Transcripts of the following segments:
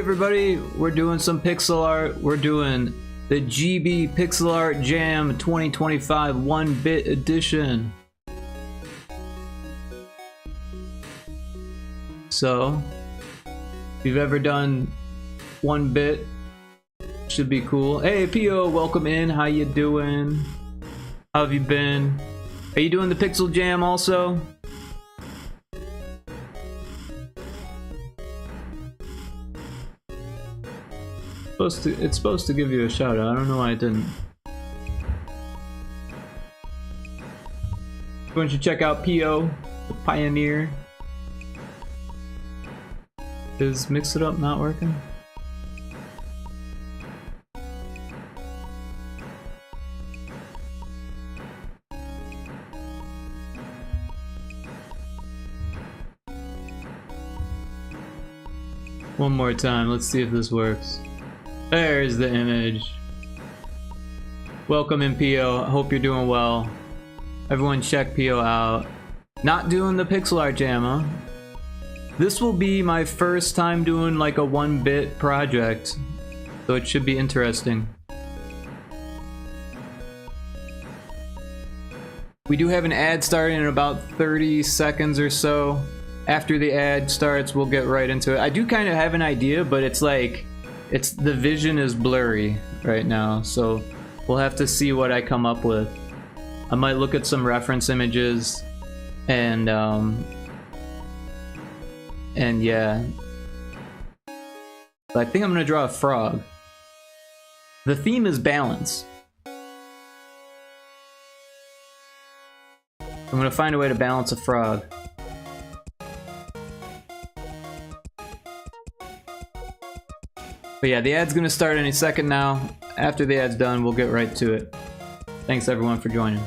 everybody, we're doing some pixel art. We're doing the GB Pixel Art Jam 2025 1-bit edition. So, if you've ever done 1-bit, should be cool. Hey P.O., welcome in. How you doing? How have you been? Are you doing the Pixel Jam also? It's supposed to give you a shout out. I don't know why it didn't. Why don't you check out P.O., the Pioneer? Is Mix It Up not working? One more time, let's see if this works. There's the image. Welcome in, P.O. Hope you're doing well. Everyone check P.O. out. Not doing the Pixel Art Jam, huh? This will be my first time doing like a 1-bit project, so it should be interesting. We do have an ad starting in about 30 seconds or so. After the ad starts, we'll get right into it. I do kind of have an idea, but it's like, the vision is blurry right now, so we'll have to see what I come up with. I might look at some reference images and yeah. But I think I'm gonna draw a frog. The theme is balance. I'm gonna find a way to balance a frog. But yeah, the ad's gonna start any second now. After the ad's done, we'll get right to it. Thanks everyone for joining.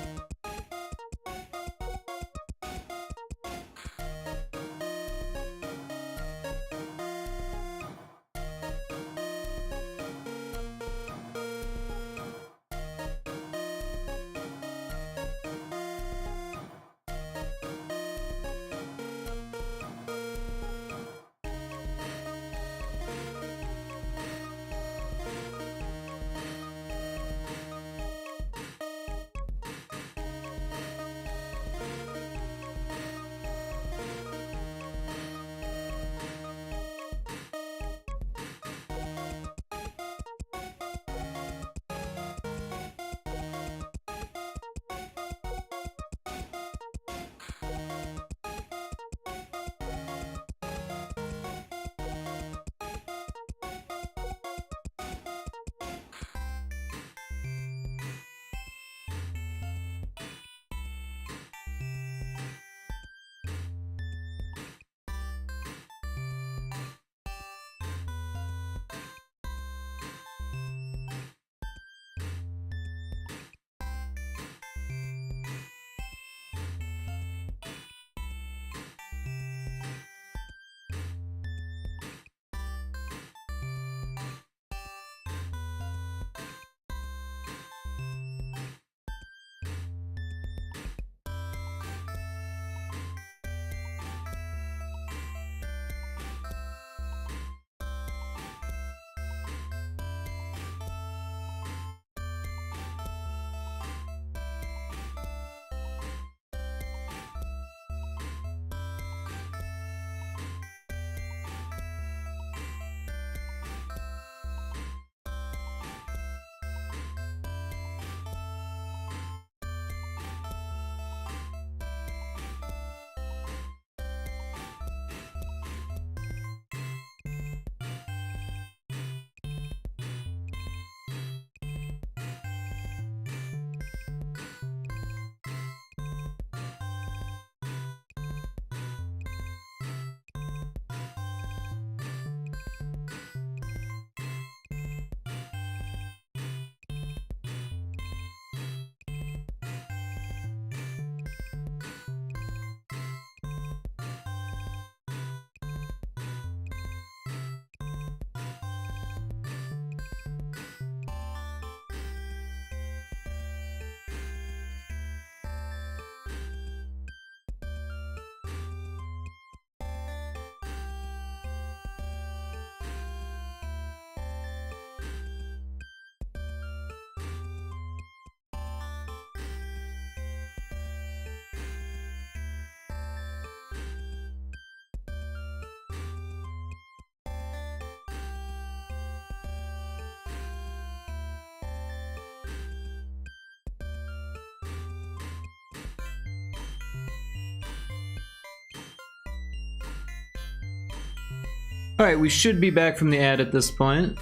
Alright, we should be back from the ad at this point.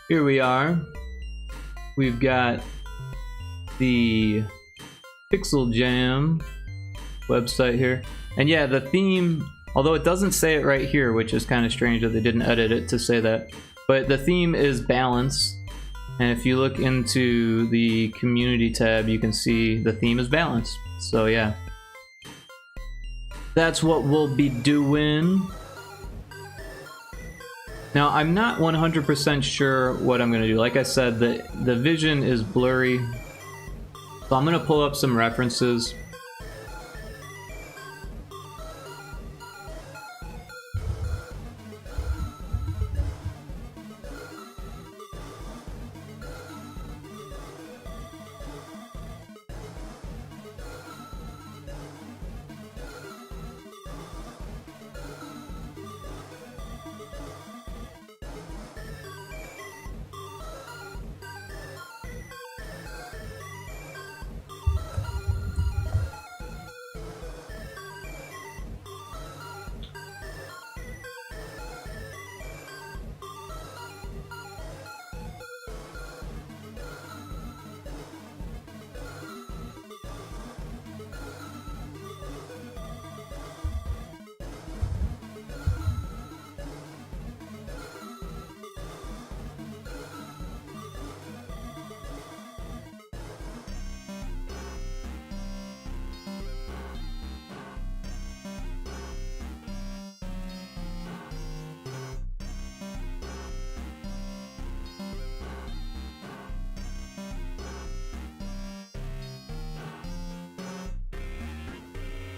Here we are. We've got the Pixel Jam website here. And yeah, the theme, although it doesn't say it right here, which is kind of strange that they didn't edit it to say that, but the theme is balance. And if you look into the community tab, you can see the theme is balance. So yeah. That's what we'll be doing. Now, I'm not 100% sure what I'm gonna do. Like I said, the vision is blurry. So I'm gonna pull up some references.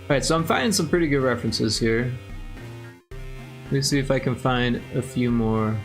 Alright, so I'm finding some pretty good references here. Let me see if I can find a few more.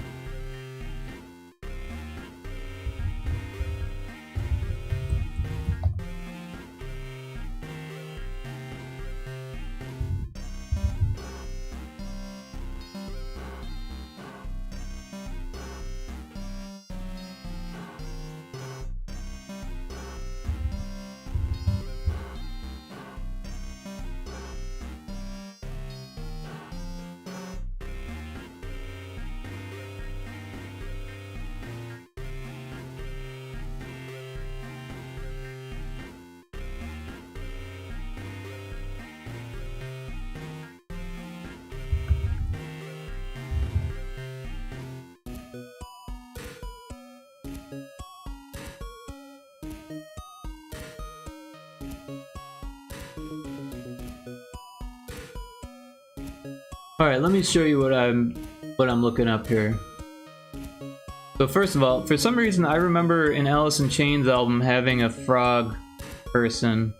Alright, let me show you what I'm looking up here. So first of all, for some reason I remember in Alice in Chains album having a frog person,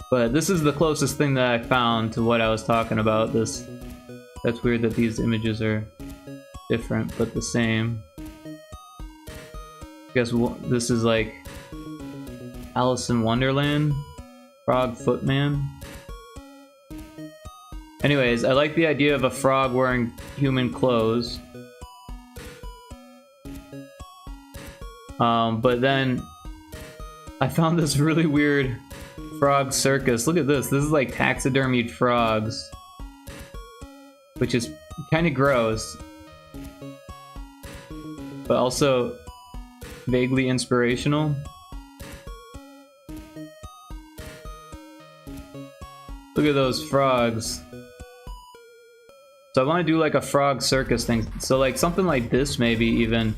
but this is the closest thing that I found to what I was talking about. That's weird that these images are different but the same. I guess this is like Alice in Wonderland, Frog Footman. Anyways, I like the idea of a frog wearing human clothes. But then I found this really weird frog circus. Look at this. This is like taxidermied frogs, which is kind of gross, but also vaguely inspirational. Look at those frogs. So I want to do like a frog circus thing. So like something like this maybe even,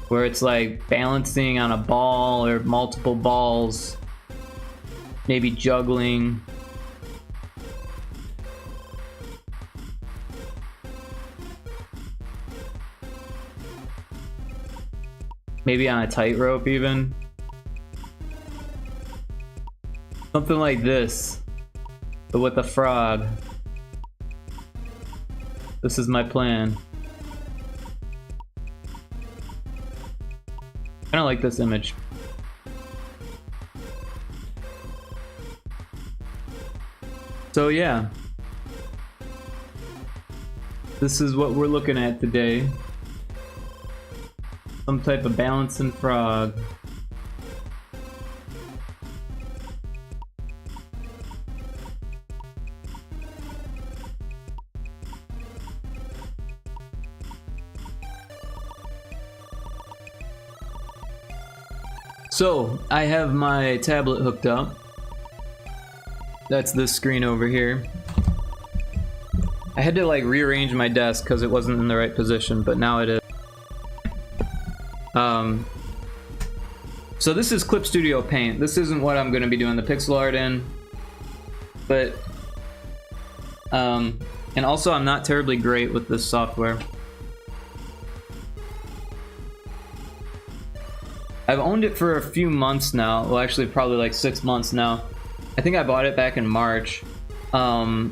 where it's like balancing on a ball or multiple balls, maybe juggling. Maybe on a tightrope even. Something like this, but with a frog. This is my plan. I don't like this image. So yeah. This is what we're looking at today. Some type of balancing frog. So, I have my tablet hooked up. That's this screen over here. I had to like rearrange my desk because it wasn't in the right position, but now it is. So this is Clip Studio Paint. This isn't what I'm going to be doing the pixel art in, but and also I'm not terribly great with this software. I've owned it for a few months now. Well, actually probably like 6 months now. I think I bought it back in March. But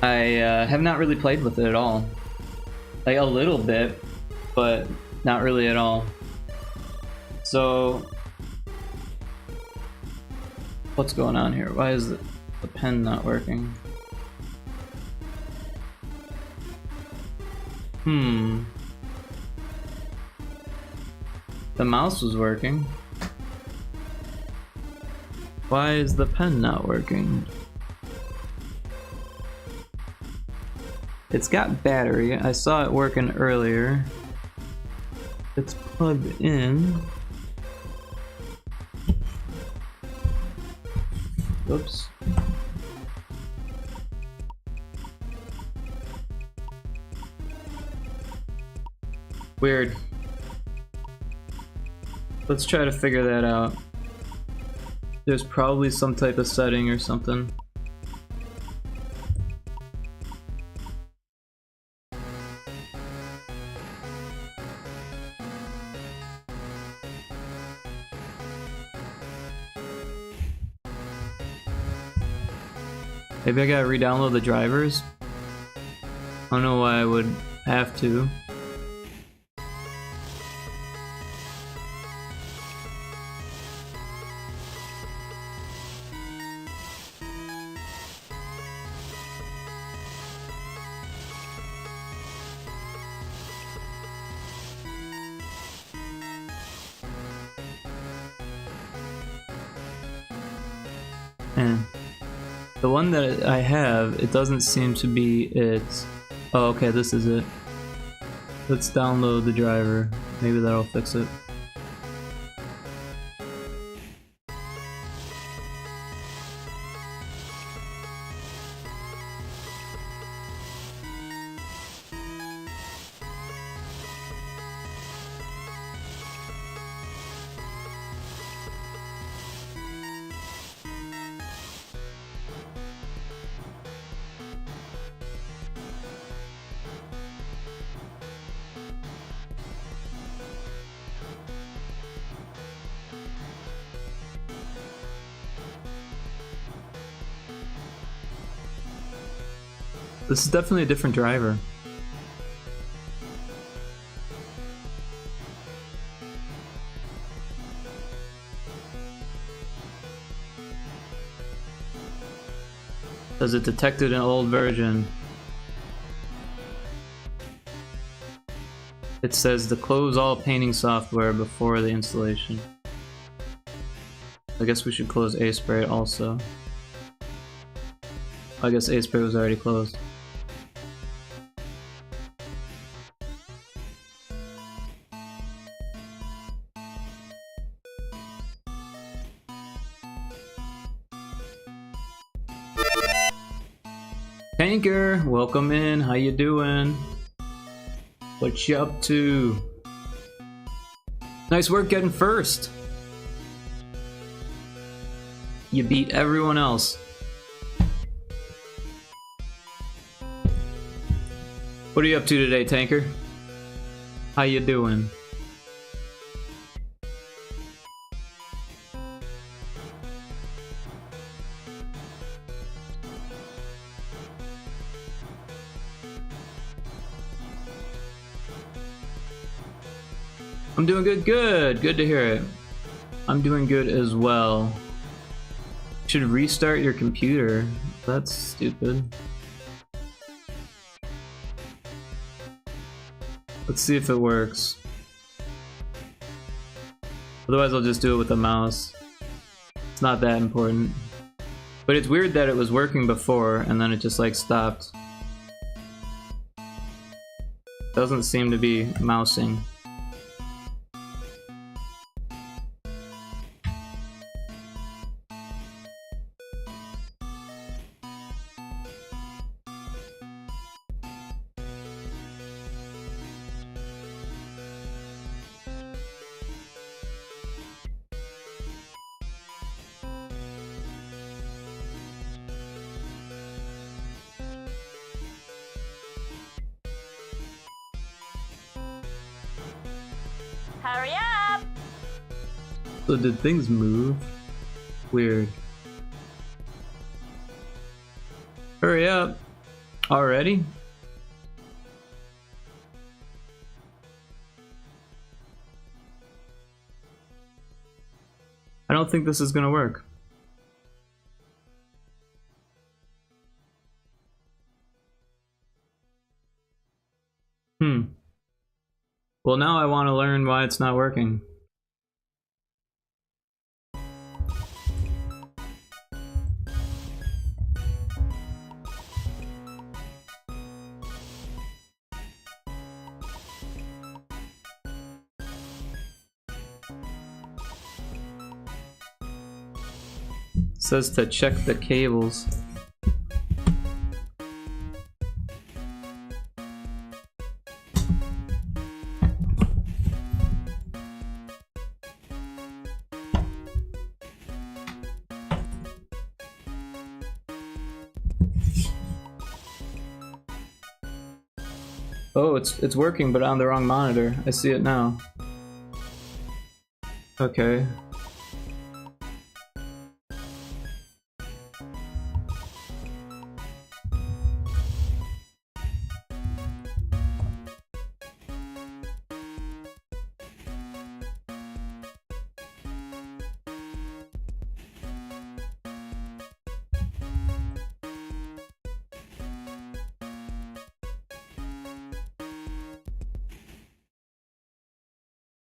I have not really played with it at all. Like a little bit, but not really at all. So what's going on here? Why is the pen not working? The mouse was working. Why is the pen not working? It's got battery. I saw it working earlier. It's plugged in. Oops. Weird. Let's try to figure that out. There's probably some type of setting or something. Maybe I gotta re-download the drivers? I don't know why I would have to. The one that I have, it doesn't seem to be it. Oh, okay, this is it. Let's download the driver. Maybe that'll fix it. This is definitely a different driver. Does it detected an old version? It says to close all painting software before the installation. I guess we should close Aseprite also. I guess Aseprite was already closed. Tanker, welcome in. How you doing? What you up to? Nice work getting first. You beat everyone else. What are you up to today, Tanker? How you doing? I'm doing good, good to hear it. I'm doing good as well. You should restart your computer. That's stupid. Let's see if it works. Otherwise I'll just do it with the mouse. It's not that important. But it's weird that it was working before and then it just like stopped. Doesn't seem to be mousing. Hurry up! So did things move? Weird. Hurry up! Already? I don't think this is gonna work. Well, now I want to learn why it's not working. It says to check the cables. Oh, it's working, but on the wrong monitor. I see it now. Okay.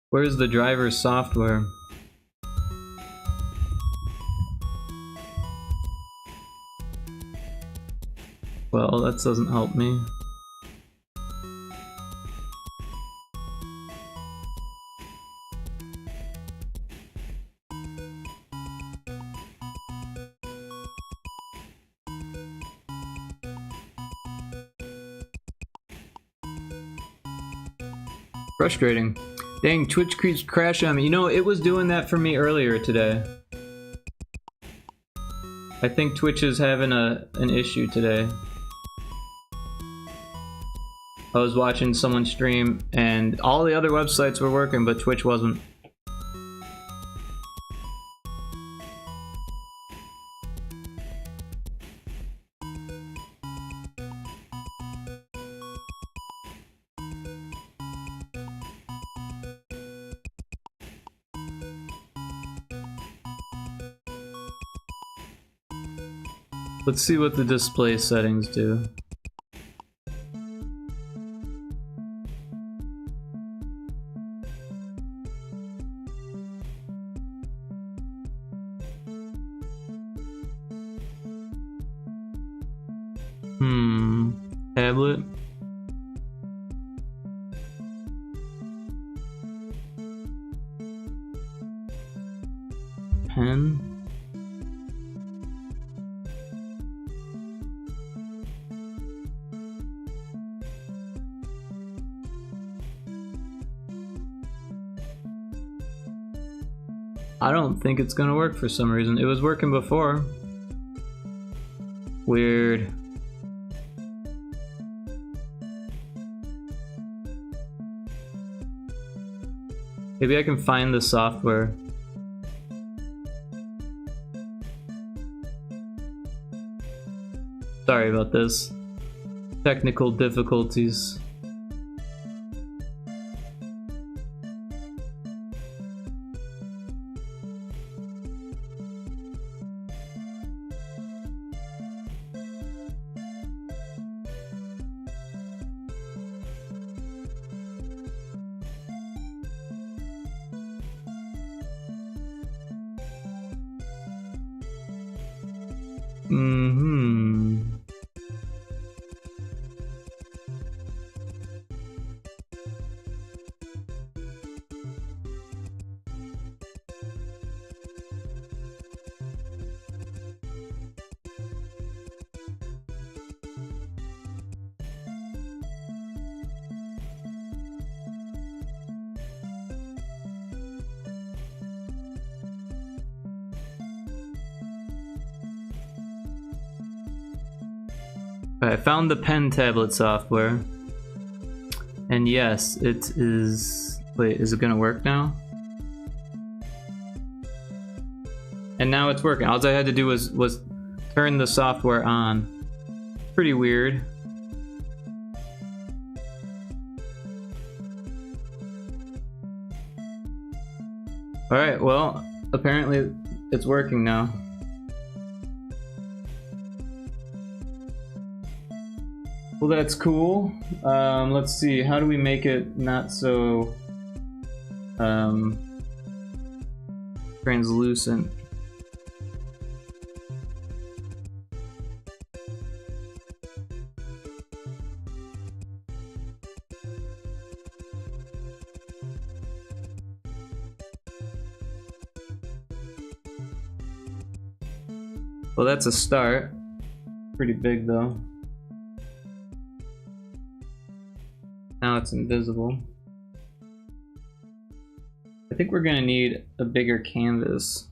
Where's the driver's software? Well, that doesn't help me. Frustrating. Dang, Twitch keeps crashing on me. You know, it was doing that for me earlier today. I think Twitch is having an issue today. I was watching someone stream and all the other websites were working, but Twitch wasn't. Let's see what the display settings do. Tablet. Pen. I don't think it's gonna work for some reason. It was working before. Weird. Maybe I can find the software. Sorry about this. Technical difficulties. I found the pen tablet software, and yes, it is Wait, is it gonna work now? And now it's working. All I had to do was turn the software on. Pretty weird. Alright, well, apparently it's working now. Well, that's cool. Let's see, how do we make it not so translucent? Well, that's a start. Pretty big though. Now it's invisible. I think we're gonna need a bigger canvas.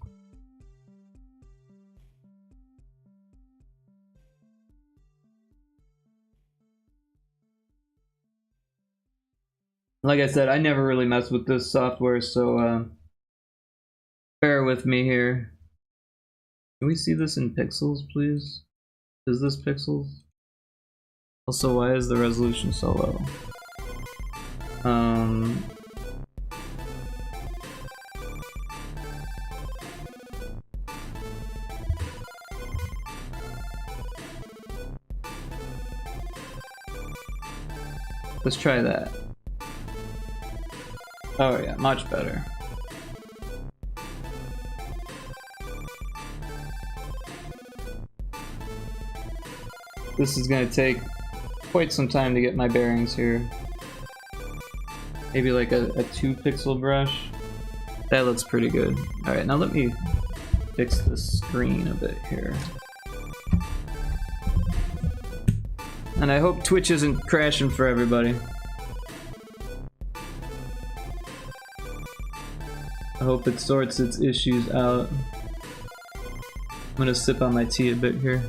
Like I said, I never really messed with this software, so bear with me here. Can we see this in pixels, please? Is this pixels? Also, why is the resolution so low? Let's try that. Oh yeah, much better. This is gonna take quite some time to get my bearings here. Maybe like a 2-pixel brush. That looks pretty good. Alright, now let me fix the screen a bit here. And I hope Twitch isn't crashing for everybody. I hope it sorts its issues out. I'm gonna sip on my tea a bit here.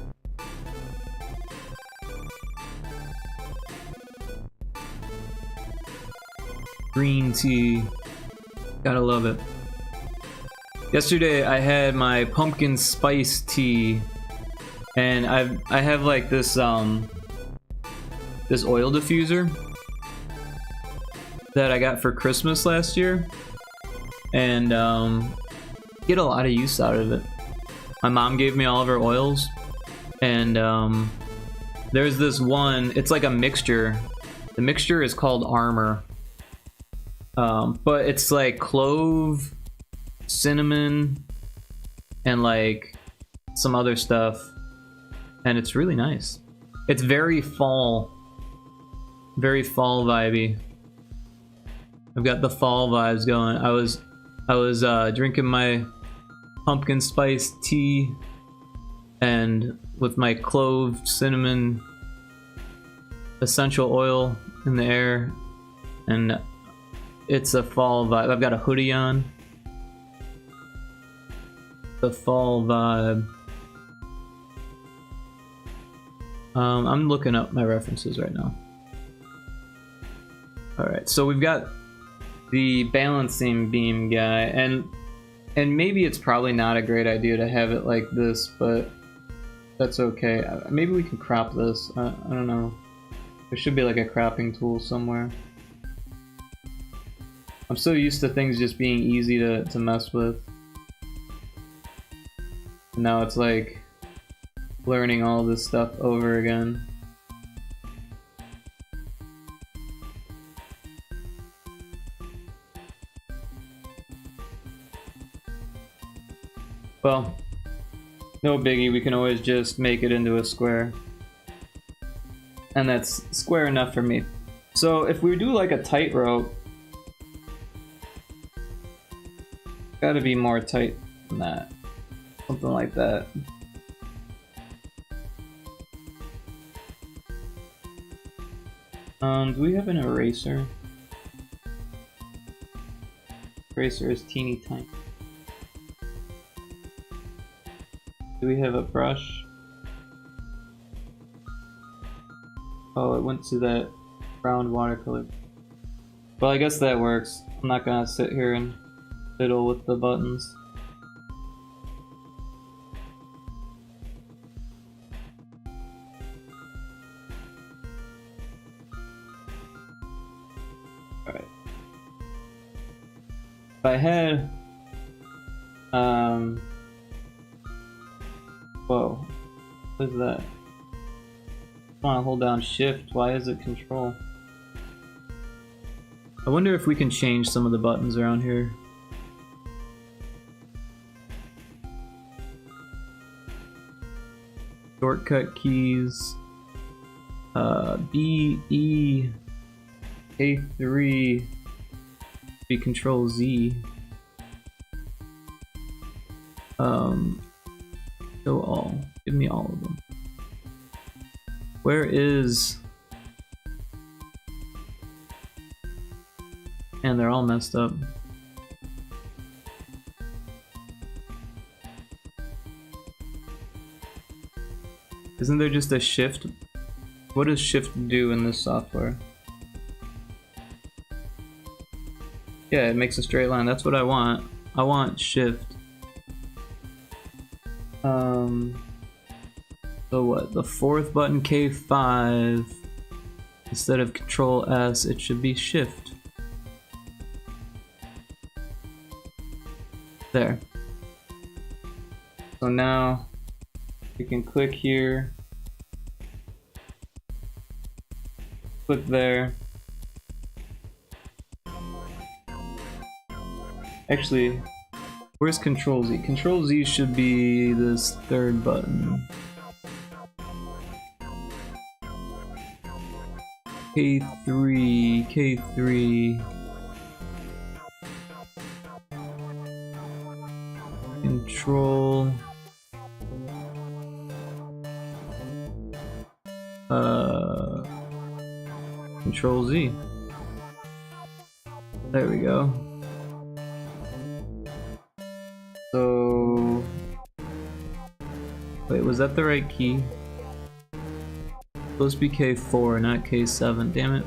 Green tea. Gotta love it. Yesterday I had my pumpkin spice tea, and I have like this this oil diffuser that I got for Christmas last year, and get a lot of use out of it. My mom gave me all of her oils, and there's this one, it's like a mixture. The mixture is called Armor. But it's like clove, cinnamon, and like some other stuff, and it's really nice. It's very fall vibey. I've got the fall vibes going. I was drinking my pumpkin spice tea and with my clove, cinnamon, essential oil in the air, and it's a fall vibe. I've got a hoodie on. The fall vibe. I'm looking up my references right now. Alright, so we've got the balancing beam guy, and maybe it's probably not a great idea to have it like this, but that's okay. Maybe we can crop this. I don't know. There should be like a cropping tool somewhere. I'm so used to things just being easy to mess with. And now it's like learning all this stuff over again. Well, no biggie, we can always just make it into a square. And that's square enough for me. So if we do like a tightrope, gotta be more tight than that. Something like that. Do we have an eraser? Eraser is teeny tiny. Do we have a brush? Oh, it went to that round watercolor. Well, I guess that works. I'm not gonna sit here and fiddle with the buttons. Alright. If I had... Whoa. What is that? I want to hold down shift. Why is it control? I wonder if we can change some of the buttons around here. Shortcut keys. B, E, A3, be control Z. Show all. Give me all of them. Where is... And they're all messed up. Isn't there just a shift? What does shift do in this software? Yeah, it makes a straight line. That's what I want. I want shift. So what? The fourth button, K5. Instead of control S, it should be shift. There. So now we can click here. Click there. Actually, where's Control Z? Control Z should be this third button. K3, K3. Control. Control Z. There we go. So, wait, was that the right key? Supposed to be K4, not K7. Damn it.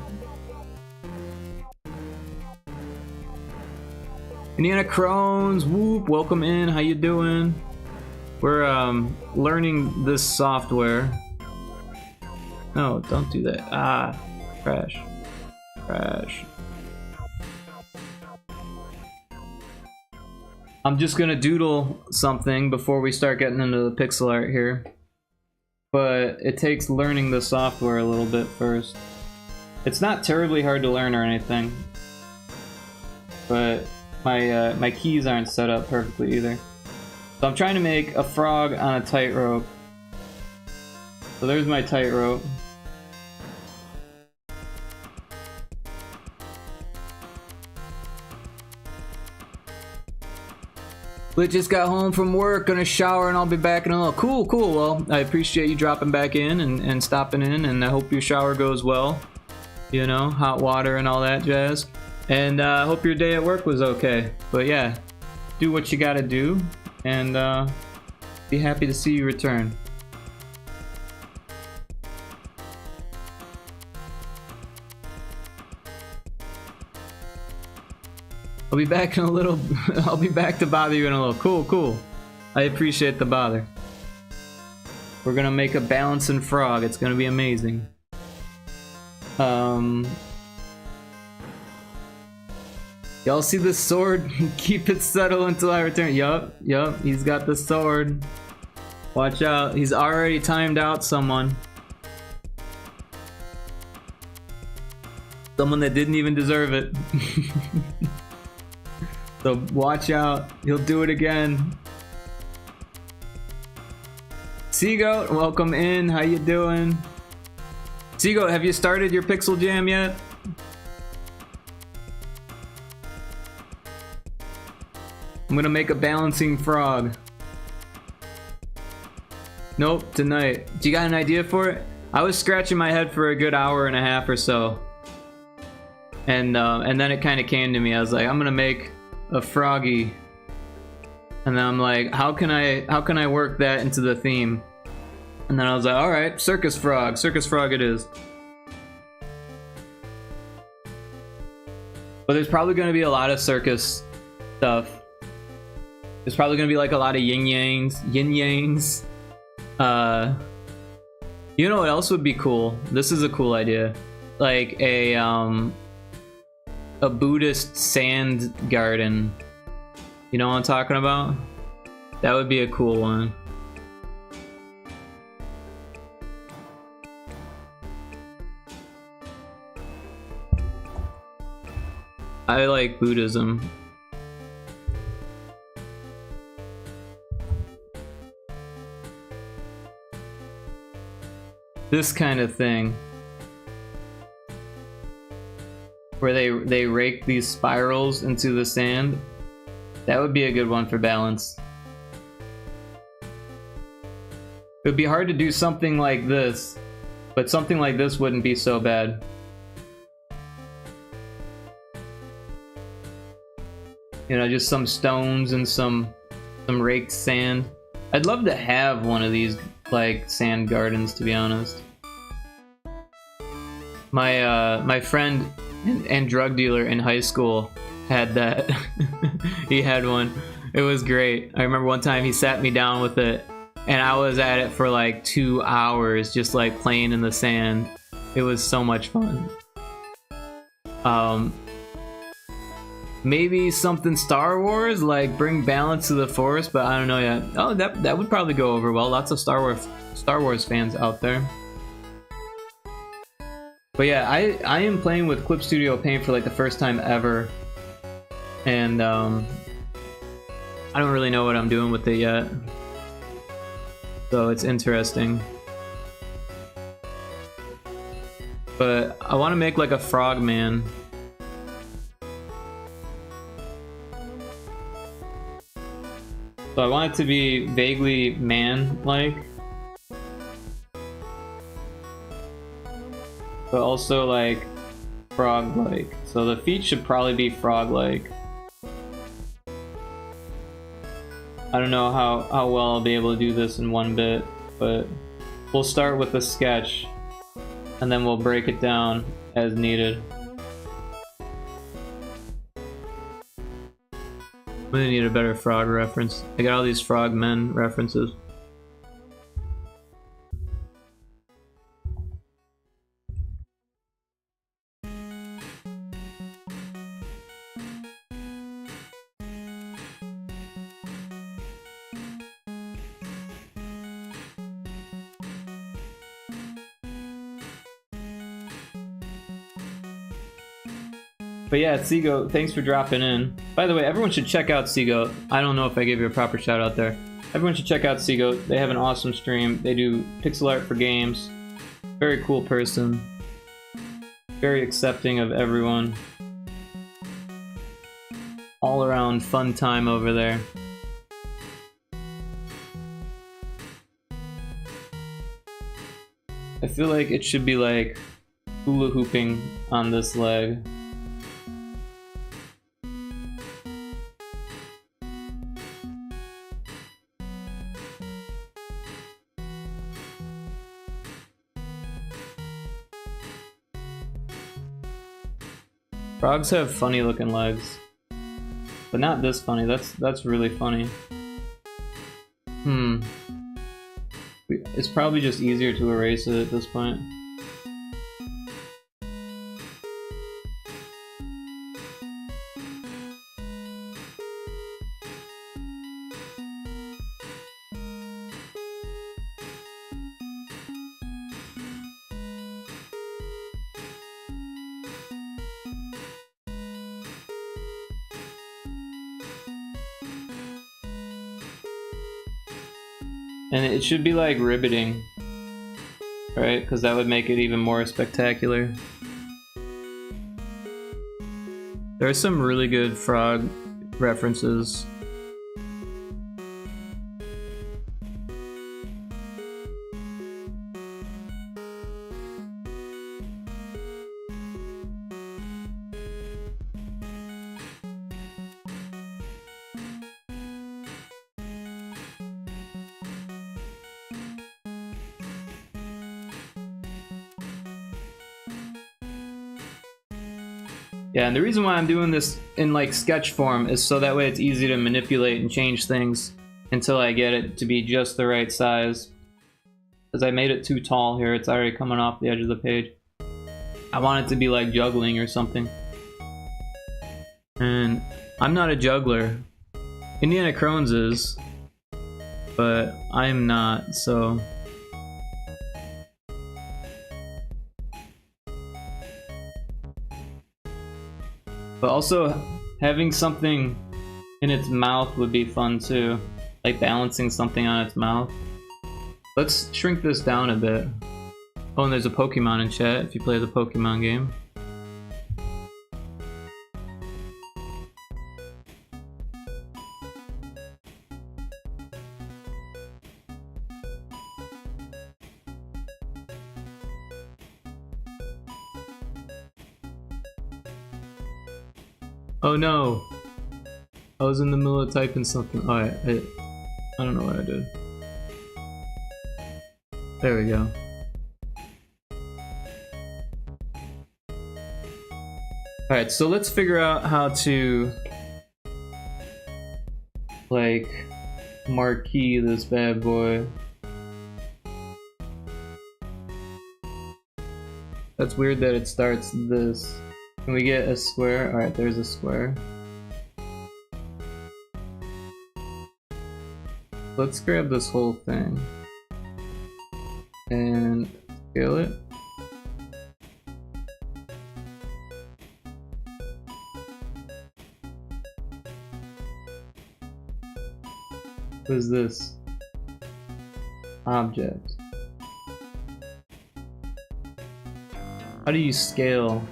Indiana Crones, whoop! Welcome in. How you doing? We're learning this software. No, don't do that. Ah, crash, crash. I'm just gonna doodle something before we start getting into the pixel art here. But it takes learning the software a little bit first. It's not terribly hard to learn or anything. But my keys aren't set up perfectly either. So I'm trying to make a frog on a tightrope. So there's my tightrope. We just got home from work, gonna shower, and I'll be back in a little. Cool, cool. Well, I appreciate you dropping back in and stopping in, and I hope your shower goes well. You know, hot water and all that jazz. And I hope your day at work was okay. But yeah, do what you gotta do, and be happy to see you return. I'll be back in a little. I'll be back to bother you in a little. Cool, cool. I appreciate the bother. We're gonna make a balancing frog. It's gonna be amazing. Y'all see the sword? Keep it subtle until I return. Yup, yup. He's got the sword. Watch out. He's already timed out someone. Someone that didn't even deserve it. So watch out, he'll do it again. Seagoat, welcome in, how you doing? Seagoat, have you started your Pixel Jam yet? I'm gonna make a balancing frog. Nope, tonight. Do you got an idea for it? I was scratching my head for a good hour and a half or so. And then it kind of came to me, I was like, I'm gonna make a froggy, and then I'm like, how can I work that into the theme? And then I was like, all right, circus frog it is. But there's probably going to be a lot of circus stuff. There's probably going to be like a lot of yin-yangs. You know what else would be cool? This is a cool idea. Like a Buddhist sand garden. You know what I'm talking about? That would be a cool one. I like Buddhism. This kind of thing. Where they rake these spirals into the sand. That would be a good one for balance. It would be hard to do something like this, but something like this wouldn't be so bad. You know, just some stones and some raked sand. I'd love to have one of these, like, sand gardens, to be honest. My friend and drug dealer in high school had that. He had one. It was great. I remember one time he sat me down with it, and I was at it for like 2 hours, just like playing in the sand. It was so much fun. Maybe something Star Wars, like bring balance to the Force, but I don't know yet. Oh, that would probably go over well. Lots of Star Wars fans out there. But yeah, I am playing with Clip Studio Paint for like the first time ever, and I don't really know what I'm doing with it yet, so it's interesting. But I want to make like a frogman. So I want it to be vaguely man-like, but also like frog-like. So the feet should probably be frog-like. I don't know how well I'll be able to do this in one bit, but we'll start with a sketch and then we'll break it down as needed. I'm gonna need a better frog reference. I got all these frogmen references. But yeah, Seagoat, thanks for dropping in. By the way, everyone should check out Seagoat. I don't know if I gave you a proper shout out there. Everyone should check out Seagoat. They have an awesome stream. They do pixel art for games. Very cool person. Very accepting of everyone. All around fun time over there. I feel like it should be like hula hooping on this leg. Frogs have funny looking legs. But not this funny, that's really funny. It's probably just easier to erase it at this point. And it should be like ribbiting, right? Because that would make it even more spectacular. There are some really good frog references. Yeah, and the reason why I'm doing this in like sketch form is so that way it's easy to manipulate and change things until I get it to be just the right size. Because I made it too tall here, it's already coming off the edge of the page. I want it to be like juggling or something. And I'm not a juggler. Indiana Crones is, but I'm not, so... But also, having something in its mouth would be fun too. Like balancing something on its mouth. Let's shrink this down a bit. Oh, and there's a Pokemon in chat if you play the Pokemon game. Oh no! I was in the middle of typing something. Oh, I don't know what I did. There we go. Alright, so let's figure out how to like marquee this bad boy. That's weird that it starts this. Can we get a square? Alright, there's a square. Let's grab this whole thing and scale it. What is this? Object. How do you scale?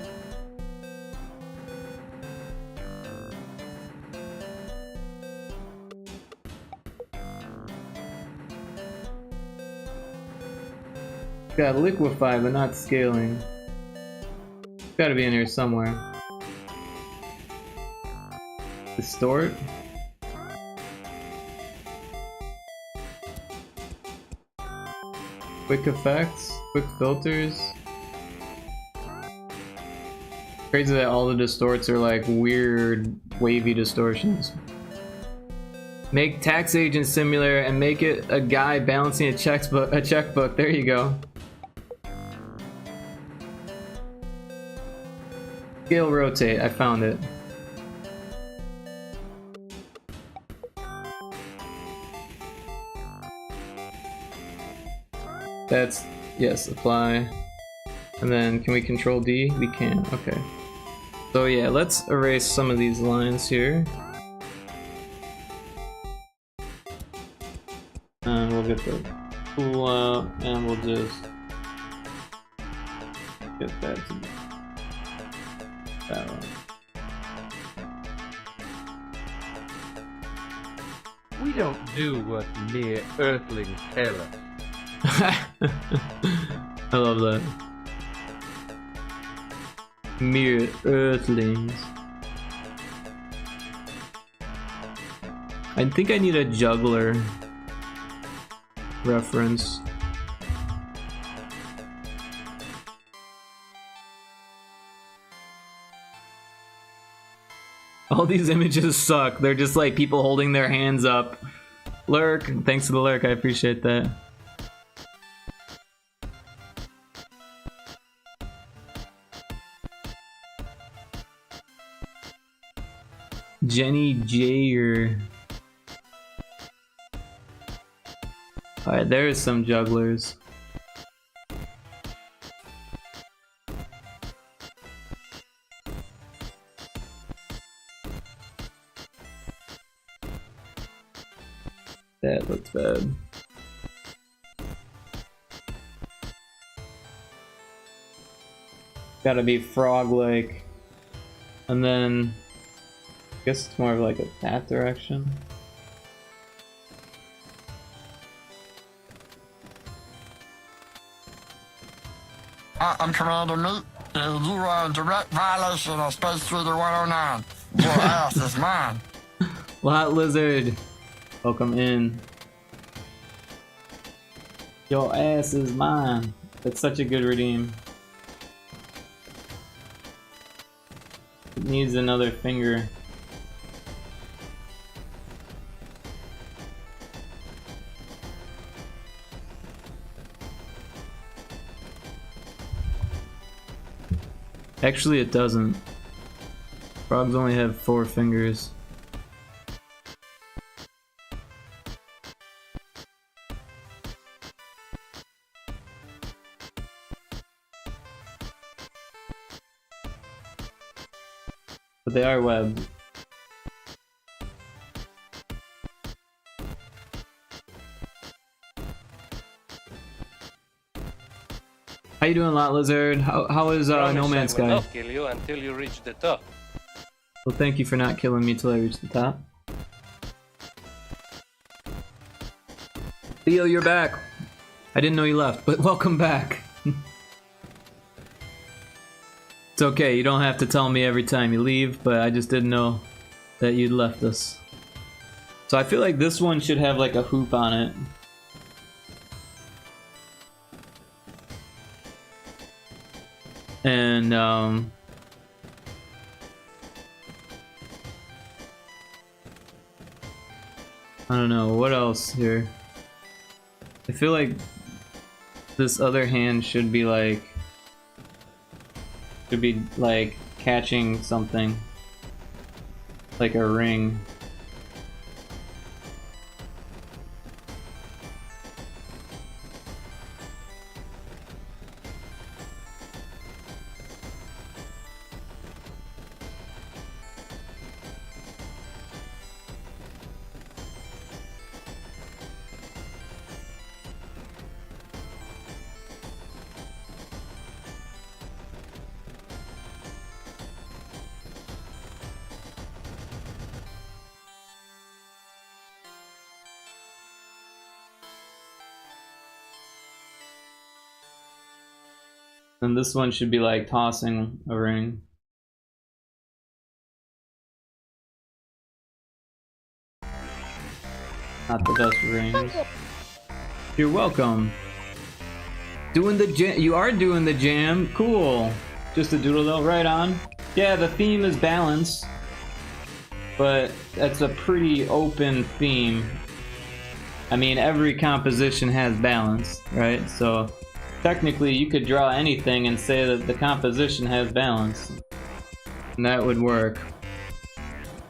Got liquefy, but not scaling. It's gotta be in here somewhere. Distort. Quick effects, quick filters. Crazy that all the distorts are like weird, wavy distortions. Make tax agent simulator and make it a guy balancing a checkbook. There you go. Scale rotate, I found it. That's, yes, apply. And then can we control D? We can, okay. So yeah, let's erase some of these lines here. And we'll get the pull out and we'll just get that to that one. We don't do what mere earthlings tell us. I love that. Mere earthlings. I think I need a juggler reference. All these images suck. They're just like people holding their hands up. Lurk, thanks for the lurk, I appreciate that. Jenny Jayer. Alright, there's some jugglers. That looks bad. Gotta be frog-like. And then I guess it's more of like a that direction. I'm Commander Meat, and you are in direct violation of Space Treaty 109. Your ass is mine. Lot Lizard, welcome in. Your ass is mine. That's such a good redeem. needs another finger. Actually, it doesn't. Frogs only have 4 fingers. But they are webbed. How you doing, Lot Lizard? How is No Man's Sky? I will not kill you until you reach the top. Well, thank you for not killing me till I reach the top. Theo, you're back. I didn't know you left, but welcome back. It's okay, you don't have to tell me every time you leave, but I just didn't know that you'd left us. So I feel like this one should have like a hoop on it. And I don't know, what else here? I feel like this other hand should be like catching something. Like a ring. And this one should be like tossing a ring. Not the best rings. You're welcome. Doing the jam. You are doing the jam. Cool. Just a doodle though. Right on. Yeah, the theme is balance. But that's a pretty open theme. I mean, every composition has balance, right? So technically, you could draw anything and say that the composition has balance, and that would work.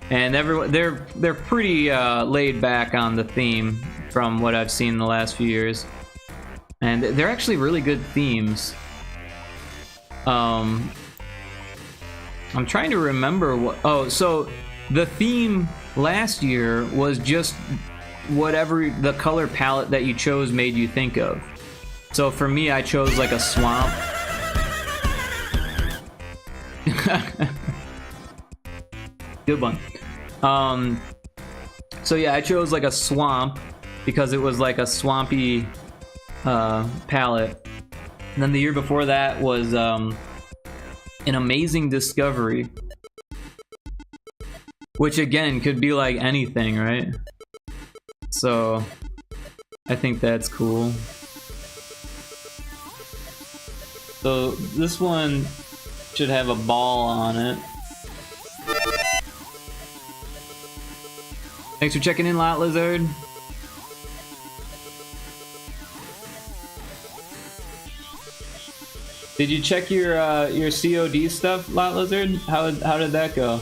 And everyone, they're pretty laid back on the theme from what I've seen in the last few years, and they're actually really good themes. I'm trying to remember what. Oh, so the theme last year was just whatever the color palette that you chose made you think of. So for me, I chose like a swamp. Good one. So yeah, I chose like a swamp because it was like a swampy palette. And then the year before that was an amazing discovery, which again could be like anything, right? So I think that's cool. So this one should have a ball on it. Thanks for checking in, Lot Lizard. Did you check your COD stuff, Lot Lizard? How did that go?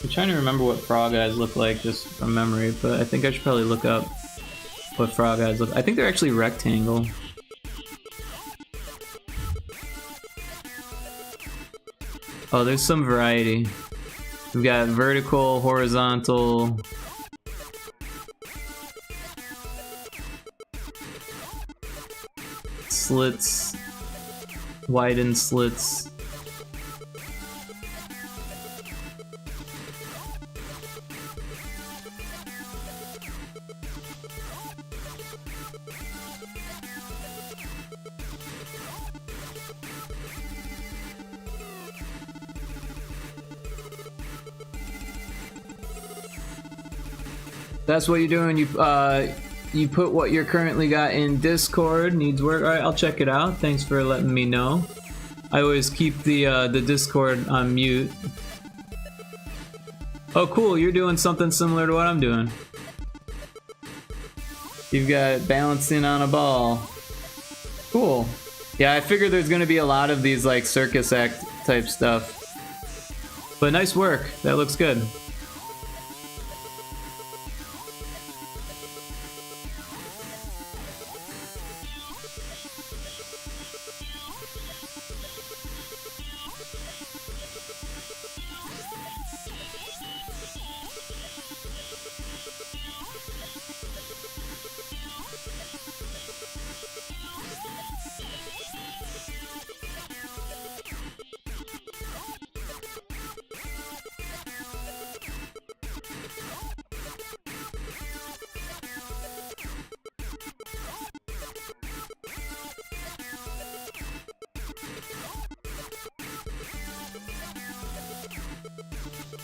I'm trying to remember what frog eyes look like just from memory, but I think I should probably look up what frog eyes look. I think they're actually rectangle. Oh, there's some variety. We've got vertical, horizontal. Slits. Widened slits. That's what you're doing. you put what you're currently got in Discord. Needs work. All right, I'll check it out. Thanks for letting me know. I always keep the Discord on mute. Oh, cool. You're doing something similar to what I'm doing. You've got balancing on a ball. Cool. Yeah, I figured there's gonna be a lot of these like circus act type stuff. But nice work. That looks good.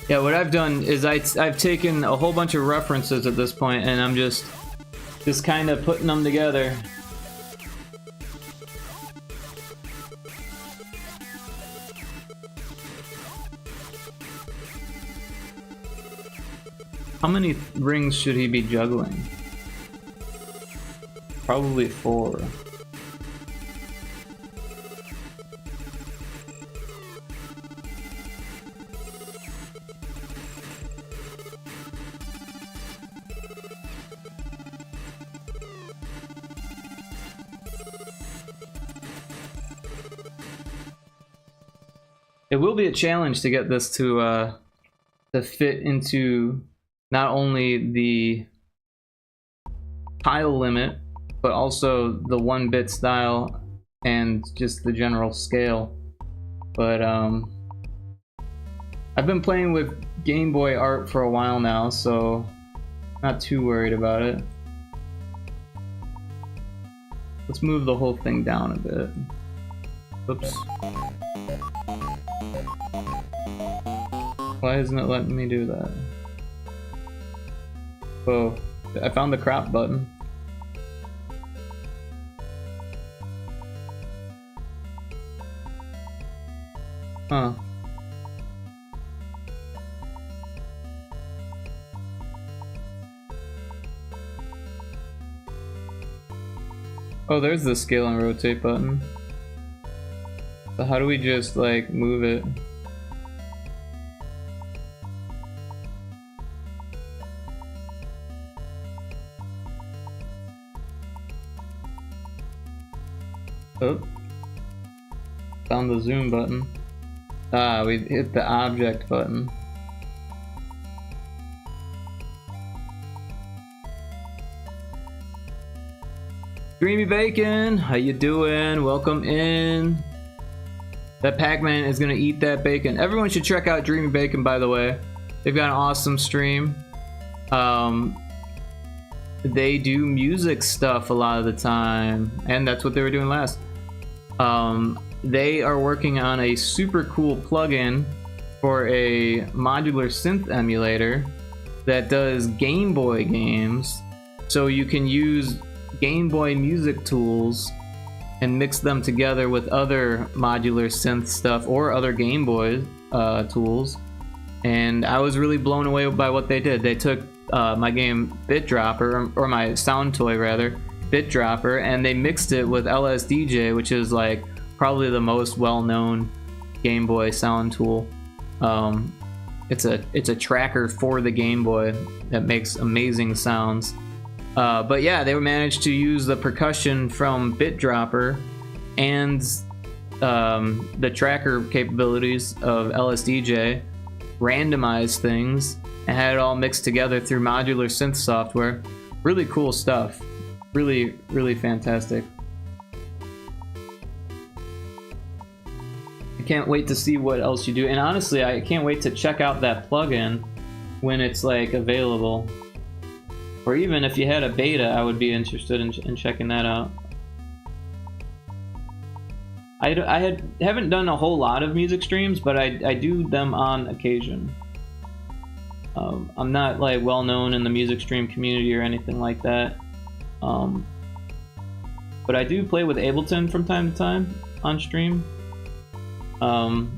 Yeah, what I've done is I've taken a whole bunch of references at this point, and I'm just kind of putting them together. How many rings should he be juggling? Probably 4. It will be a challenge to get this to fit into not only the tile limit, but also the 1-bit style and just the general scale. But I've been playing with Game Boy art for a while now, so not too worried about it. Let's move the whole thing down a bit. Oops. Why isn't it letting me do that? Whoa, I found the crop button. Huh. Oh, there's the scale and rotate button. So how do we just like move it? Oh, found the zoom button. Ah, we hit the object button. Dreamy Bacon, how you doing? Welcome in. That Pac-Man is gonna eat that bacon. Everyone should check out Dreamy Bacon, by the way. They've got an awesome stream. They do music stuff a lot of the time, and that's what they were doing last. They are working on a super cool plugin for a modular synth emulator that does Game Boy games, so you can use Game Boy music tools and mix them together with other modular synth stuff or other Game Boy tools. And I was really blown away by what they did. They took my game Bit Dropper, or my sound toy rather, Bit Dropper, and they mixed it with LSDJ, which is like probably the most well-known Game Boy sound tool. It's a tracker for the Game Boy that makes amazing sounds. But yeah, they managed to use the percussion from Bit Dropper and the tracker capabilities of LSDJ, randomize things, and had it all mixed together through modular synth software. Really cool stuff. Really, really fantastic. I can't wait to see what else you do. And honestly, I can't wait to check out that plugin when it's like available. Or even if you had a beta, I would be interested in checking that out. I haven't done a whole lot of music streams, but I do them on occasion. I'm not like well known in the music stream community or anything like that. But I do play with Ableton from time to time on stream. And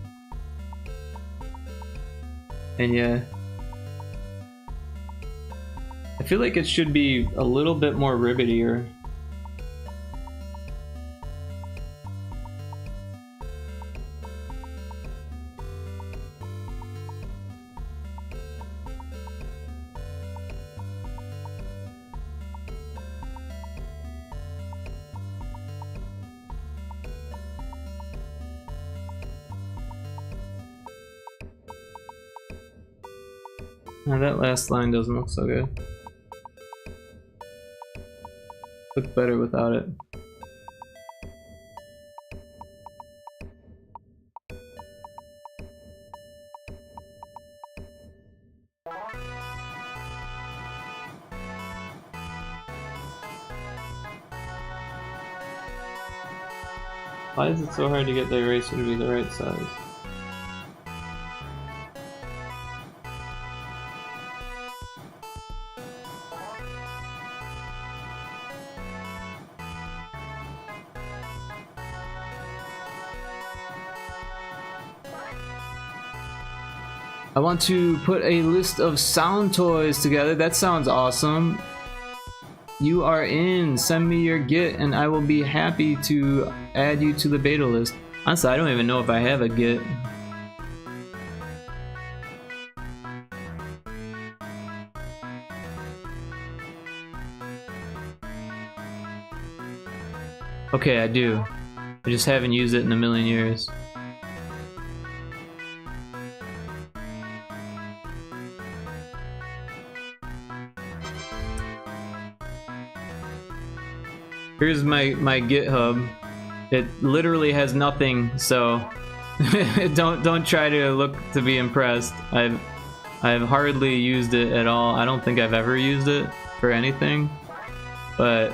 yeah, I feel like it should be a little bit more ribbitier. Now that last line doesn't look so good. Look better without it. Why is it so hard to get the eraser to be the right size? I want to put a list of sound toys together. That sounds awesome. You are in. Send me your Git and I will be happy to add you to the beta list. Honestly, I don't even know if I have a Git. Okay, I do. I just haven't used it in a million years. Here's my GitHub. It literally has nothing, so don't try to look to be impressed. I've hardly used it at all. I don't think I've ever used it for anything, but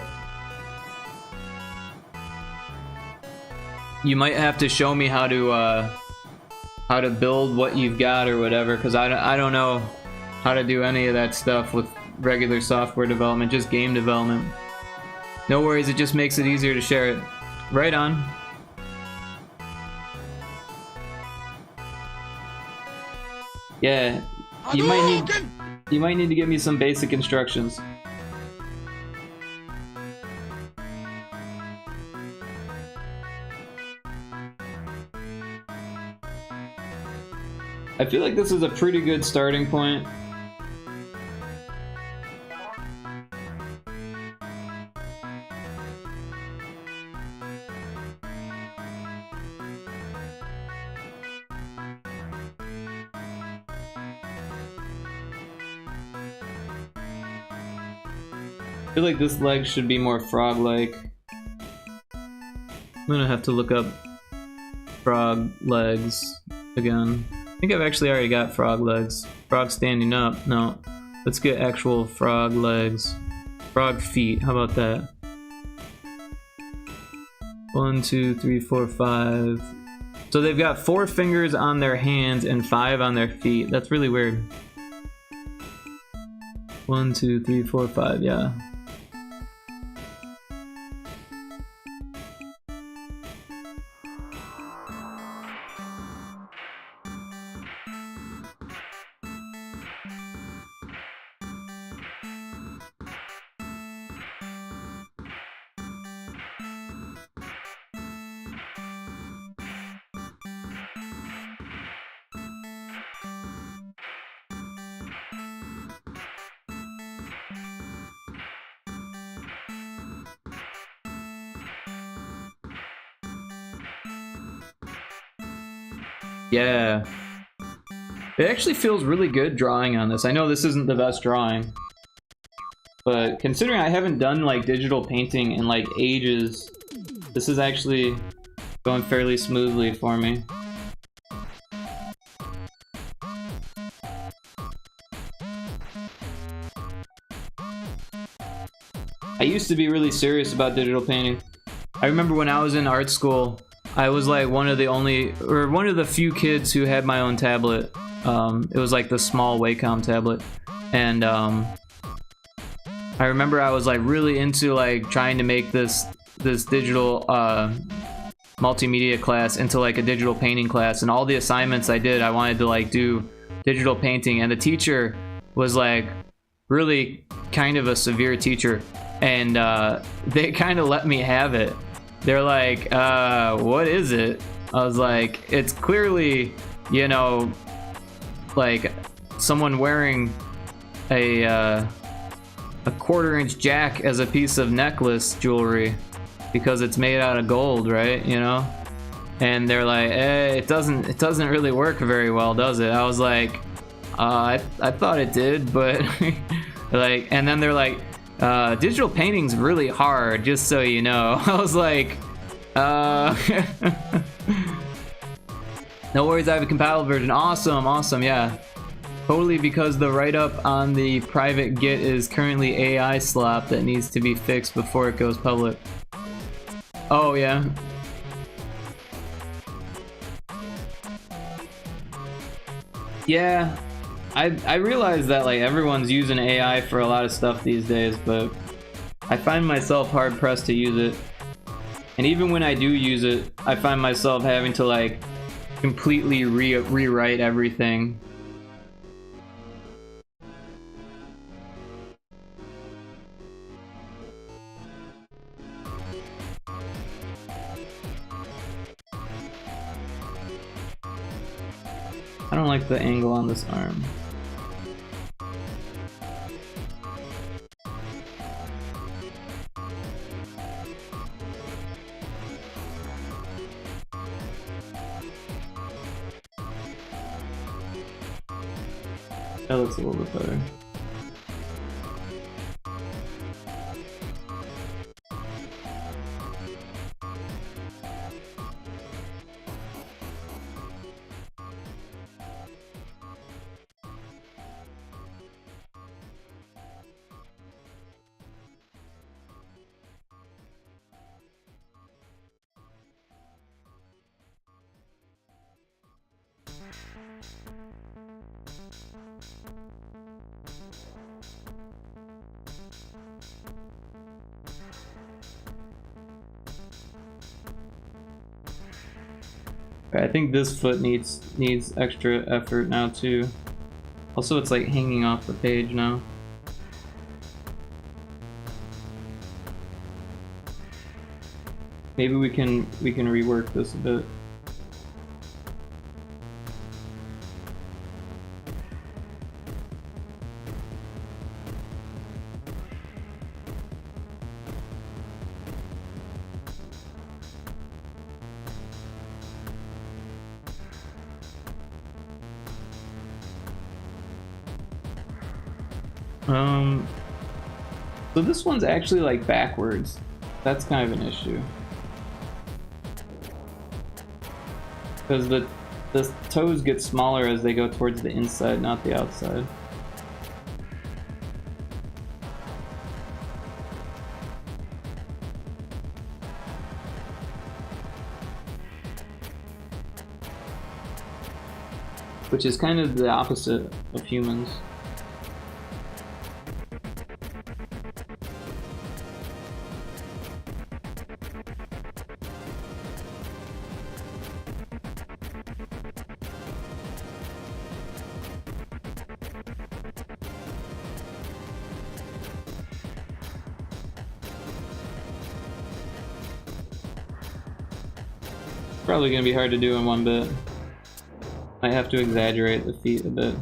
you might have to show me how to build what you've got or whatever, because I don't know how to do any of that stuff with regular software development, just game development. No worries, it just makes it easier to share it. Right on. Yeah, you might need to give me some basic instructions. I feel like this is a pretty good starting point. I feel like this leg should be more frog-like. I'm gonna have to look up frog legs again. I think I've actually already got frog legs. Frog standing up. No. Let's get actual frog legs. Frog feet. How about that? 1, 2, 3, 4, 5. So they've got 4 fingers on their hands and 5 on their feet. That's really weird. 1, 2, 3, 4, 5. Yeah. Yeah. It actually feels really good drawing on this. I know this isn't the best drawing, but considering I haven't done like digital painting in like ages, this is actually going fairly smoothly for me. I used to be really serious about digital painting. I remember when I was in art school, I was like one of the few kids who had my own tablet. It was like the small Wacom tablet, and I remember I was like really into like trying to make this digital multimedia class into like a digital painting class, and all the assignments I did, I wanted to like do digital painting, and the teacher was like really kind of a severe teacher, and they kind of let me have it. They're like, what is it? I was like, it's clearly, you know, like someone wearing a 1/4-inch jack as a piece of necklace jewelry because it's made out of gold, right? You know? And they're like, it doesn't really work very well, does it? I was like, I thought it did, but like, and then they're like, digital painting's really hard, just so you know. I was like, no worries, I have a compatible version. Awesome, yeah. Totally, because the write-up on the private Git is currently AI slop that needs to be fixed before it goes public. Oh, yeah. Yeah, I realize that like everyone's using AI for a lot of stuff these days, but I find myself hard-pressed to use it. And even when I do use it, I find myself having to like completely rewrite everything. I don't like the angle on this arm. That looks a little bit better. I think this foot needs extra effort now too. Also, it's like hanging off the page now. Maybe we can rework this a bit. So this one's actually like backwards. That's kind of an issue. Because the toes get smaller as they go towards the inside, not the outside. Which is kind of the opposite of humans. Probably gonna be hard to do in one bit. Might have to exaggerate the feet a bit.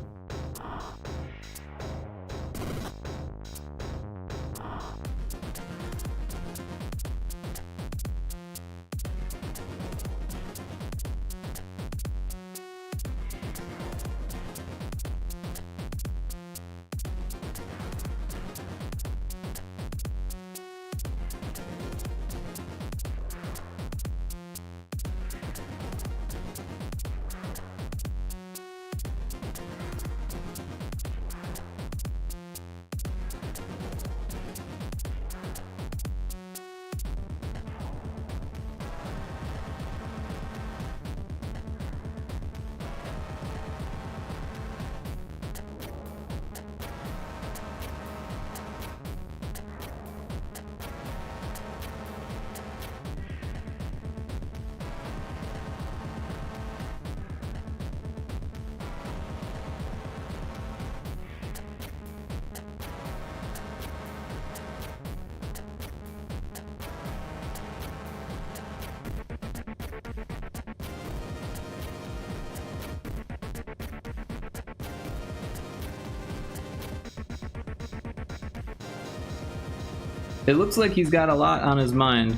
It looks like he's got a lot on his mind.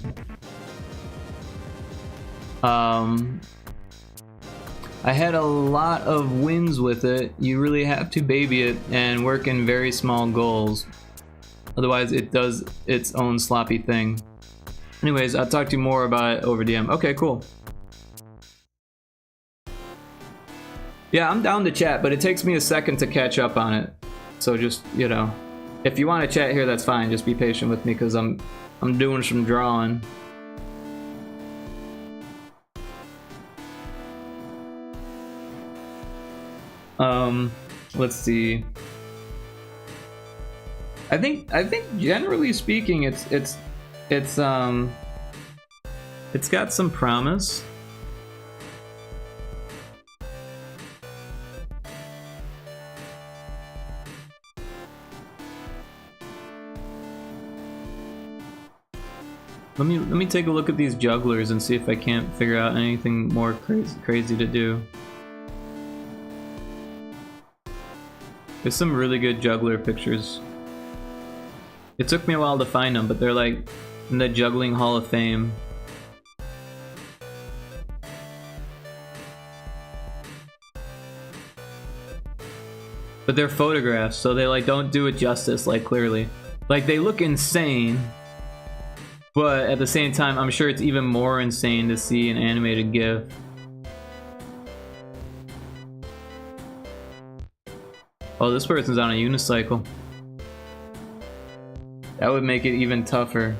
I had a lot of wins with it. You really have to baby it and work in very small goals. Otherwise, it does its own sloppy thing. Anyways, I'll talk to you more about it over DM. Okay, cool. Yeah, I'm down to chat, but it takes me a second to catch up on it. So just, you know, if you want to chat here, that's fine. Just be patient with me because I'm doing some drawing. Let's see. I think generally speaking, it's got some promise. Let me take a look at these jugglers and see if I can't figure out anything more crazy to do. There's some really good juggler pictures. It took me a while to find them, but they're like in the Juggling Hall of Fame. But they're photographs, so they like don't do it justice, like clearly. Like they look insane, but at the same time, I'm sure it's even more insane to see an animated GIF. Oh, this person's on a unicycle. That would make it even tougher.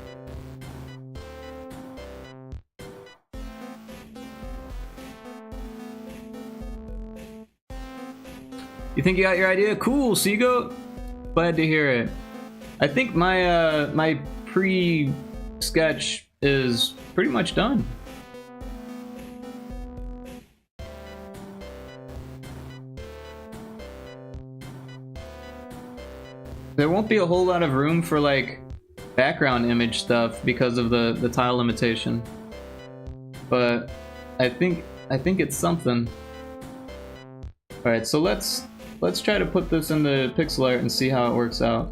You think you got your idea? Cool, Seagoat. Glad to hear it. I think my my pre-sketch is pretty much done. There won't be a whole lot of room for like background image stuff because of the tile limitation. But I think it's something. Alright, so let's try to put this into pixel art and see how it works out.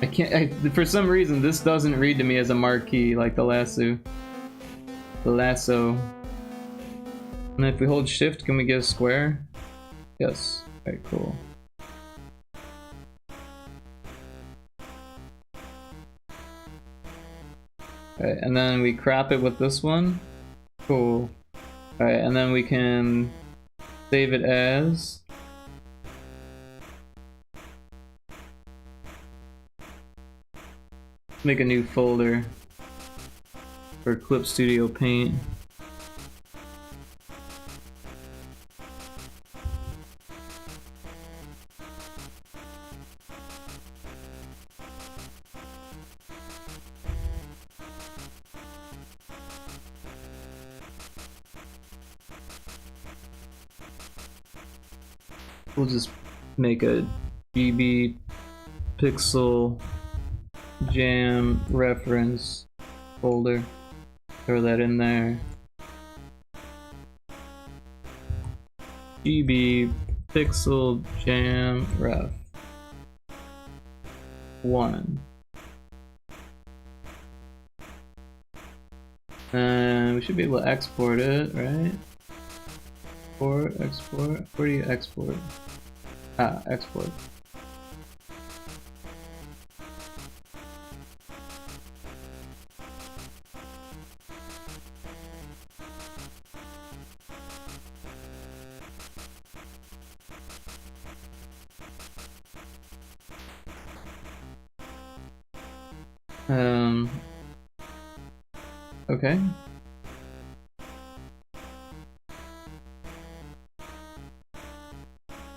I can't, for some reason this doesn't read to me as a marquee like the lasso. The lasso. And if we hold shift, can we get a square? Yes. Alright, cool. Alright, and then we crop it with this one. Cool. Alright, and then we can save it as. Make a new folder for Clip Studio Paint. We'll just make a GB pixel jam reference folder. Throw that in there. GB pixel jam ref 1. And we should be able to export it, right? Export. Where do you export? Ah, export. Okay.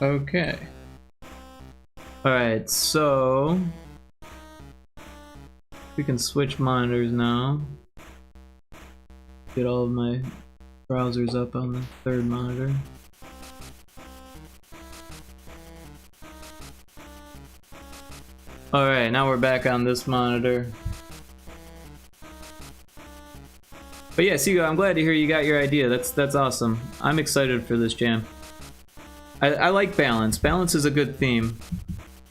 Okay. Alright, so we can switch monitors now. Get all of my browsers up on the third monitor. Alright, now we're back on this monitor. But yeah, Seago, I'm glad to hear you got your idea. That's awesome. I'm excited for this jam. I like balance. Balance is a good theme.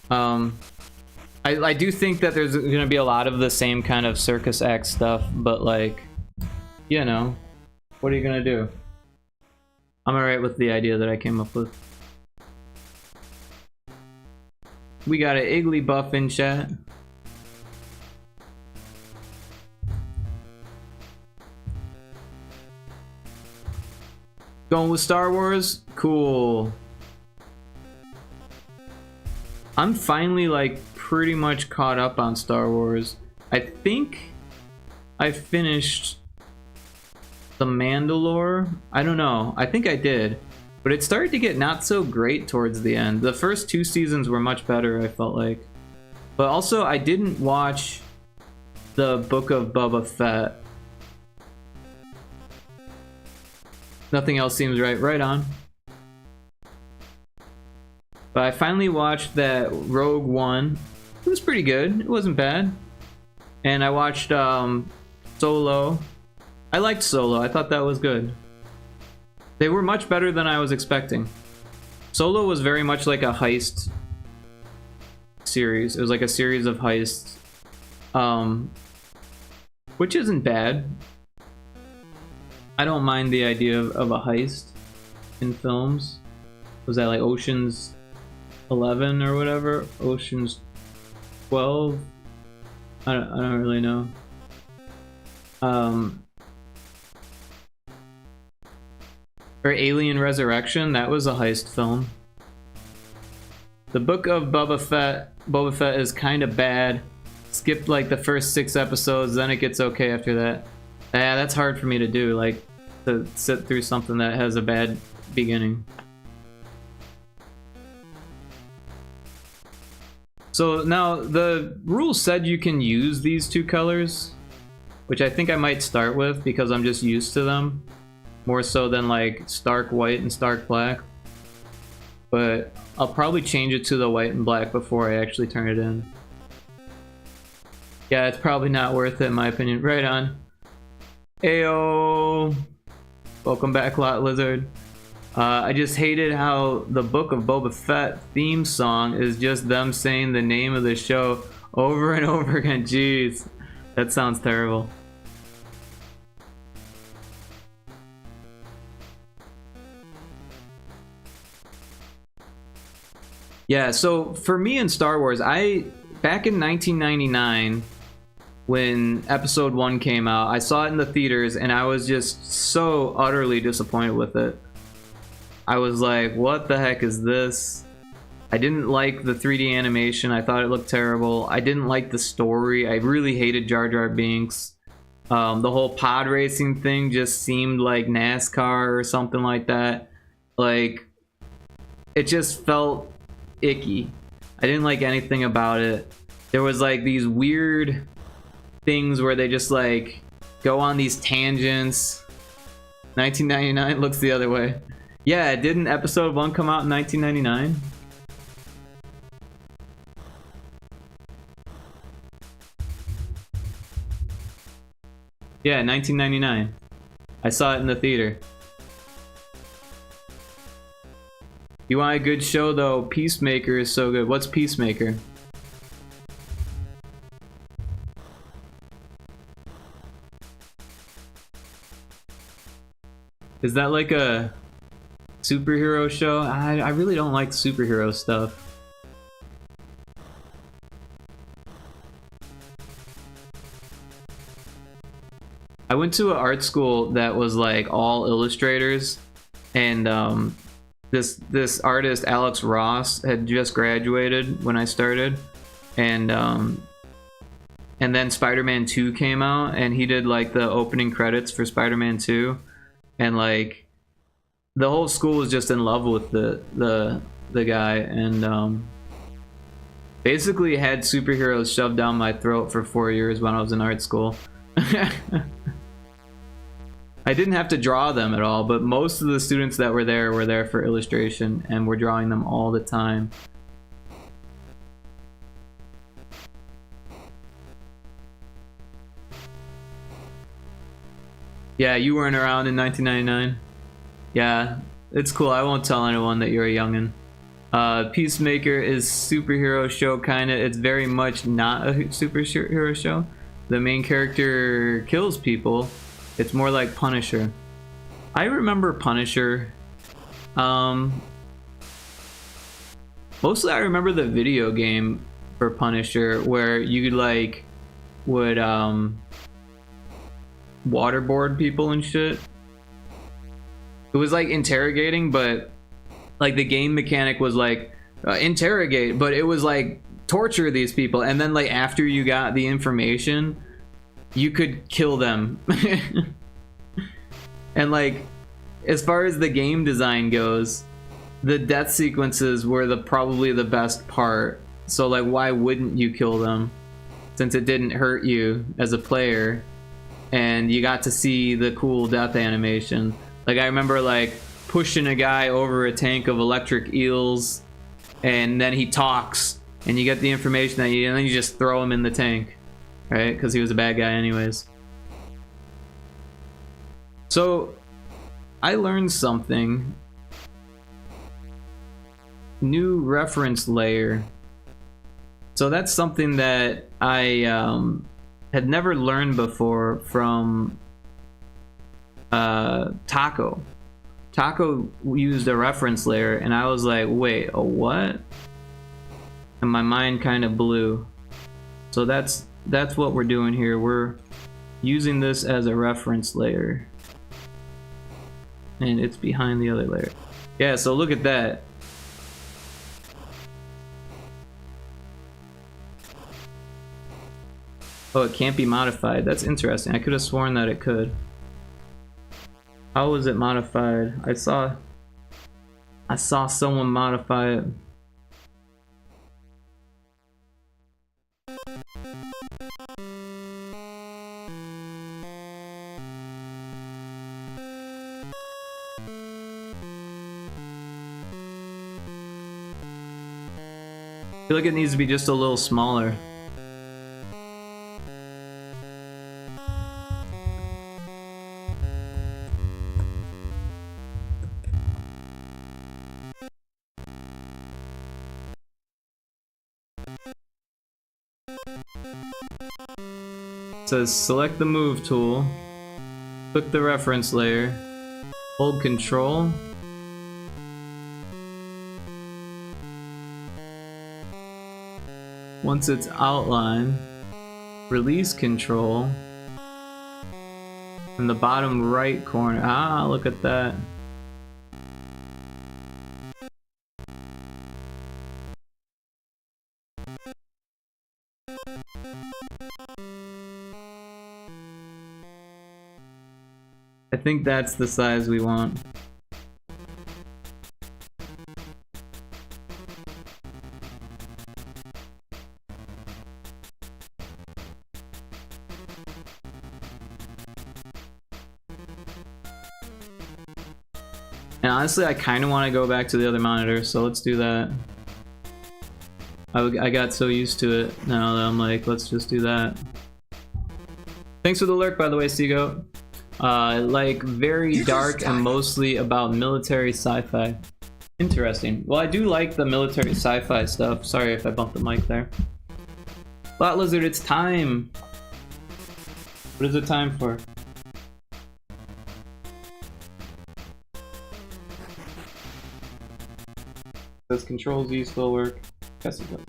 I do think that there's gonna be a lot of the same kind of circus act stuff, but like, you know, what are you gonna do? I'm alright with the idea that I came up with. We got an Iggly buff in chat. Going with Star Wars? Cool. I'm finally like pretty much caught up on Star Wars. I think I finished The Mandalore. I don't know. I think I did. But it started to get not so great towards the end. The first 2 seasons were much better, I felt like. But also, I didn't watch the Book of Boba Fett. Nothing else seems right. Right on. But I finally watched that Rogue One. It was pretty good. It wasn't bad. And I watched Solo. I liked Solo. I thought that was good. They were much better than I was expecting. Solo was very much like a heist series. It was like a series of heists. Which isn't bad. I don't mind the idea of a heist in films. Was that like Ocean's 11 or whatever? Ocean's 12? I don't really know. Or Alien Resurrection, that was a heist film. The Book of Boba Fett is kind of bad. Skipped like the first 6 episodes, then it gets okay after that. Yeah, that's hard for me to do, like to sit through something that has a bad beginning. So now the rules said you can use these 2 colors, which I think I might start with because I'm just used to them. More so than like stark white and stark black. But I'll probably change it to the white and black before I actually turn it in. Yeah, it's probably not worth it in my opinion. Right on. Ayo! Welcome back, Lot Lizard. I just hated how the Book of Boba Fett theme song is just them saying the name of the show over and over again. Jeez, that sounds terrible. Yeah, so for me in Star Wars, back in 1999, when Episode 1 came out, I saw it in the theaters and I was just so utterly disappointed with it. I was like, what the heck is this? I didn't like the 3D animation. I thought it looked terrible. I didn't like the story. I really hated Jar Jar Binks. The whole pod racing thing just seemed like NASCAR or something like that. Like, it just felt icky. I didn't like anything about it. There was like these weird things where they just like go on these tangents. 1999 looks the other way. Yeah, didn't Episode 1 come out in 1999? Yeah, 1999. I saw it in the theater. You want a good show though? Peacemaker is so good. What's Peacemaker? Is that like a superhero show? I really don't like superhero stuff. I went to an art school that was like all illustrators, and this artist Alex Ross had just graduated when I started, and then Spider-Man 2 came out, and he did like the opening credits for Spider-Man 2, and like the whole school was just in love with the guy, and basically had superheroes shoved down my throat for 4 years when I was in art school. I didn't have to draw them at all, but most of the students that were there for illustration and were drawing them all the time. Yeah, you weren't around in 1999. Yeah, It's cool. I won't tell anyone that you're a youngin. Peacemaker is superhero show kinda. It's very much not a superhero show. The main character kills people. It's more like Punisher. I remember Punisher. Mostly I remember the video game for Punisher where you like would waterboard people and shit. It was like interrogating, but like the game mechanic was like interrogate, but it was like torture these people, and then like after you got the information you could kill them. And like as far as the game design goes, the death sequences were probably the best part. So like why wouldn't you kill them since it didn't hurt you as a player and you got to see the cool death animation. Like I remember like pushing a guy over a tank of electric eels, and then he talks, and you get the information that and then you just throw him in the tank, right? Because he was a bad guy anyways. So I learned something. New reference layer. So that's something that I had never learned before from Taco. Taco used a reference layer, and I was like, wait, a what? And my mind kind of blew. So that's what we're doing here. We're using this as a reference layer, and it's behind the other layer. Yeah, so look at that. Oh, it can't be modified. That's interesting. I could have sworn that it could. How was it modified? I saw someone modify it. I feel like it needs to be just a little smaller. It says select the move tool, click the reference layer, hold control, once it's outlined, release control in the bottom right corner. Ah, look at that. I think that's the size we want. And honestly, I kind of want to go back to the other monitor, so let's do that. I got so used to it now that I'm like, let's just do that. Thanks for the lurk, by the way, Seagoat. Like very dark and mostly about military sci-fi. Interesting. Well, I do like the military sci-fi stuff. Sorry if I bumped the mic there. Lot Lizard, it's time. What is it time for? Does Control Z still work? Guess it does.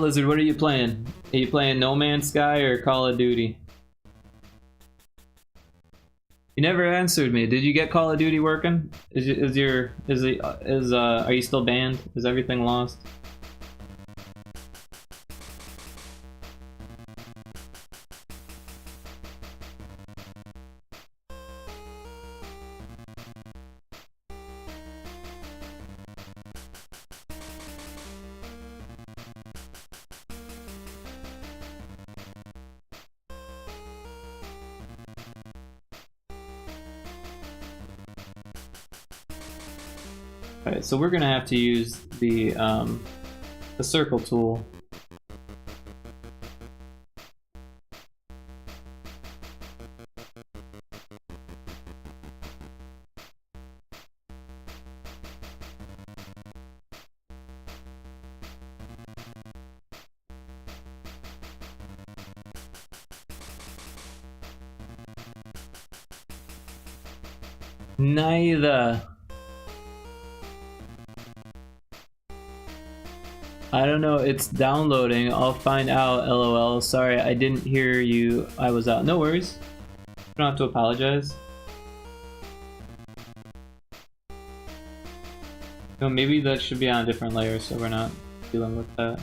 Lizard, what are you playing? Are you playing No Man's Sky or Call of Duty? You never answered me. Did you get Call of Duty working? Are you still banned? Is everything lost? Alright, so we're gonna have to use the circle tool. Neither. I don't know, it's downloading. I'll find out, lol. Sorry, I didn't hear you. I was out. No worries. You don't have to apologize. No, maybe that should be on a different layer so we're not dealing with that.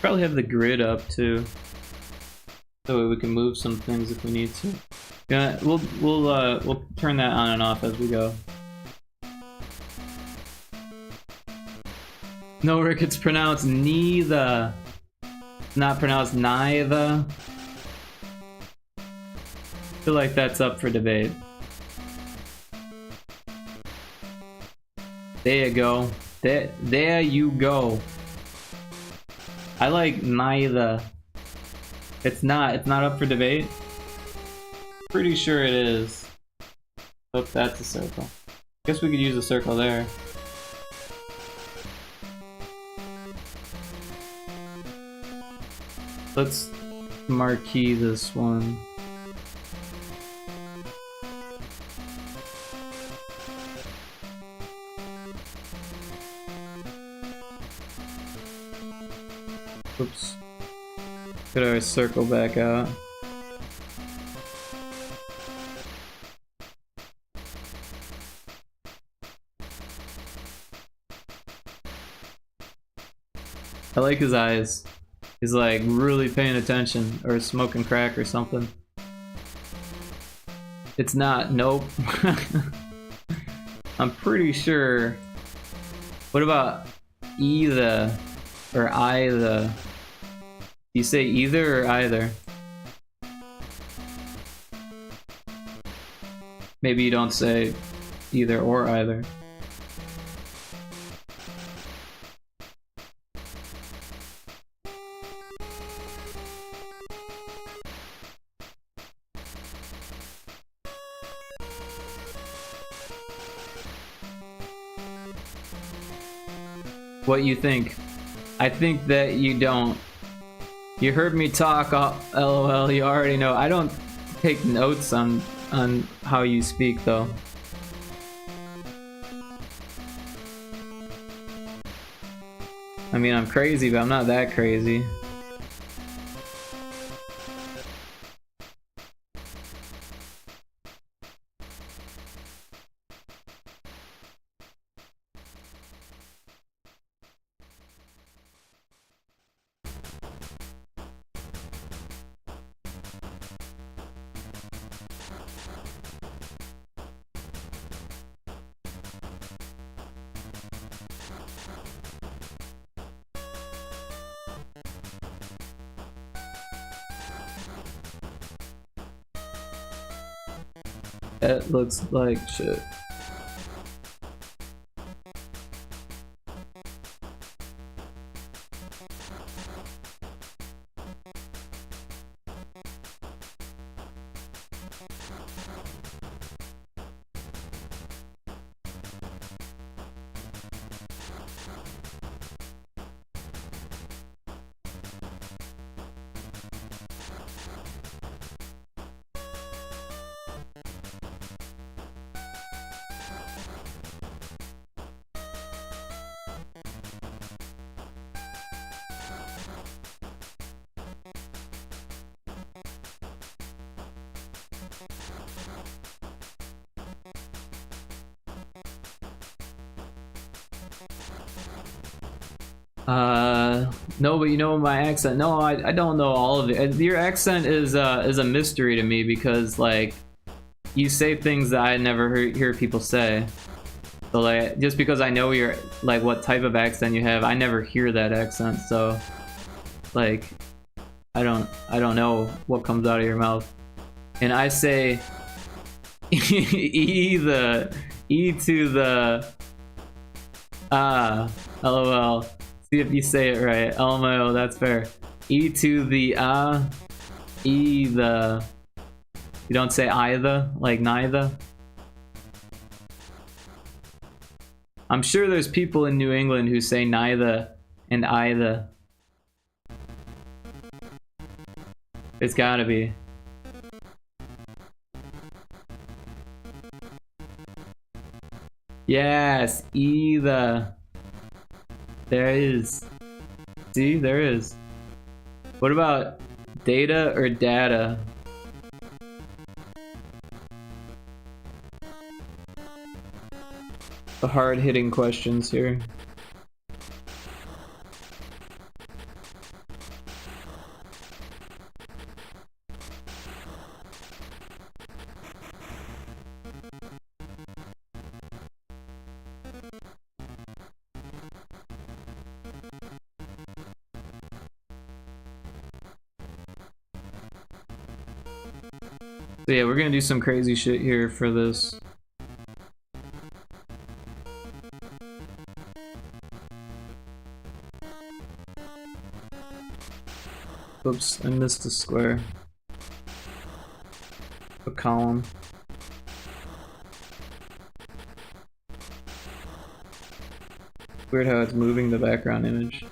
Probably have the grid up too, so we can move some things if we need to. Yeah, we'll turn that on and off as we go. No, Rick, it's pronounced neither. It's not pronounced neither. I feel like that's up for debate. There you go. There you go. I like neither. It's not up for debate. Pretty sure it is. Oh, that's a circle. Guess we could use a circle there. Let's marquee this one. Oops. Get our circle back out. I like his eyes. He's like really paying attention, or smoking crack or something. It's not, nope. I'm pretty sure. What about either or either? You say either or either? Maybe you don't say either or either. What you think? I think that you don't. You heard me talk, lol, you already know. I don't take notes on how you speak though. I mean, I'm crazy, but I'm not that crazy. That looks like shit. No, but you know my accent. No, I don't know all of it. Your accent is a mystery to me because like you say things that I never hear people say. So like just because I know your like what type of accent you have, I never hear that accent. So like I don't know what comes out of your mouth. And I say E to the LOL. See if you say it right. LMAO, that's fair. E to the E the. You don't say either, like neither. I'm sure there's people in New England who say neither and either. It's gotta be. Yes, either. There is. See, there is. What about data or data? The hard-hitting questions here. So yeah, we're gonna do some crazy shit here for this. Oops, I missed a square. A column. Weird how it's moving the background image.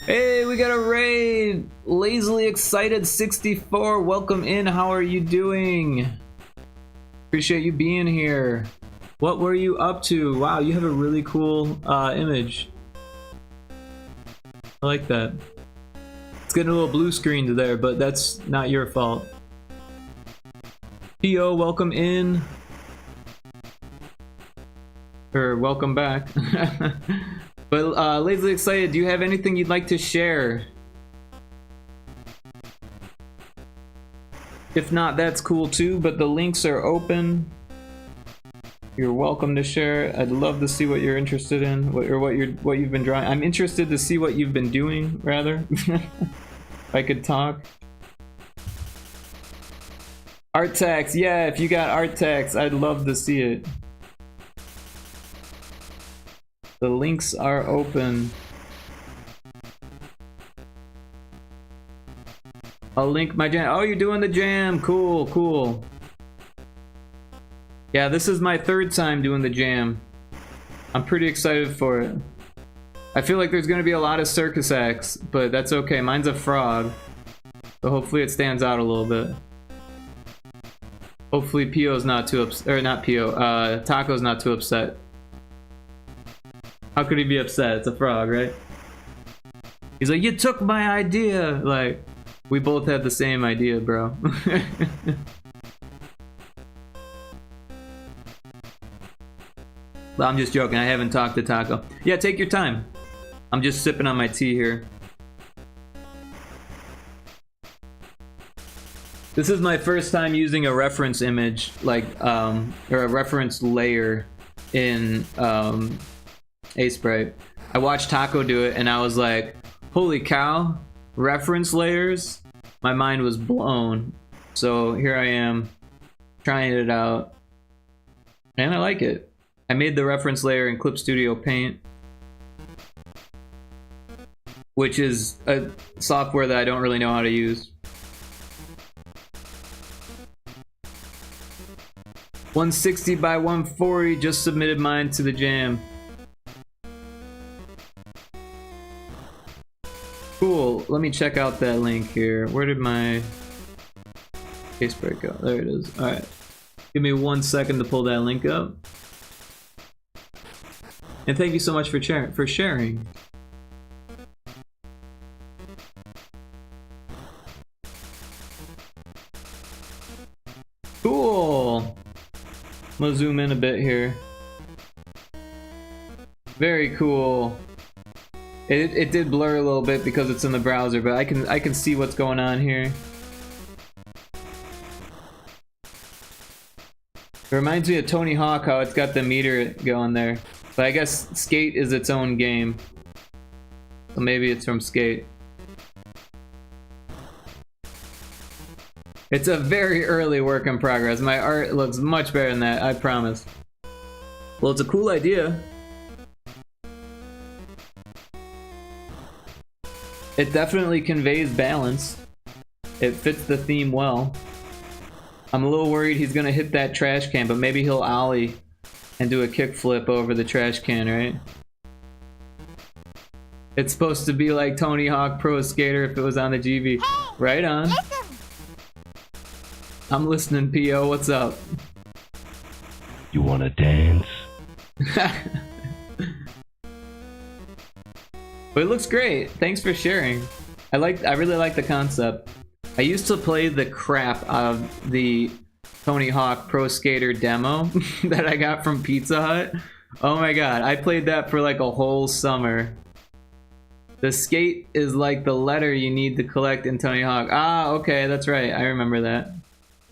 Hey, we got a raid! Lazily Excited 64, welcome in, how are you doing? Appreciate you being here. What were you up to? Wow, you have a really cool image. I like that. It's getting a little blue screened there, but that's not your fault. P.O., welcome in. Or welcome back. But Lazily Excited, do you have anything you'd like to share? If not, that's cool too, but the links are open. You're welcome to share. I'd love to see what you're interested in, what you've been drawing. I'm interested to see what you've been doing, rather. If I could talk. Art tags, yeah, if you got art tags, I'd love to see it. The links are open. I'll link my jam. Oh, you're doing the jam. Cool, cool. Yeah, this is my third time doing the jam. I'm pretty excited for it. I feel like there's gonna be a lot of circus acts, but that's okay. Mine's a frog, so hopefully it stands out a little bit. Hopefully Pio's not too upset, or not Pio, Taco's not too upset. How could he be upset? It's a frog, right? He's like, you took my idea! Like, we both had the same idea, bro. I'm just joking, I haven't talked to Taco. Yeah, take your time. I'm just sipping on my tea here. This is my first time using a reference image, like, or a reference layer in Aseprite. I watched Taco do it and I was like, holy cow, reference layers? My mind was blown. So here I am, trying it out. And I like it. I made the reference layer in Clip Studio Paint, which is a software that I don't really know how to use. 160 by 140, just submitted mine to the jam. Cool, let me check out that link here. Where did my Aseprite go? There it is. Alright. Give me 1 second to pull that link up. And thank you so much for sharing. Cool. I'm gonna zoom in a bit here. Very cool. It did blur a little bit because it's in the browser, but I can see what's going on here. It reminds me of Tony Hawk, how it's got the meter going there. But I guess Skate is its own game. So maybe it's from Skate. It's a very early work in progress. My art looks much better than that, I promise. Well, it's a cool idea. It definitely conveys balance. It fits the theme well. I'm a little worried he's gonna hit that trash can, but maybe he'll ollie and do a kickflip over the trash can, right? It's supposed to be like Tony Hawk Pro Skater if it was on the GB. Hey, right on. Listen. I'm listening, P.O. What's up? You wanna dance? But it looks great. Thanks for sharing. I really like the concept. I used to play the crap out of the Tony Hawk Pro Skater demo that I got from Pizza Hut. Oh my god, I played that for like a whole summer. The skate is like the letter you need to collect in Tony Hawk. Ah, okay, that's right. I remember that.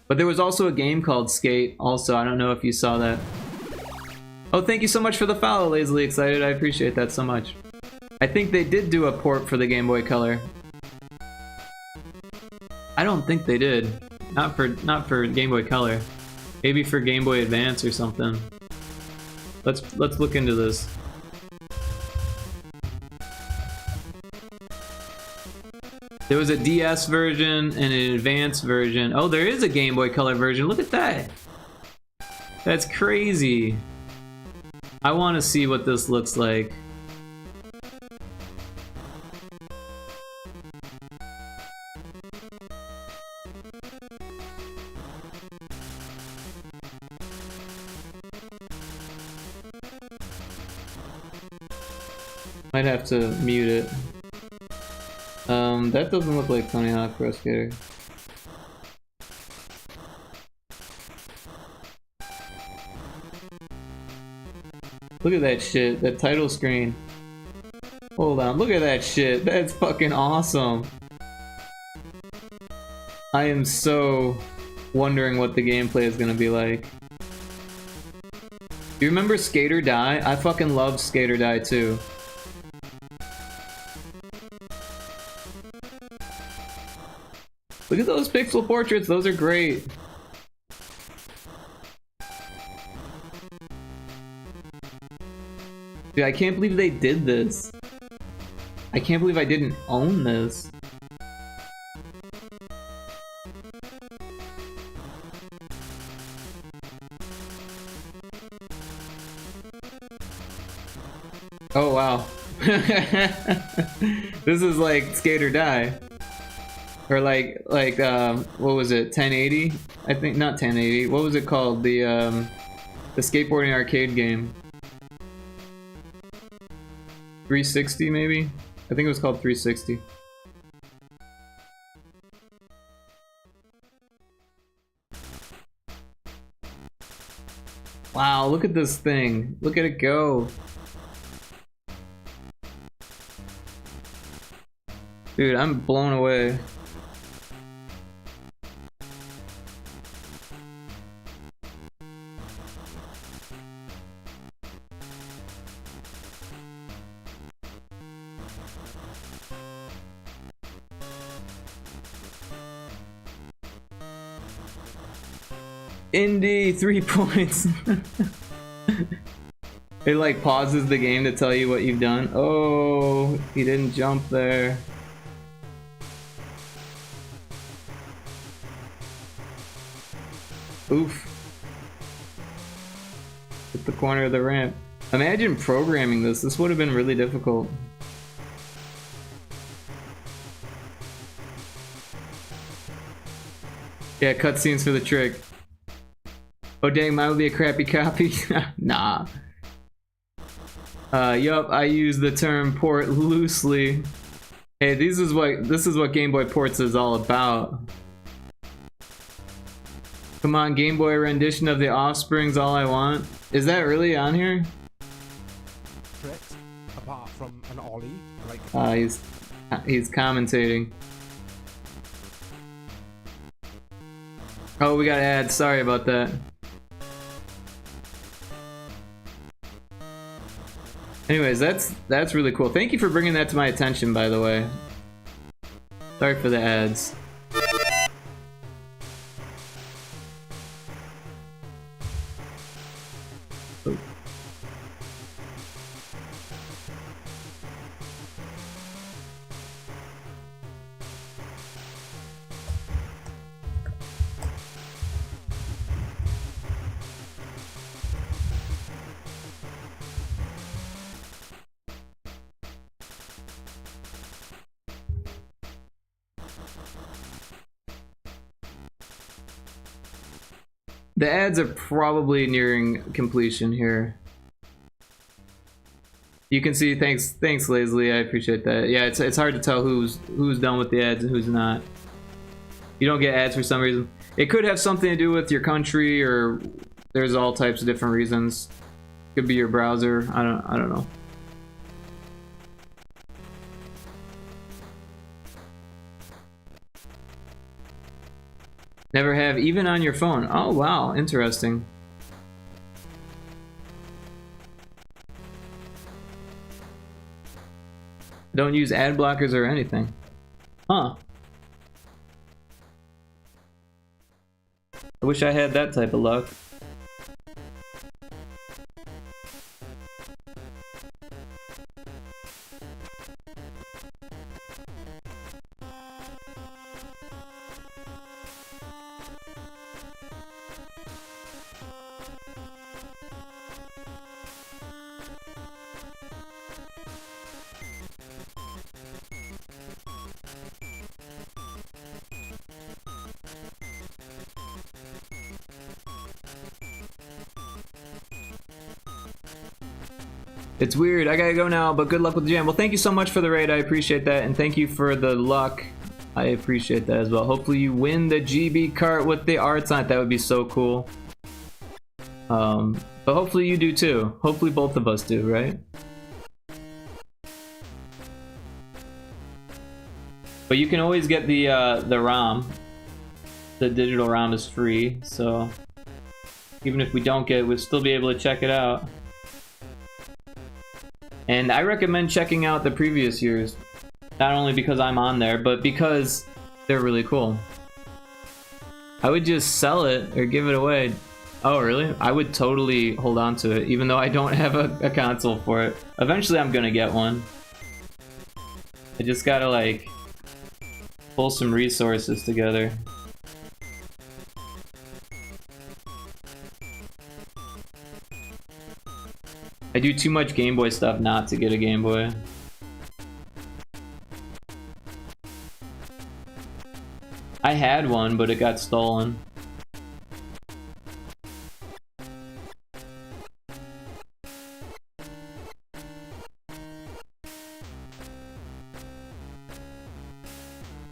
But there was also a game called Skate also. I don't know if you saw that. Oh, thank you so much for the follow, Lazily Excited. I appreciate that so much. I think they did do a port for the Game Boy Color. I don't think they did. Not for Game Boy Color. Maybe for Game Boy Advance or something. Let's look into this. There was a DS version and an advanced version. Oh, there is a Game Boy Color version. Look at that. That's crazy. I want to see what this looks like. Might have to mute it. That doesn't look like Tony Hawk Pro Skater. Look at that shit, that title screen. Hold on, look at that shit. That's fucking awesome. I am so wondering what the gameplay is gonna be like. Do you remember Skate or Die? I fucking love Skate or Die too. Look at those pixel portraits, those are great. Dude, I can't believe they did this. I can't believe I didn't own this. Oh wow. This is like Skate or Die. Or like what was it? 1080? I think not 1080. What was it called? The skateboarding arcade game. 360 maybe? I think it was called 360. Wow, look at this thing. Look at it go. Dude, I'm blown away. Indy, 3 points. It like pauses the game to tell you what you've done. Oh, he didn't jump there. Oof. Hit the corner of the ramp. Imagine programming this. This would have been really difficult. Yeah, cutscenes for the trick. Oh dang, mine would be a crappy copy. Nah. Yup, I use the term port loosely. Hey, this is what Game Boy Ports is all about. Come on, Game Boy rendition of The Offspring's All I Want. Is that really on here? Tricks, apart from an ollie, like He's commentating. Oh, we got ads. Sorry about that. Anyways, that's really cool. Thank you for bringing that to my attention, by the way. Sorry for the ads. The ads are probably nearing completion here. You can see, thanks Lazily, I appreciate that. Yeah, it's hard to tell who's done with the ads and who's not. You don't get ads for some reason. It could have something to do with your country, or there's all types of different reasons. Could be your browser. I don't know. Never have, even on your phone. Oh wow, interesting. Don't use ad blockers or anything. Huh. I wish I had that type of luck. It's weird, I gotta go now, but good luck with the jam. Well, thank you so much for the raid, I appreciate that, and thank you for the luck. I appreciate that as well. Hopefully you win the GB cart with the arts on it, that would be so cool. But hopefully you do too. Hopefully both of us do, right? But you can always get the ROM. The digital ROM is free, so even if we don't get it, we'll still be able to check it out. And I recommend checking out the previous years, not only because I'm on there, but because they're really cool. I would just sell it or give it away. Oh, really? I would totally hold on to it, even though I don't have a console for it. Eventually I'm gonna get one. I just gotta like pull some resources together. I do too much Game Boy stuff not to get a Game Boy. I had one, but it got stolen.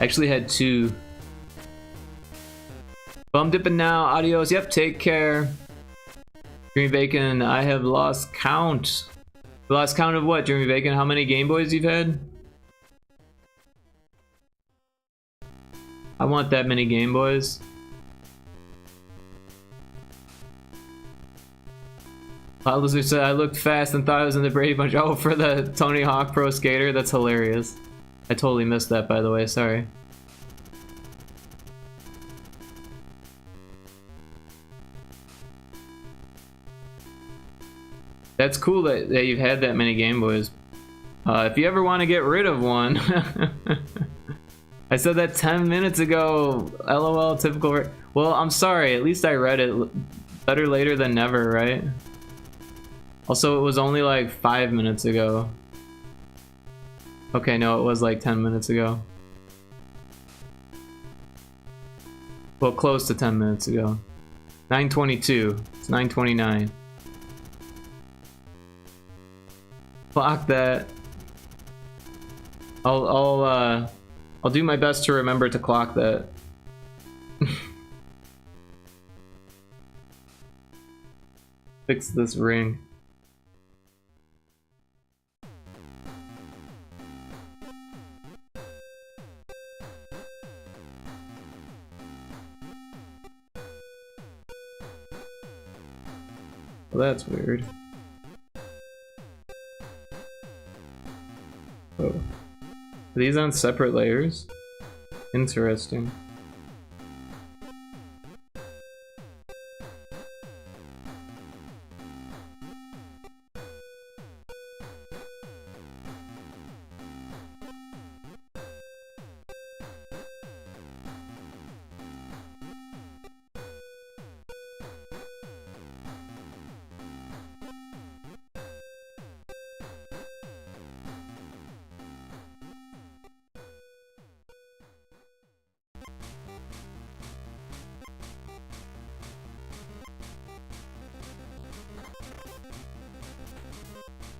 Actually had two. Bum dipping now, adios. Yep, take care. Jimmy Bacon, I have lost count. Lost count of what, Jimmy Bacon? How many Game Boys you've had? I want that many Game Boys. Wild Lizard said, I looked fast and thought I was in the Brady Bunch. Oh, for the Tony Hawk Pro Skater? That's hilarious. I totally missed that, by the way, sorry. That's cool that you've had that many Game Boys. If you ever want to get rid of one... I said that 10 minutes ago. LOL, typical... Well, I'm sorry, at least I read it. Better later than never, right? Also, it was only like 5 minutes ago. Okay, no, it was like 10 minutes ago. Well, close to 10 minutes ago. 9:22. It's 9:29. Clock that. I'll do my best to remember to clock that. Fix this ring. Well, that's weird. Oh. Are these on separate layers? Interesting.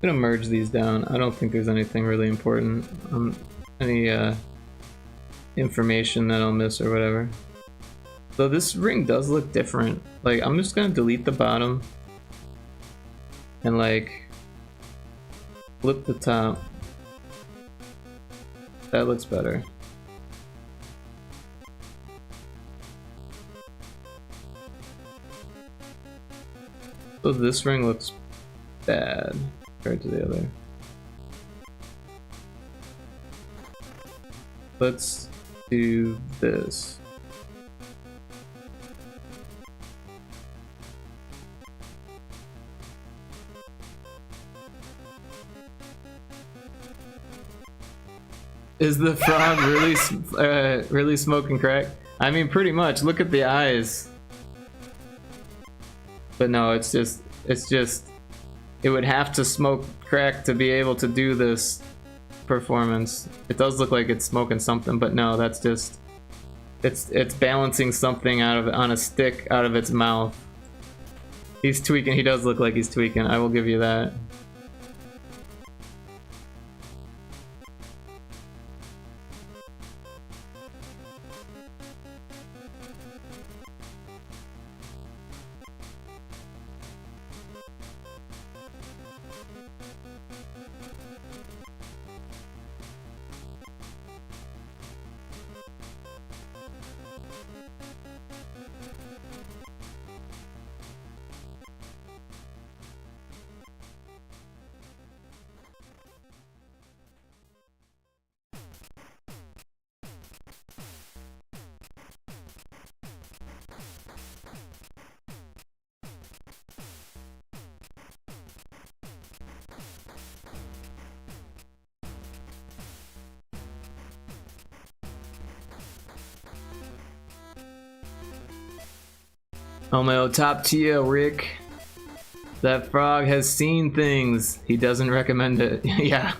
I'm gonna merge these down. I don't think there's anything really important. Any information that I'll miss or whatever. So this ring does look different. Like, I'm just gonna delete the bottom and like flip the top. That looks better. So this ring looks bad compared to the other. Let's do this. Is the frog really smoking crack? I mean, pretty much. Look at the eyes. But no, it's just it would have to smoke crack to be able to do this performance. It does look like it's smoking something, but no, that's just it's balancing something on a stick out of its mouth. He's tweaking. He does look like he's tweaking. I will give you that. Oh my top tier, Rick. That frog has seen things. He doesn't recommend it. Yeah.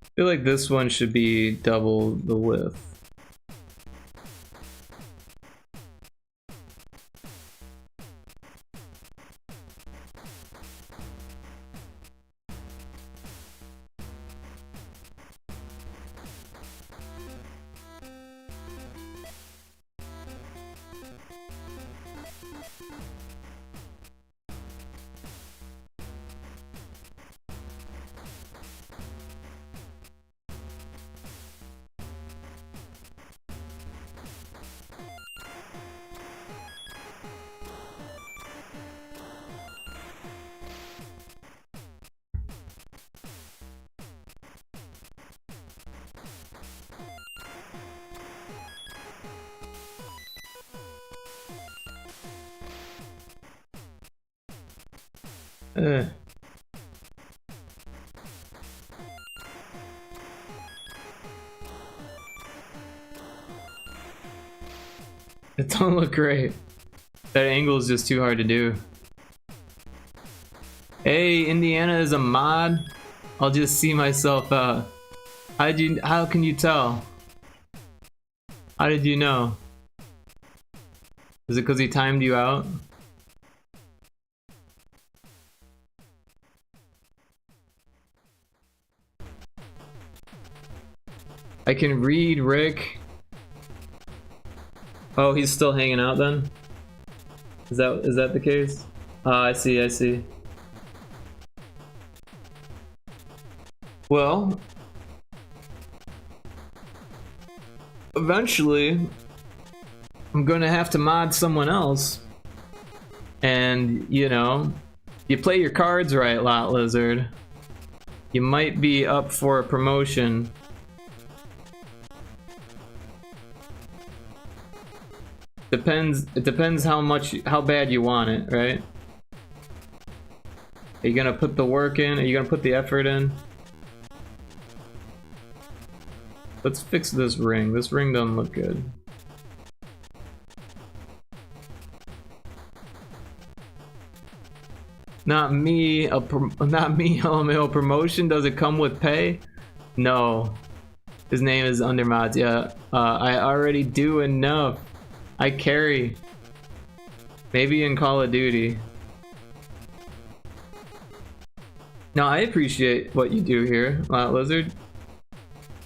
I feel like this one should be double the width. Eh. It don't look great. That angle is just too hard to do. Hey, Indiana is a mod. I'll just see myself out. How can you tell? How did you know? Is it because he timed you out? I can read Rick. Oh, he's still hanging out then? Is that the case? I see. Well, eventually I'm gonna have to mod someone else. And, you know, you play your cards right, Lot Lizard. You might be up for a promotion. It depends how bad you want it, right? Are you gonna put the work in? Are you gonna put the effort in? Let's fix this ring. This ring doesn't look good. Not me, LMAO promotion. Does it come with pay? No. His name is Undermods. Yeah. I already do enough. I carry. Maybe in Call of Duty. No, I appreciate what you do here, Lizard.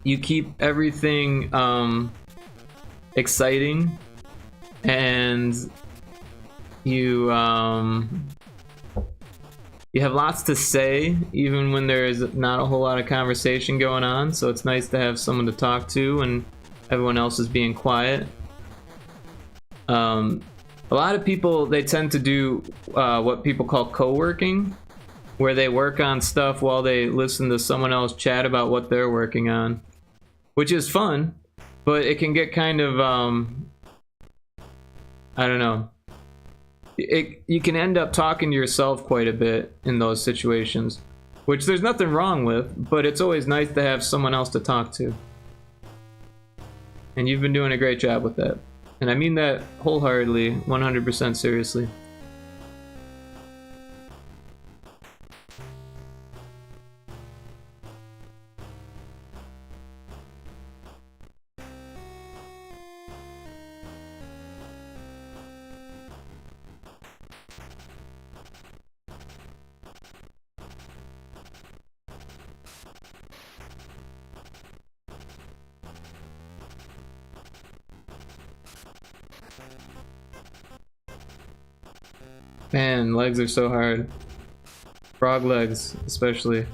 You keep everything exciting, and you have lots to say even when there is not a whole lot of conversation going on, so it's nice to have someone to talk to when everyone else is being quiet. A lot of people, they tend to do what people call co-working, where they work on stuff while they listen to someone else chat about what they're working on, which is fun, but it can get kind of I don't know. You can end up talking to yourself quite a bit in those situations, which there's nothing wrong with, but it's always nice to have someone else to talk to. And you've been doing a great job with that. And I mean that wholeheartedly, 100% seriously. Man, legs are so hard. Frog legs, especially.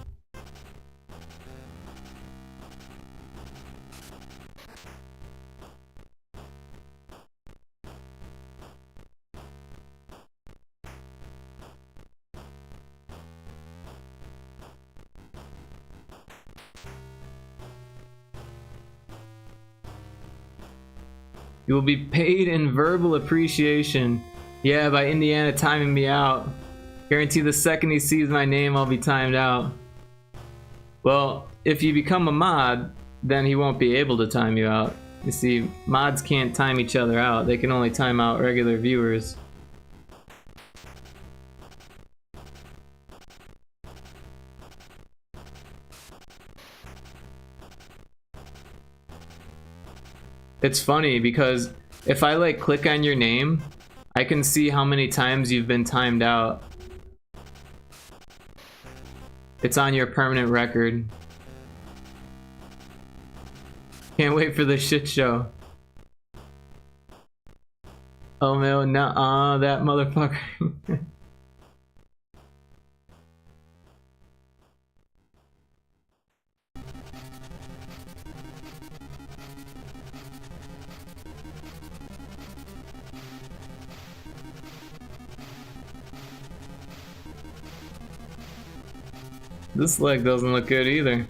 You will be paid in verbal appreciation. Yeah, by Indiana timing me out. Guarantee the second he sees my name, I'll be timed out. Well, if you become a mod, then he won't be able to time you out. You see, mods can't time each other out. They can only time out regular viewers. It's funny because if I like click on your name, I can see how many times you've been timed out. It's on your permanent record. Can't wait for the shit show. Oh no, nuh-uh, that motherfucker. This leg doesn't look good either.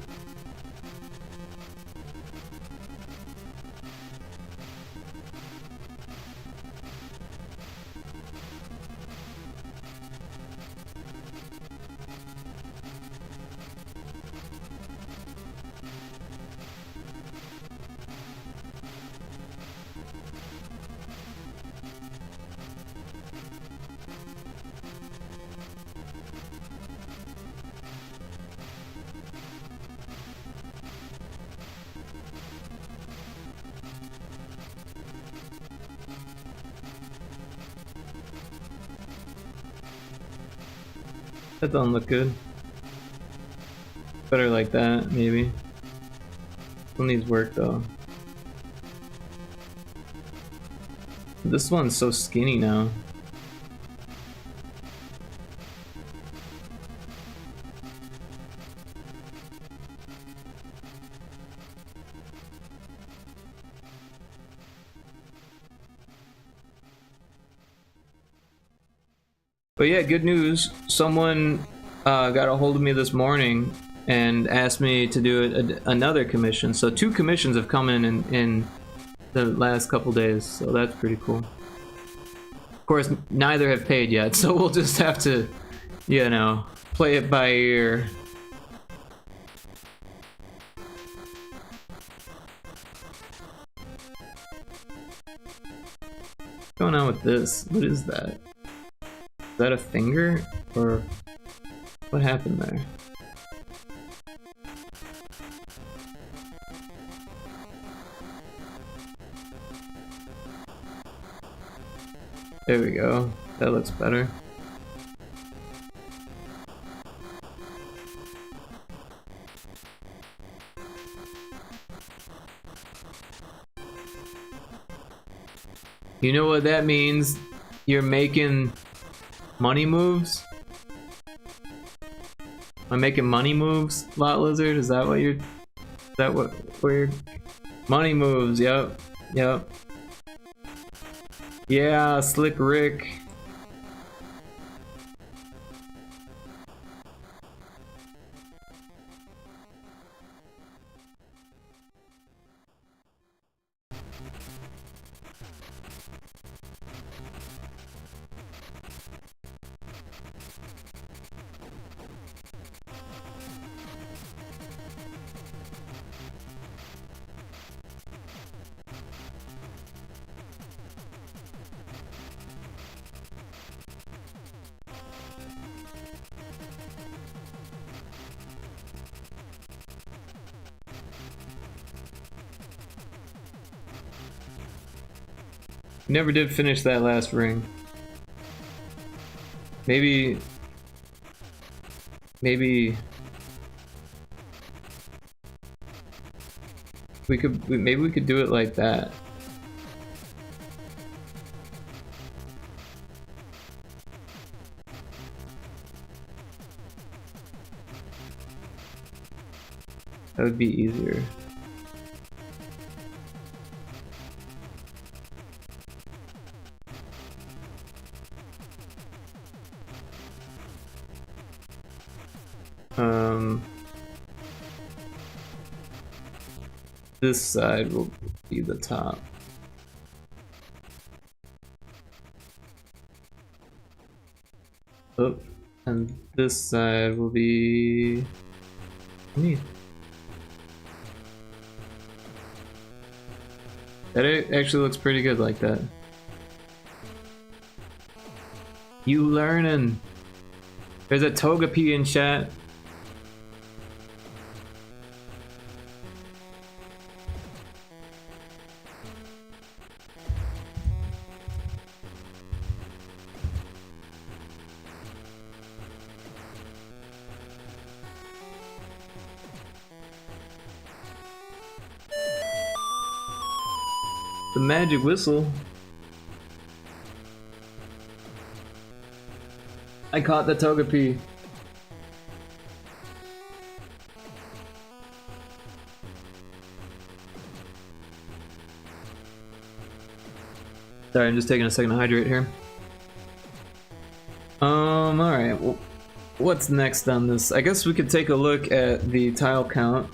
That doesn't look good. Better like that, maybe. Still needs work though. This one's so skinny now. But yeah, good news. Someone got a hold of me this morning and asked me to do another commission. So 2 commissions have come in the last couple days, so that's pretty cool. Of course, neither have paid yet, so we'll just have to, you know, play it by ear. What's going on with this? What is that? Is that a finger? Or what happened there? There we go. That looks better. You know what that means? You're making money moves? Am I making money moves, Lot Lizard? Is that what you're... Is that what... where you're... Money moves, yep. Yep. Yeah, Slick Rick. Never did finish that last ring. Maybe we could maybe we could do it like that. That would be easier. This side will be the top. Oh, and this side will be me. That actually looks pretty good like that. You learning? There's a Togepi in chat. The magic whistle. I caught the Togepi. Sorry, I'm just taking a second to hydrate here. Alright, well, what's next on this? I guess we could take a look at the tile count.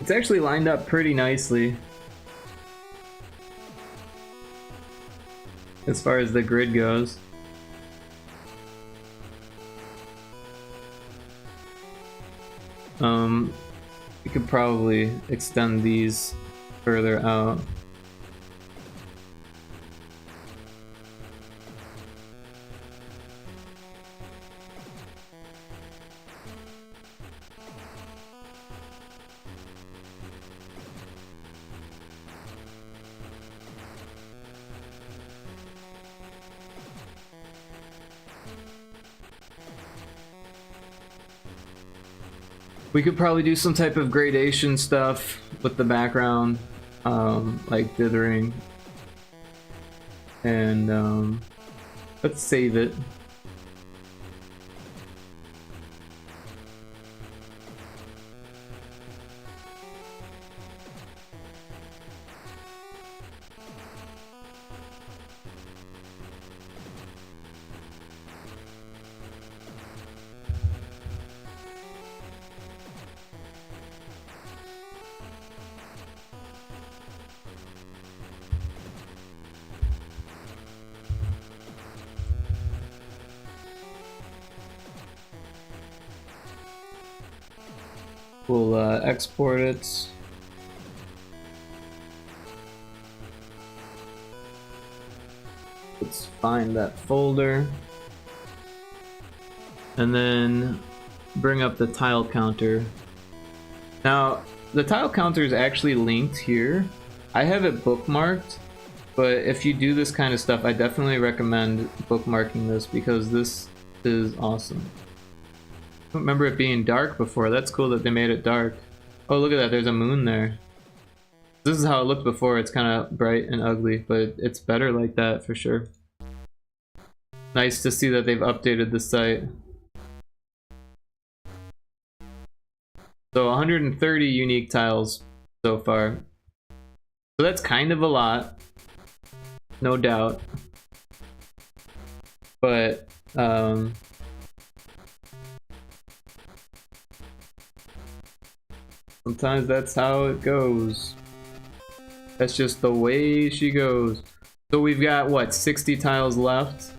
It's actually lined up pretty nicely as far as the grid goes. We could probably extend these further out. We could probably do some type of gradation stuff with the background, like dithering. And let's save it. We'll export it. Let's find that folder. And then bring up the tile counter. Now, the tile counter is actually linked here. I have it bookmarked, but if you do this kind of stuff, I definitely recommend bookmarking this because this is awesome. I don't remember it being dark before. That's cool that they made it dark. Oh, look at that. There's a moon there. This is how it looked before. It's kind of bright and ugly, but it's better like that for sure. Nice to see that they've updated the site. So 130 unique tiles so far. So that's kind of a lot. No doubt. But, sometimes that's how it goes. That's just the way she goes. So we've got, what, 60 tiles left?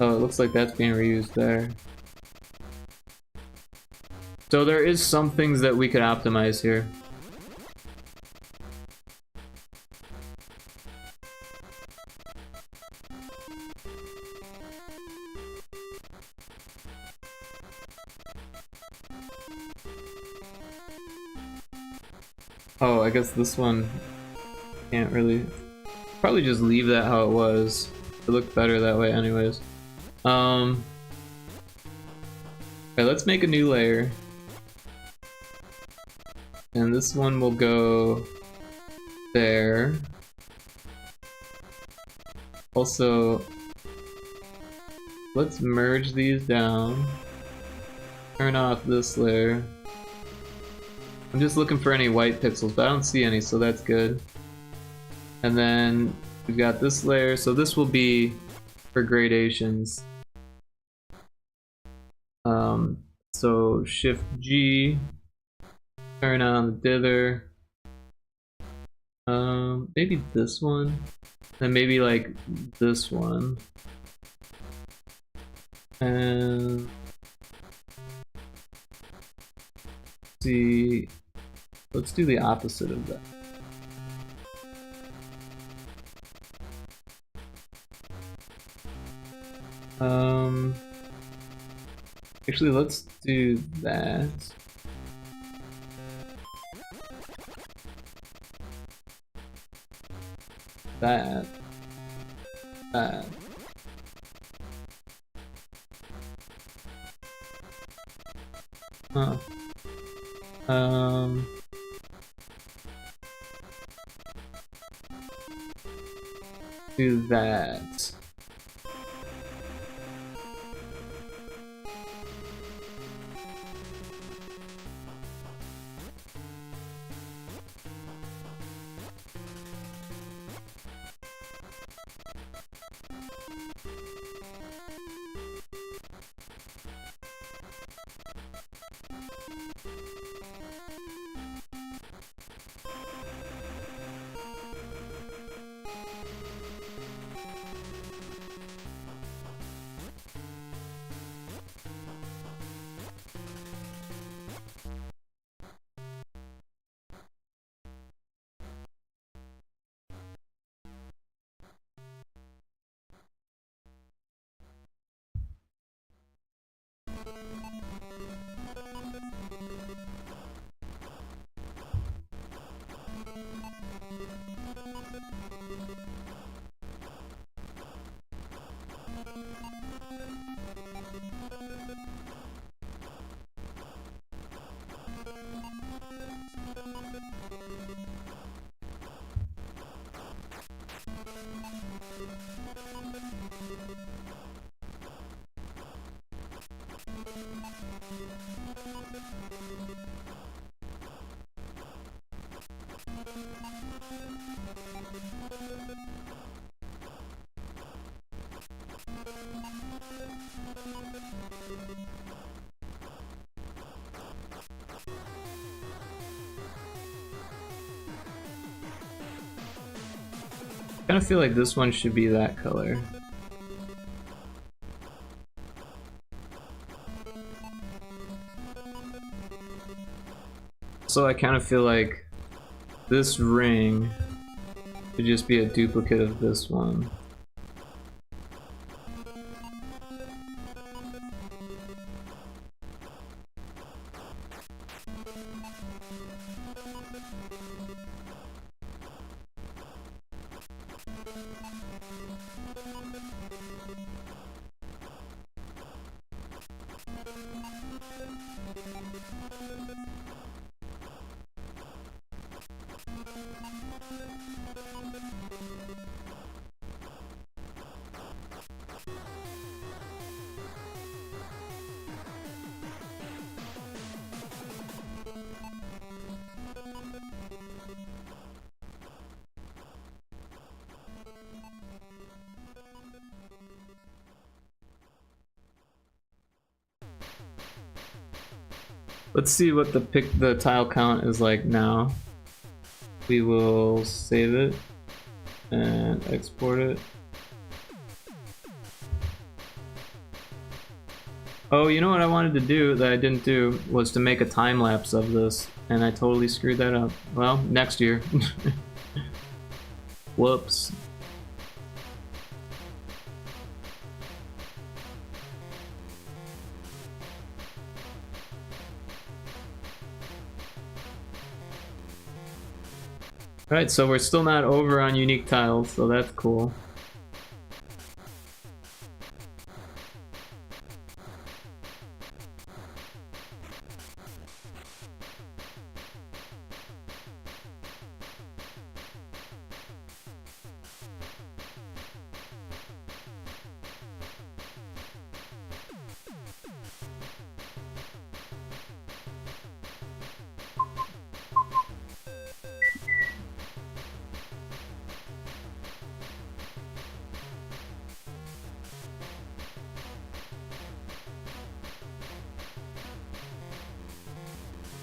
Oh, it looks like that's being reused there. So there is some things that we could optimize here. Oh, I guess this one can't really... Probably just leave that how it was. It looked better that way anyways. Okay, let's make a new layer. And this one will go there. Also, let's merge these down. Turn off this layer. I'm just looking for any white pixels, but I don't see any, so that's good. And then we've got this layer, so this will be for gradations. So Shift G, turn on the dither. Maybe this one, and maybe like this one, and see. Let's do the opposite of that. Actually, let's do that. That. Huh. Do that. I kind of feel like this one should be that color. So I kind of feel like this ring should just be a duplicate of this one. Let's see what the tile count is like now. We will save it and export it. Oh, you know what I wanted to do that I didn't do was to make a time lapse of this, and I totally screwed that up. Well, next year. Whoops. Alright, so we're still not over on unique tiles, so that's cool.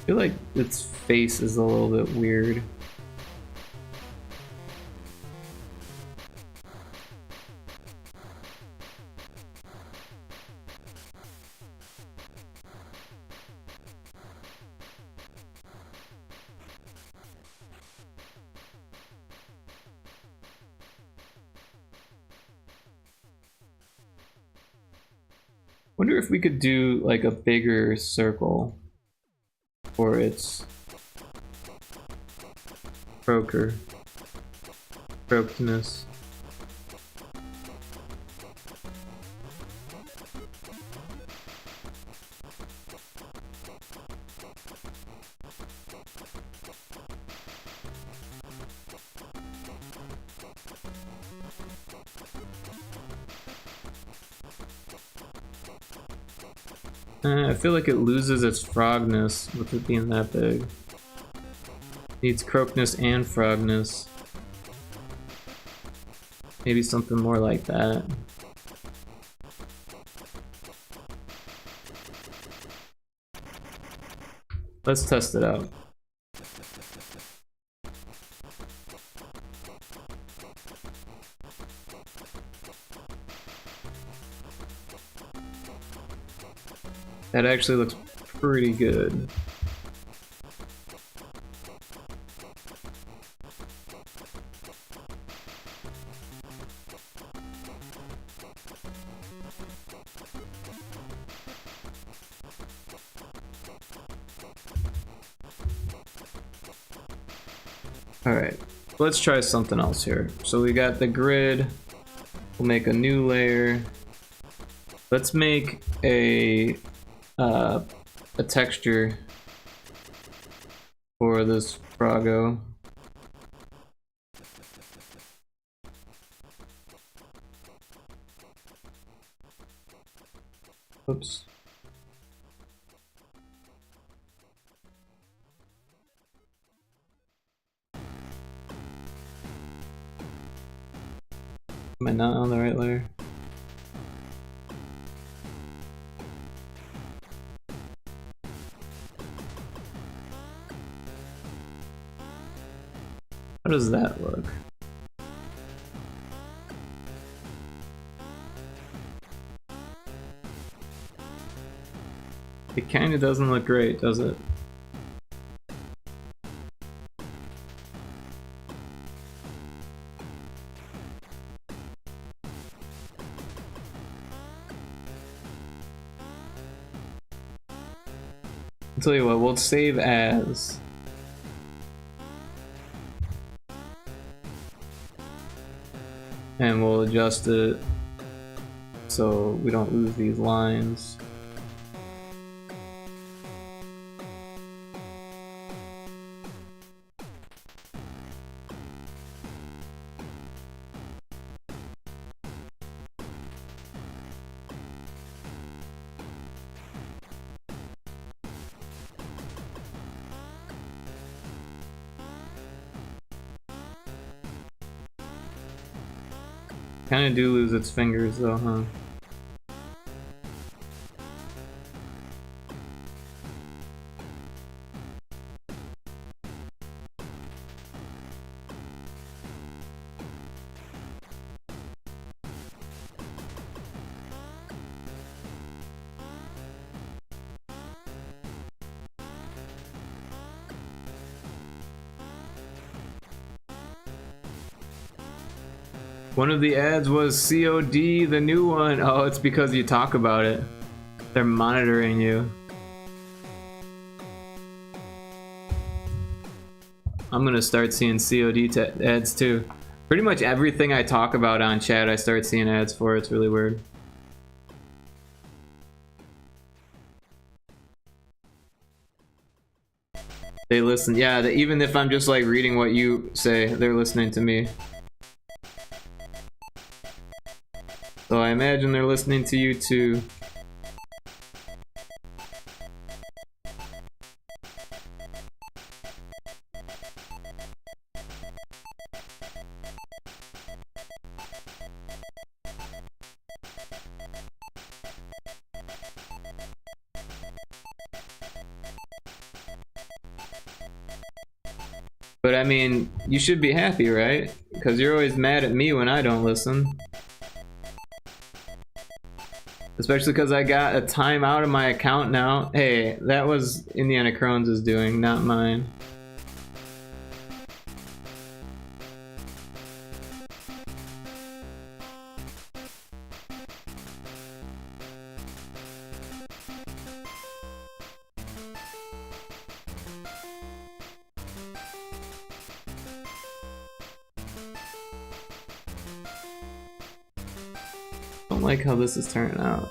I feel like its face is a little bit weird. Wonder if we could do like a bigger circle for its croakedness. I feel like it loses its frogness with it being that big. Needs croakness and frogness. Maybe something more like that. Let's test it out. That actually looks pretty good. Alright, let's try something else here. So we got the grid. We'll make a new layer. Let's make a texture for this Froggo. Oops. Am I not on the right layer? How does that look? It kinda doesn't look great, does it? I'll tell you what, we'll save as. And we'll adjust it so we don't lose these lines. Kinda do lose its fingers though, huh? One of the ads was COD, the new one. Oh, it's because you talk about it. They're monitoring you. I'm gonna start seeing COD ads too. Pretty much everything I talk about on chat, I start seeing ads for. It's really weird. They listen. Yeah, even if I'm just like reading what you say, they're listening to me. So I imagine they're listening to you too. But I mean, you should be happy, right? Because you're always mad at me when I don't listen. Especially because I got a timeout of my account now. Hey, that was Indiana Crones' doing, not mine. I don't like how this is turning out.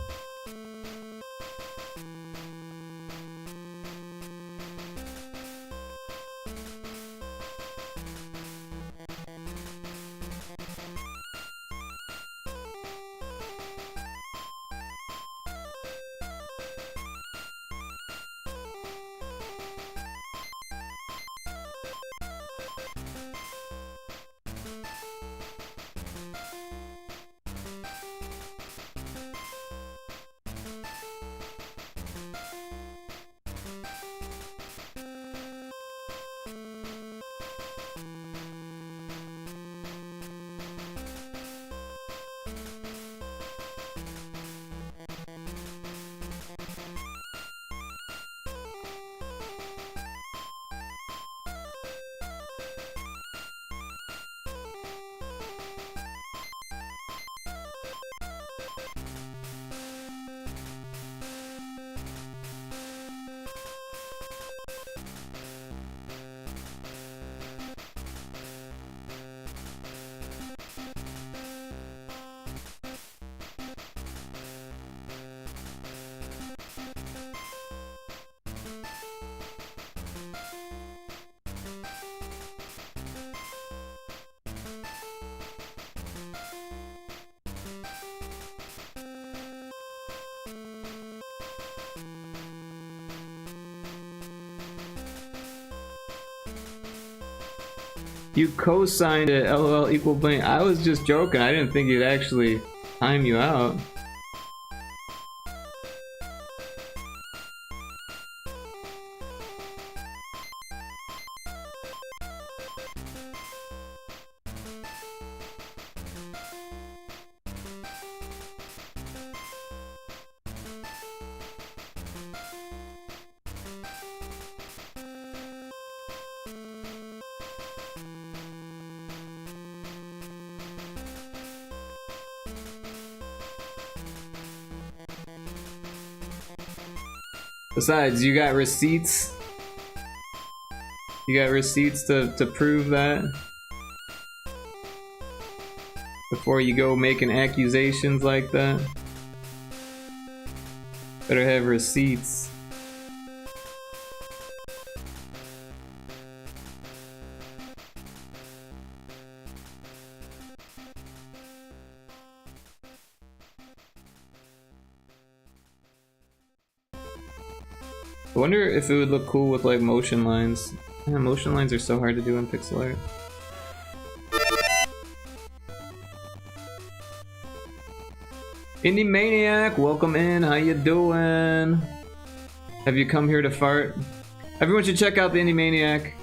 You co-signed it, LOL equal blank. I was just joking. I didn't think you'd actually time you out. Besides, you got receipts? You got receipts to prove that? Before you go making accusations like that? Better have receipts. I wonder if it would look cool with like motion lines. Yeah, motion lines are so hard to do in pixel art. Indie Maniac, welcome in. How you doing? Have you come here to fart? Everyone should check out the Indie Maniac.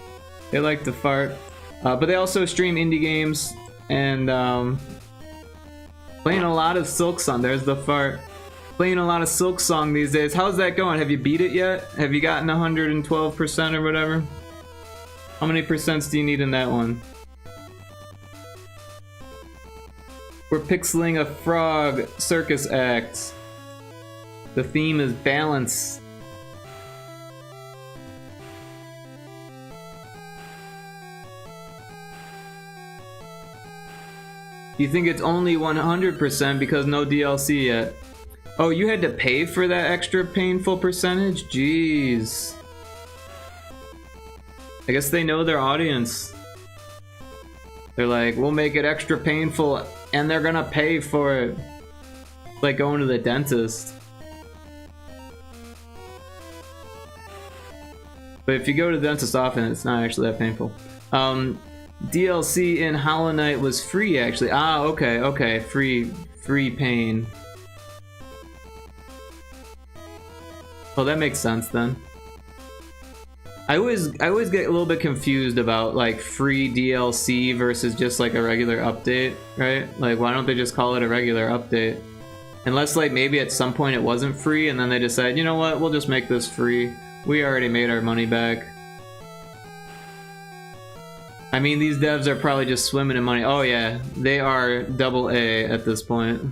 They like to fart, but they also stream indie games and playing a lot of Silksong. There's the fart. Playing a lot of Silksong these days. How's that going? Have you beat it yet? Have you gotten 112% or whatever? How many percents do you need in that one? We're pixeling a frog circus act. The theme is balance. You think it's only 100% because no DLC yet? Oh, you had to pay for that extra painful percentage? Jeez. I guess they know their audience. They're like, we'll make it extra painful and they're gonna pay for it. It's like going to the dentist. But if you go to the dentist often, it's not actually that painful. DLC in Hollow Knight was free actually. Ah, okay, free pain. Oh, that makes sense then. I always get a little bit confused about like free DLC versus just like a regular update, right? Like why don't they just call it a regular update? Unless like maybe at some point it wasn't free and then they decide, you know what, we'll just make this free. We already made our money back. I mean, these devs are probably just swimming in money. Oh yeah, they are AA at this point.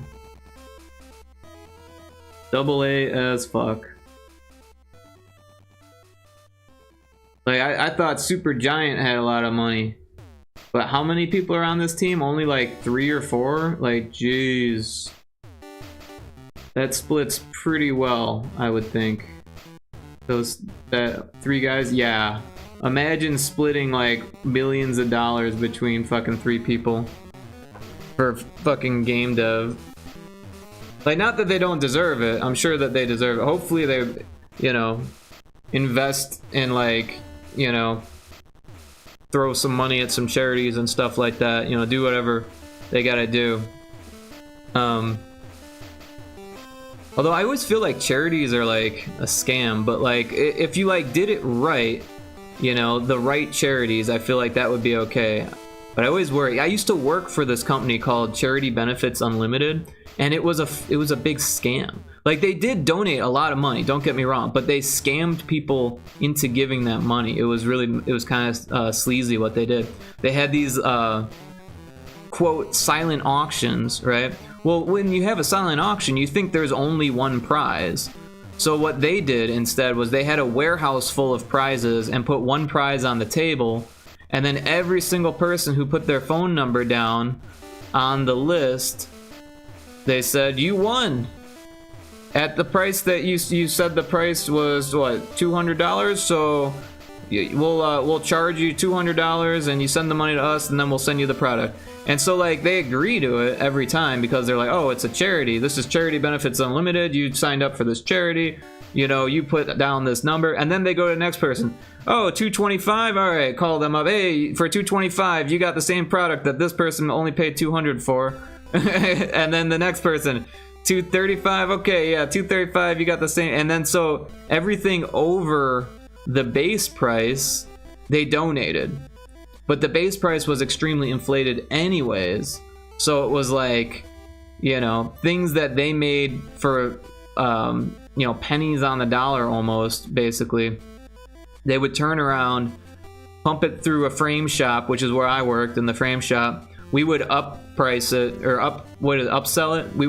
AA as fuck. Like, I thought Super Giant had a lot of money. But how many people are on this team? Only like 3 or 4? Like, jeez. That splits pretty well, I would think. That 3 guys? Yeah. Imagine splitting like millions of dollars between fucking 3 people. For fucking game dev. Like, not that they don't deserve it. I'm sure that they deserve it. Hopefully they, you know, invest in like, you know, throw some money at some charities and stuff like that. You know, do whatever they gotta do. Although I always feel like charities are like a scam, but like if you like did it right, you know, the right charities, I feel like that would be okay. But I always worry. I used to work for this company called Charity Benefits Unlimited, and it was a big scam. Like, they did donate a lot of money, don't get me wrong, but they scammed people into giving that money. It was kind of sleazy what they did. They had these quote silent auctions, right? Well, when you have a silent auction, you think there's only one prize. So what they did instead was they had a warehouse full of prizes and put one prize on the table, and then every single person who put their phone number down on the list, they said, you won. At the price that you said the price was, what, $200? So we'll charge you $200 and you send the money to us and then we'll send you the product. And so like they agree to it every time because they're like, oh, it's a charity. This is Charity Benefits Unlimited. You signed up for this charity. You know, you put down this number, and then they go to the next person. Oh, $225? All right, call them up. Hey, for $225, you got the same product that this person only paid $200 for. And then the next person, $235? Okay, yeah, $235, you got the same. And then so everything over the base price, they donated. But the base price was extremely inflated anyways. So it was like, you know, things that they made for, you know, pennies on the dollar almost, basically. They would turn around, pump it through a frame shop, which is where I worked, in the frame shop. We would upprice it, or upsell it. We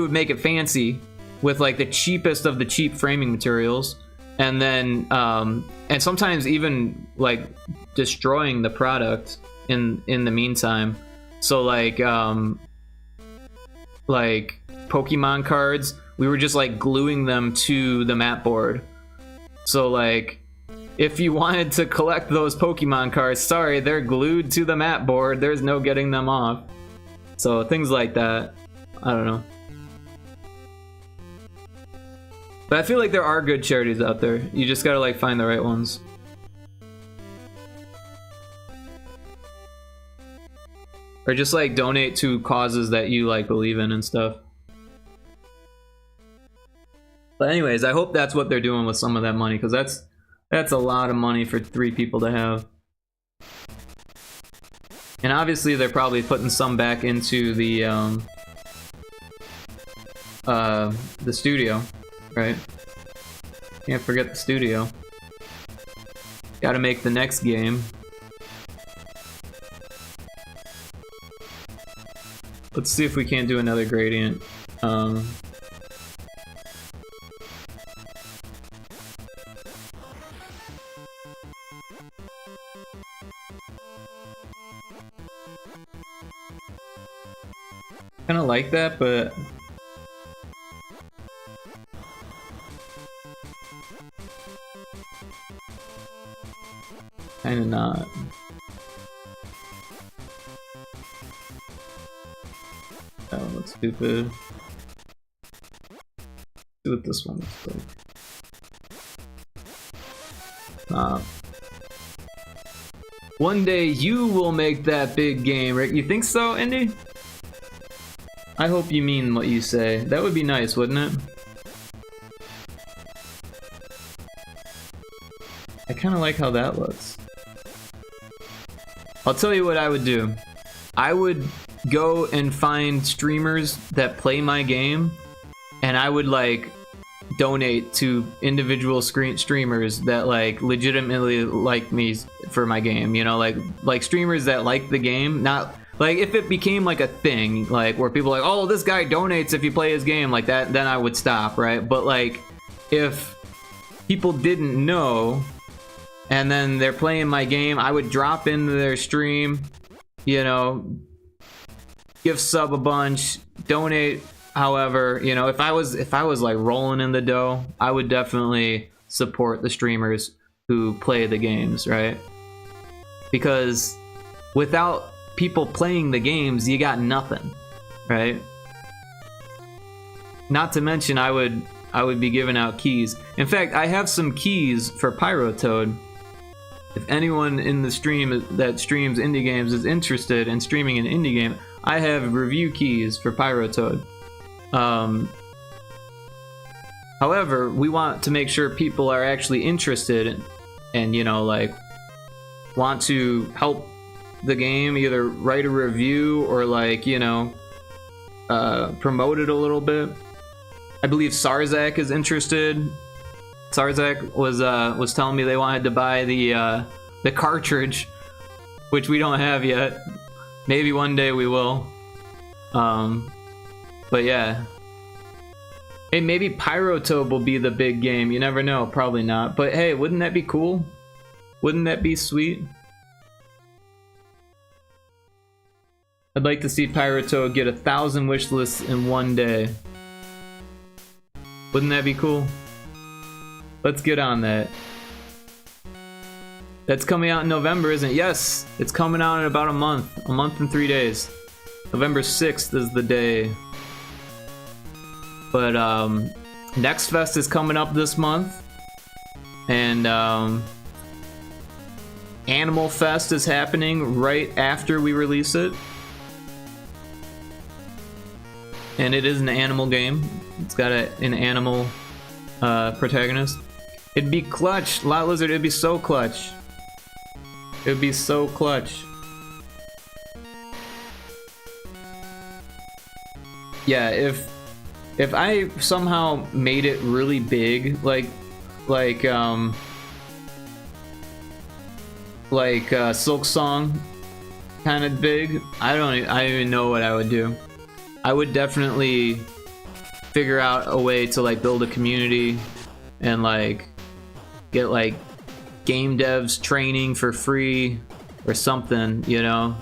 would make it fancy with like the cheapest of the cheap framing materials, and then and sometimes even like destroying the product in the meantime. So like Pokemon cards, we were just like gluing them to the mat board. So like, if you wanted to collect those Pokemon cards, sorry, they're glued to the mat board. There's no getting them off. So things like that. I don't know. But I feel like there are good charities out there. You just gotta like find the right ones. Or just like donate to causes that you like believe in and stuff. But anyways, I hope that's what they're doing with some of that money, because that's a lot of money for 3 people to have. And obviously they're probably putting some back into the studio, right? Can't forget the studio. Gotta make the next game. Let's see if we can't do another gradient. Kinda like that, but kinda not. That one looks stupid. Let's see what this one looks like. One day you will make that big game, right? You think so, Indy? I hope you mean what you say. That would be nice, wouldn't it? I kind of like how that looks. I'll tell you what I would do. I would go and find streamers that play my game, and I would like donate to individual streamers that like legitimately like me for my game, you know, like streamers that like the game, not like if it became like a thing, like where people are like, oh, this guy donates if you play his game like that, then I would stop, right? But like if people didn't know and then they're playing my game, I would drop into their stream, you know, give sub a bunch, donate however, you know, if I was like rolling in the dough, I would definitely support the streamers who play the games, right? Because without people playing the games, you got nothing, right? Not to mention I would be giving out keys. In fact, I have some keys for Pyrotoad. If anyone in the stream that streams indie games is interested in streaming an indie game, I have review keys for Pyrotoad. However, we want to make sure people are actually interested and, you know, like want to help the game, either write a review or like, you know, promote it a little bit. I believe Sarzak is interested. Sarzak was telling me they wanted to buy the cartridge, which we don't have yet. Maybe one day we will. But yeah. Hey, maybe Pyrotoad will be the big game. You never know. Probably not. But hey, wouldn't that be cool? Wouldn't that be sweet? I'd like to see Pyrotoad get 1,000 wish lists in one day. Wouldn't that be cool? Let's get on that. That's coming out in November, isn't it? Yes, it's coming out in about a month and 3 days. November 6th is the day. But Next Fest is coming up this month, and Animal Fest is happening right after we release it. And it is an animal game. It's got an animal protagonist. It'd be clutch, Lot Lizard. It'd be so clutch. It'd be so clutch. Yeah, if I somehow made it really big, like Silk Song, kind of big. I don't even know what I would do. I would definitely figure out a way to like build a community and like get like game devs training for free or something, you know.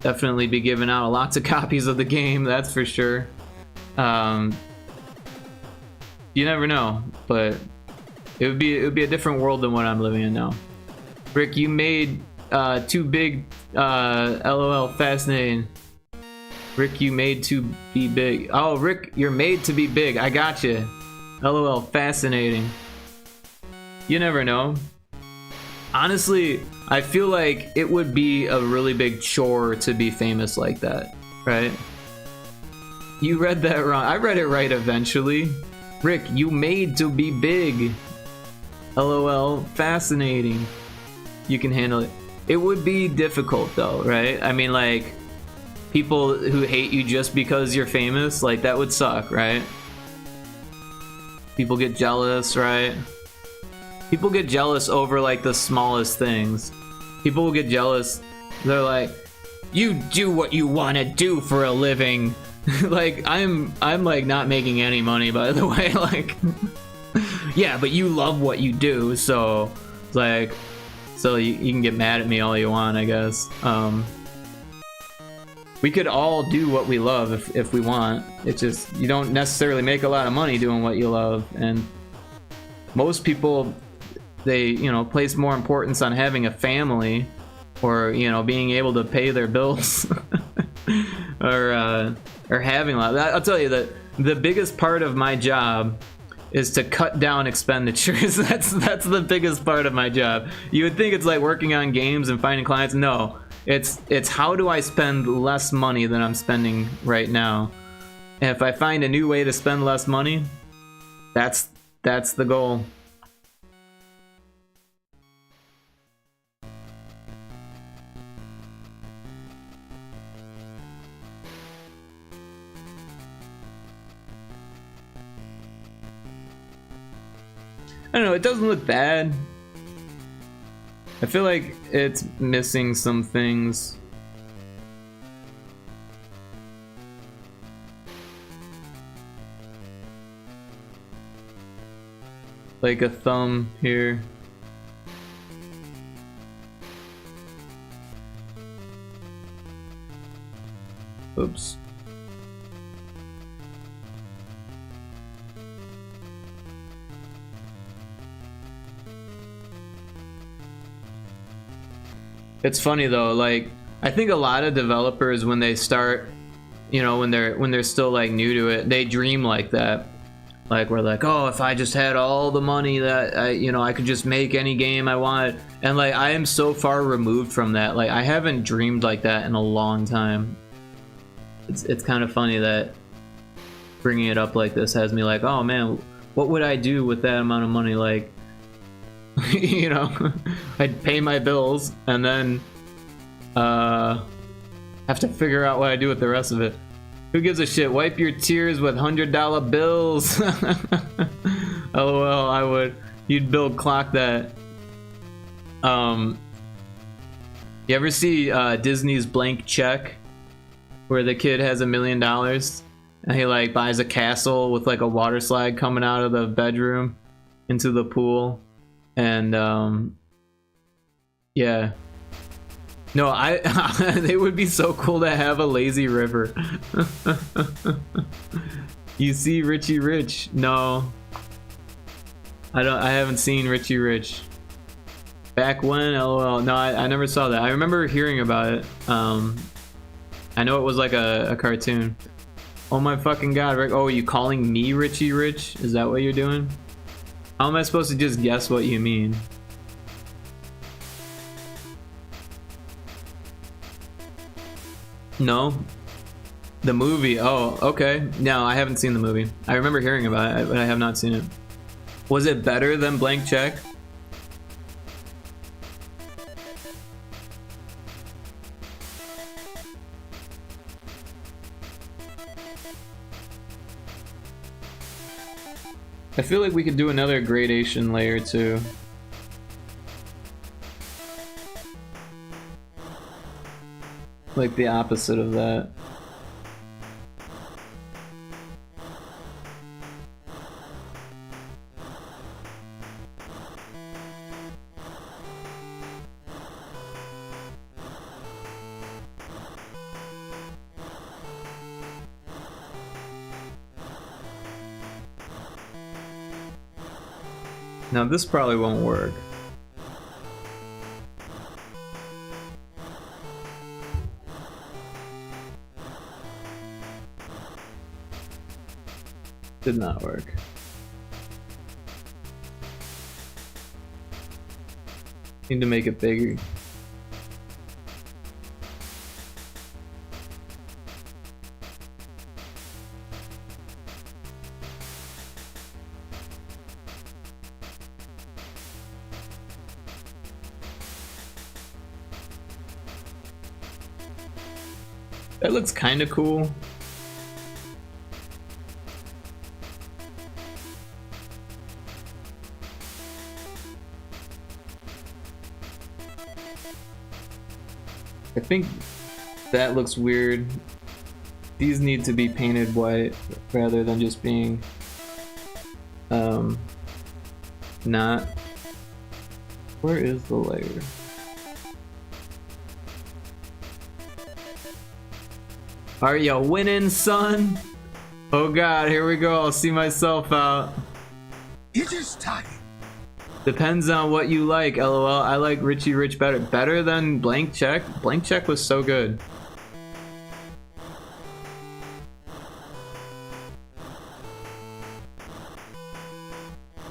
Definitely be giving out lots of copies of the game, that's for sure. You never know, but it would be a different world than what I'm living in now. Rick, you made too big. LOL, fascinating. Rick, you made to be big. Oh, Rick, you're made to be big. I got you. LOL, fascinating. You never know. Honestly, I feel like it would be a really big chore to be famous like that, right? You read that wrong. I read it right eventually. Rick, you made to be big. LOL, fascinating. You can handle it. It would be difficult though, right? I mean, like, people who hate you just because you're famous, like, that would suck, right? People get jealous, right? People get jealous over like the smallest things. People will get jealous. They're like, you do what you want to do for a living. Like, I'm like not making any money, by the way. Like, yeah, but you love what you do, so like, so you can get mad at me all you want, I guess. We could all do what we love if we want. It's just, you don't necessarily make a lot of money doing what you love, and most people, they, you know, place more importance on having a family or, you know, being able to pay their bills or having a lot. I'll tell you that the biggest part of my job is to cut down expenditures. That's the biggest part of my job. You would think it's like working on games and finding clients. No, it's how do I spend less money than I'm spending right now. And if I find a new way to spend less money, that's the goal. don't know, it doesn't look bad. I feel like it's missing some things. Like a thumb here. Oops. It's funny though, like I think a lot of developers when they start, you know, when they're still like new to it, they dream like that. Like we're like, oh, if I just had all the money that I could just make any game I wanted. And like I am so far removed from that. Like I haven't dreamed like that in a long time. It's kind of funny that bringing it up like this has me like, oh man, what would I do with that amount of money? Like, you know, I'd pay my bills and then have to figure out what I do with the rest of it. Who gives a shit? Wipe your tears with $100 bills. LOL, I would. You'd build clock that. You ever see Disney's Blank Check? Where the kid has $1 million and he like buys a castle with like a water slide coming out of the bedroom into the pool. And yeah. No, they would be so cool to have a lazy river. You see Richie Rich? No. I haven't seen Richie Rich. Back when? LOL. No, I never saw that. I remember hearing about it. I know it was like a cartoon. Oh my fucking god, Rick. Oh, are you calling me Richie Rich? Is that what you're doing? How am I supposed to just guess what you mean? No? The movie? Oh, okay. No, I haven't seen the movie. I remember hearing about it, but I have not seen it. Was it better than Blank Check? I feel like we could do another gradation layer too. Like the opposite of that. Now this probably won't work. Did not work. Need to make it bigger. That looks kind of cool. I think that looks weird. These need to be painted white rather than just being not. Where is the layer? Are you winning, son? Oh god, here we go. I'll see myself out. It is time. Depends on what you like, LOL. I like Richie Rich better. Better than Blank Check? Blank Check was so good.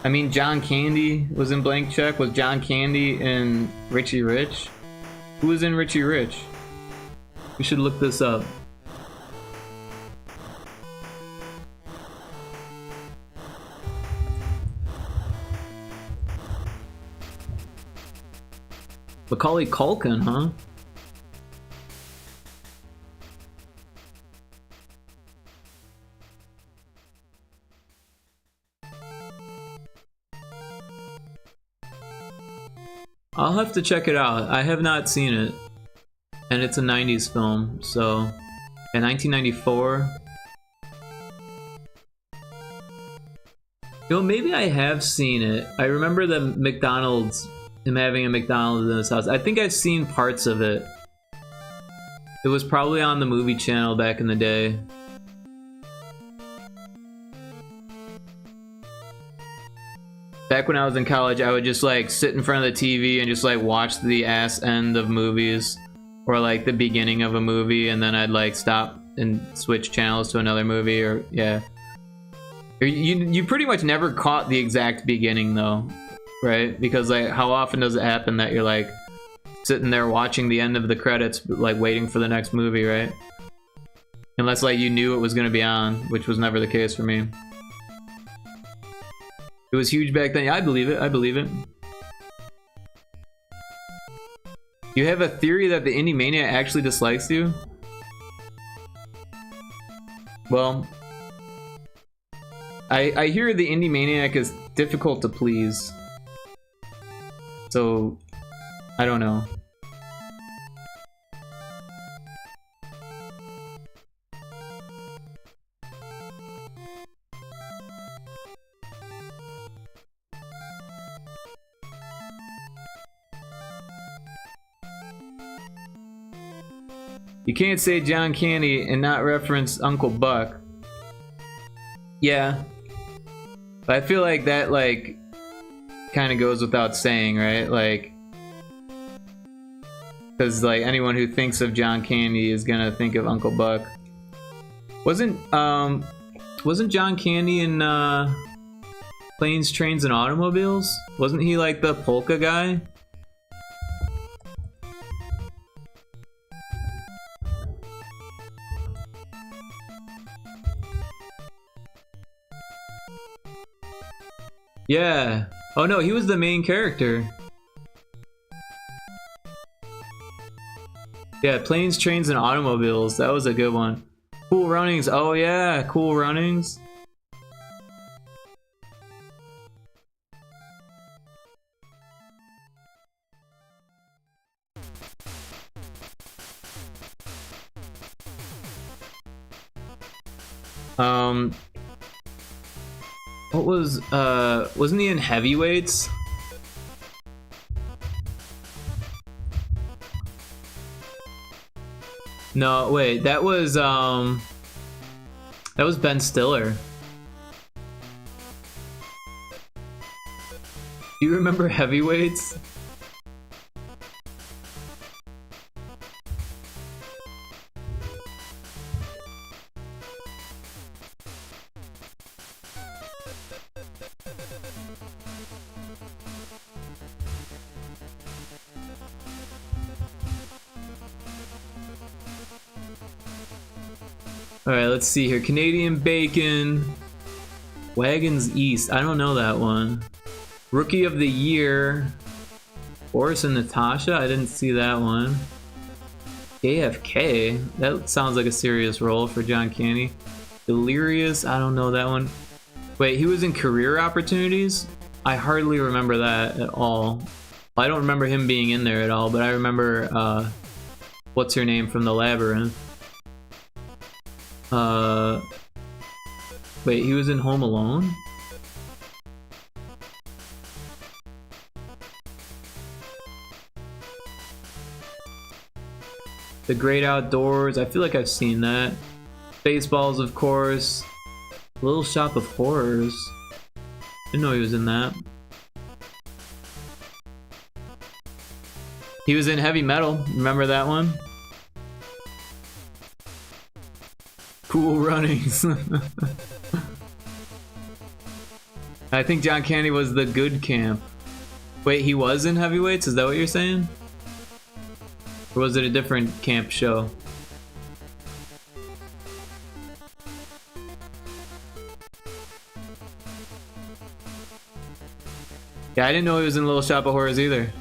I mean, John Candy was in Blank Check. Was John Candy in Richie Rich? Who was in Richie Rich? We should look this up. Macaulay Culkin, huh? I'll have to check it out. I have not seen it. And it's a 90s film, so... In 1994... You know, maybe I have seen it. I remember the McDonald's... Him having a McDonald's in his house. I think I've seen parts of it. It was probably on the movie channel back in the day. Back when I was in college, I would just like sit in front of the TV and just like watch the ass end of movies. Or like the beginning of a movie, and then I'd like stop and switch channels to another movie, or yeah. You pretty much never caught the exact beginning though. Right? Because like how often does it happen that you're like sitting there watching the end of the credits like waiting for the next movie, right? Unless like you knew it was gonna be on, which was never the case for me. It was huge back then. Yeah, I believe it. I believe it. You have a theory that the Indie Maniac actually dislikes you? Well, I hear the Indie Maniac is difficult to please. So, I don't know. You can't say John Candy and not reference Uncle Buck. Yeah. But I feel like that, like, kind of goes without saying, right? Like, because, like, anyone who thinks of John Candy is gonna think of Uncle Buck. Wasn't John Candy in, Planes, Trains, and Automobiles? Wasn't he, like, the polka guy? Yeah. Oh no, he was the main character. Yeah, Planes, Trains, and Automobiles. That was a good one. Cool Runnings. Oh yeah, Cool Runnings. What was, wasn't he in Heavyweights? No, wait, that was Ben Stiller. Do you remember Heavyweights? Alright, let's see here. Canadian Bacon. Wagons East. I don't know that one. Rookie of the Year. Boris and Natasha. I didn't see that one. AFK. That sounds like a serious role for John Candy. Delirious. I don't know that one. Wait, he was in Career Opportunities? I hardly remember that at all. I don't remember him being in there at all, but I remember, what's her name from The Labyrinth? Wait, he was in Home Alone? The Great Outdoors, I feel like I've seen that. Baseballs, of course. Little Shop of Horrors. Didn't know he was in that. He was in Heavy Metal, remember that one? Cool Runnings. I think John Candy was the good camp. Wait, he was in Heavyweights? Is that what you're saying? Or was it a different camp show? Yeah, I didn't know he was in Little Shop of Horrors either.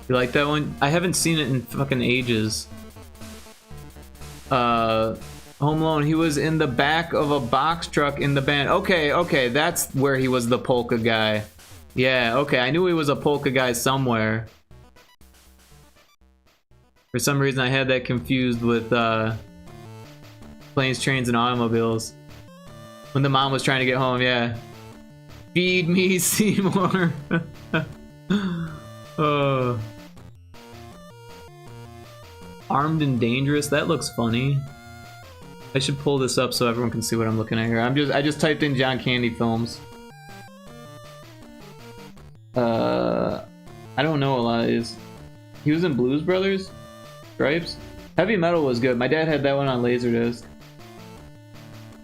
You like that one? I haven't seen it in fucking ages. Home Alone, he was in the back of a box truck in the band. Okay, okay, that's where he was the polka guy. Yeah, okay, I knew he was a polka guy somewhere. For some reason I had that confused with Planes, Trains, and Automobiles. When the mom was trying to get home, yeah. Feed me, Seymour. Oh. Armed and Dangerous, that looks funny. I should pull this up so everyone can see what I'm looking at here. I just typed in John Candy films. I don't know a lot of these. He was in Blues Brothers? Stripes? Heavy Metal was good. My dad had that one on Laserdisc.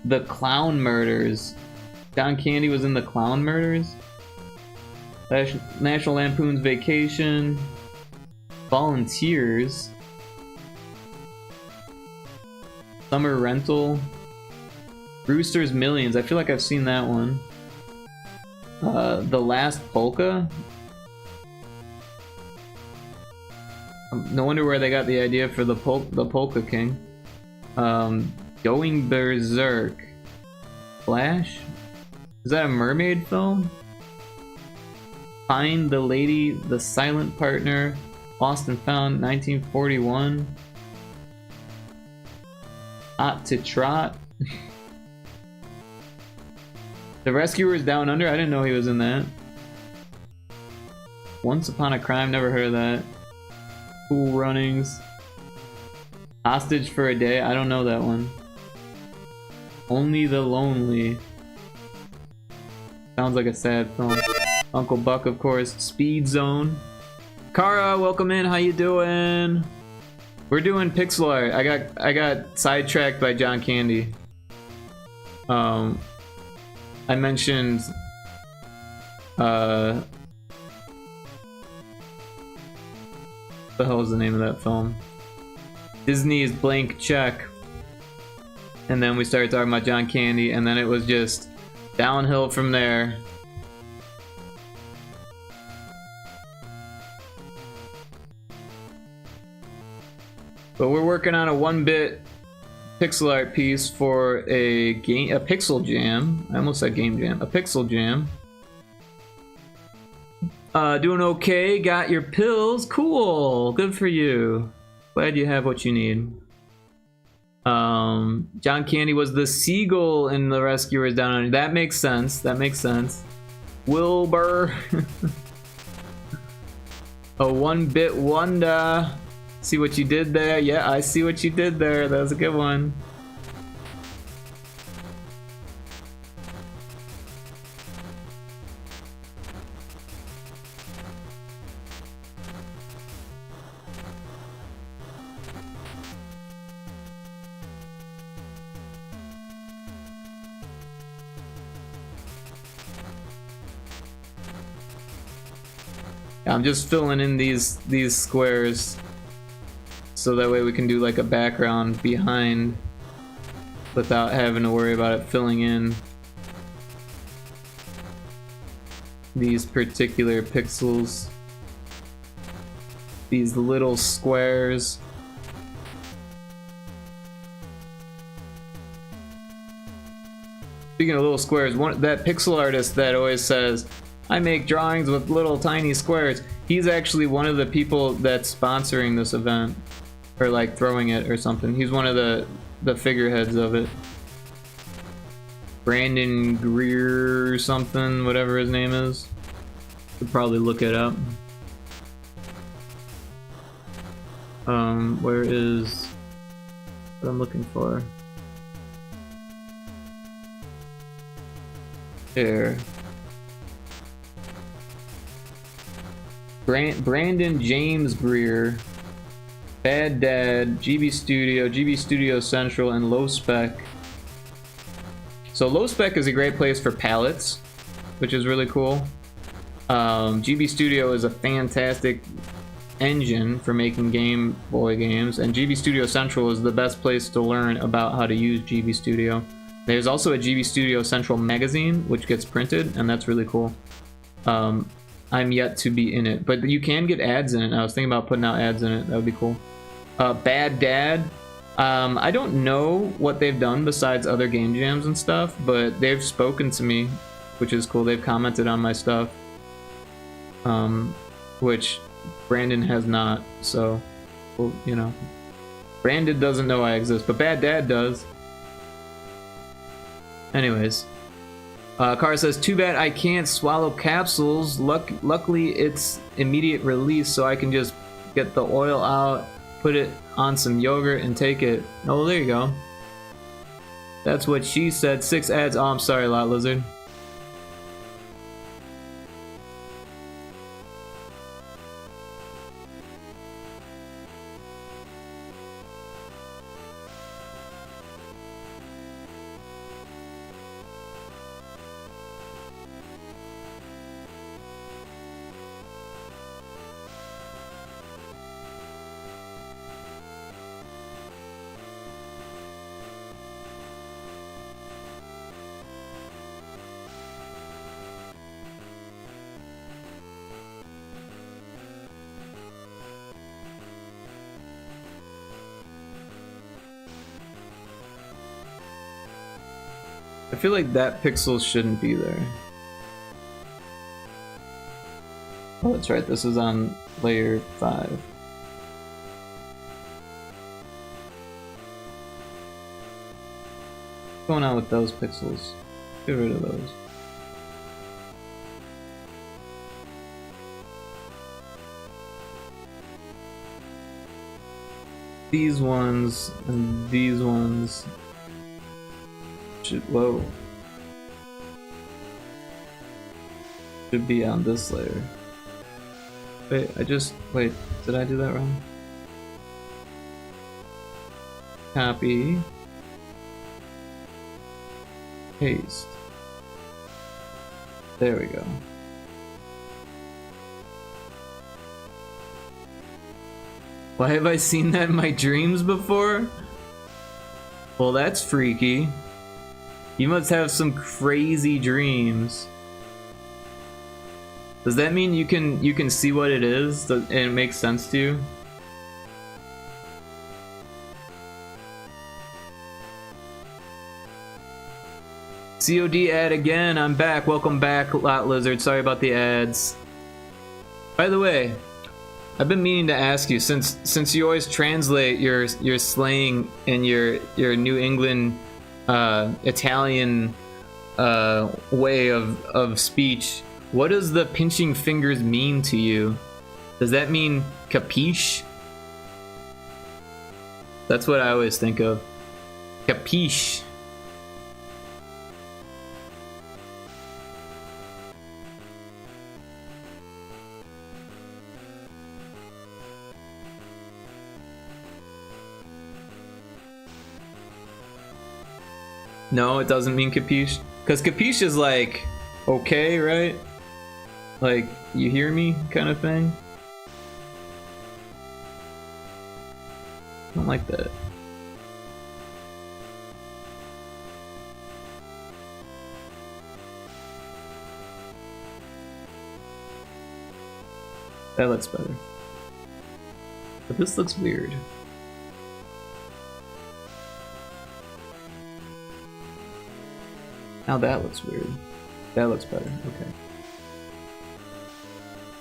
The Clown Murders. John Candy was in The Clown Murders? National Lampoon's Vacation. Volunteers. Summer Rental. Brewster's Millions. I feel like I've seen that one. The Last Polka. No wonder where they got the idea for the Polka King. Going Berserk. Flash? Is that a mermaid film? Find the Lady, The Silent Partner. Lost and Found, 1941. Hot to Trot. The Rescuers Down Under, I didn't know he was in that. Once Upon a Crime, never heard of that. Cool Runnings. Hostage for a Day, I don't know that one. Only the Lonely. Sounds like a sad film. Uncle Buck, of course. Speed Zone. Kara, welcome in, how you doing? We're doing pixel art. I got sidetracked by John Candy. I mentioned the hell is the name of that film? Disney's Blank Check. And then we started talking about John Candy, and then it was just downhill from there. But we're working on a 1-bit pixel art piece for a pixel jam. I almost said game jam. A pixel jam. Doing okay. Got your pills. Cool. Good for you. Glad you have what you need. John Candy was the seagull in The Rescuers Down Under. That makes sense. That makes sense. Wilbur. A 1-bit wonder. See what you did there? Yeah, I see what you did there. That was a good one. I'm just filling in these squares so that way we can do like a background behind without having to worry about it filling in these particular pixels, these little squares. Speaking of little squares, that pixel artist that always says, I make drawings with little tiny squares, he's actually one of the people that's sponsoring this event, or like throwing it or something. He's one of the figureheads of it. Brandon Greer or something, whatever his name is. Could probably look it up. Where is what I'm looking for? There. Brandon James Greer, Bad Dad, GB Studio Central, and Low Spec. So Low Spec is a great place for palettes, which is really cool. GB Studio is a fantastic engine for making Game Boy games, and GB Studio Central is the best place to learn about how to use GB Studio. There's also a GB Studio Central magazine, which gets printed, and that's really cool. I'm yet to be in it, but you can get ads in it. I was thinking about putting out ads in it. That would be cool. Bad Dad. I don't know what they've done besides other game jams and stuff, but they've spoken to me, which is cool. They've commented on my stuff. which Brandon has not. So, well, you know, Brandon doesn't know I exist, but Bad Dad does. Anyways, Car says, too bad I can't swallow capsules. Luckily, it's immediate release, so I can just get the oil out, put it on some yogurt, and take it. Oh, there you go. That's what she said. 6 ads. Oh, I'm sorry, Lot Lizard. I feel like that pixel shouldn't be there. Oh, that's right, this is on layer 5. What's going on with those pixels? Get rid of those. These ones and these ones. Whoa. Should be on this layer. Wait, wait, did I do that wrong? Copy. Paste. There we go. Why have I seen that in my dreams before? Well, that's freaky. You must have some crazy dreams. Does that mean you can see what it is and it makes sense to you? COD ad again. I'm back. Welcome back, Lot Lizard. Sorry about the ads. By the way, I've been meaning to ask you, since you always translate your slang and your New England Italian way of speech, what does the pinching fingers mean to you? Does that mean capiche? That's what I always think of. Capiche. No, it doesn't mean capiche. Because capiche is like, okay, right? Like, you hear me kind of thing. I don't like that. That looks better. But this looks weird. Now that looks weird. That looks better. Okay.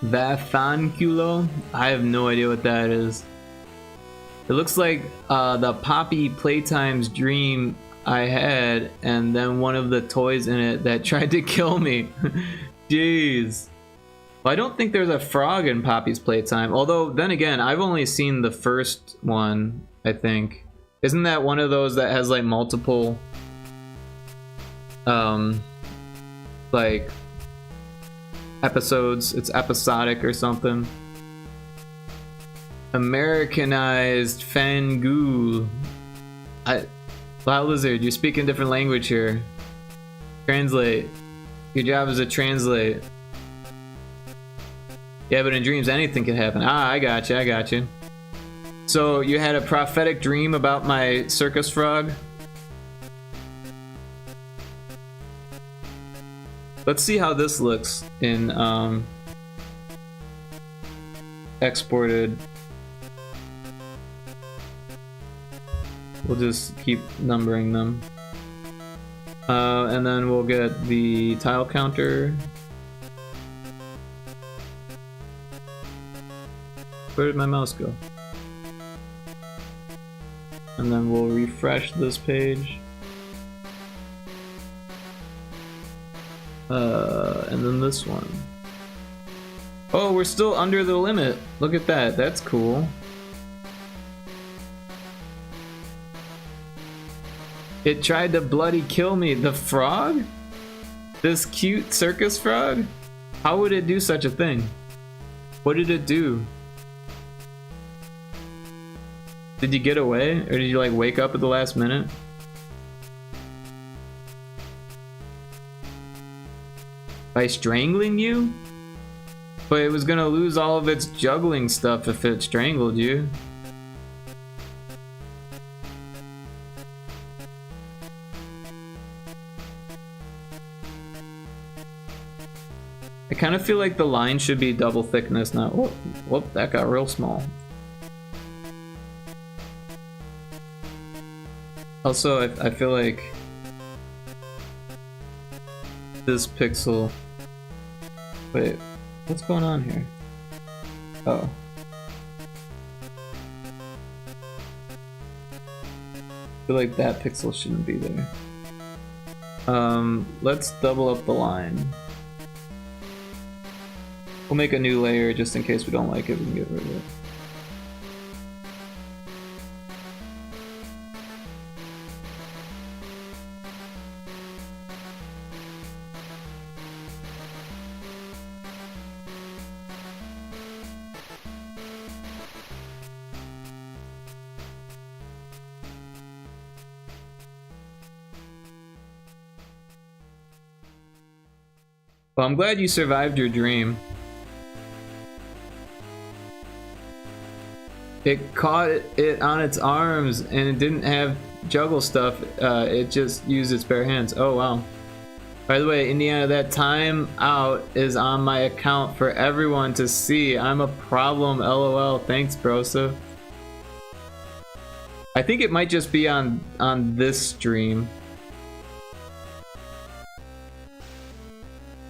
Vafanculo? I have no idea what that is. It looks like the Poppy Playtime's dream I had, and then one of the toys in it that tried to kill me. Jeez. Well, I don't think there's a frog in Poppy's Playtime. Although, then again, I've only seen the first one, I think. Isn't that one of those that has like multiple like episodes? It's episodic or something. Americanized Fangool. Wow, Lizard, you're speaking a different language here. Translate. Your job is to translate. Yeah, but in dreams anything can happen. Ah, I got you, I got you. So you had a prophetic dream about my circus frog? Let's see how this looks in exported. We'll just keep numbering them. And then we'll get the tile counter. Where did my mouse go? And then we'll refresh this page. And then this one. Oh, we're still under the limit. Look at that. That's cool. It tried to bloody kill me. The frog? This cute circus frog? How would it do such a thing? What did it do? Did you get away? Or did you like wake up at the last minute? By strangling you? But it was gonna lose all of its juggling stuff if it strangled you. I kind of feel like the line should be double thickness, not whoop, whoop, that got real small. Also, I feel like this pixel. Wait, what's going on here? Oh. I feel like that pixel shouldn't be there. Let's double up the line. We'll make a new layer just in case we don't like it, we can get rid of it. Well, I'm glad you survived your dream. It caught it on its arms and it didn't have juggle stuff. It just used its bare hands. Oh, wow. By the way, Indiana, that time out is on my account for everyone to see. I'm a problem, LOL. Thanks, Brosa. I think it might just be on this stream.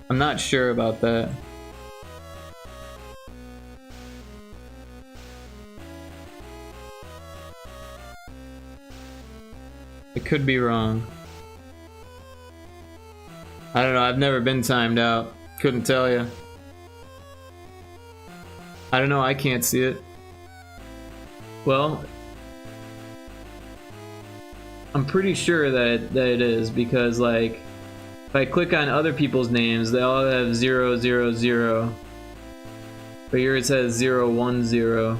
I'm not sure about that. I could be wrong. I don't know, I've never been timed out. Couldn't tell you. I don't know, I can't see it. Well, I'm pretty sure that it is because, like, if I click on other people's names, they all have 0, 0, 0. But here it says 0, 1, 0.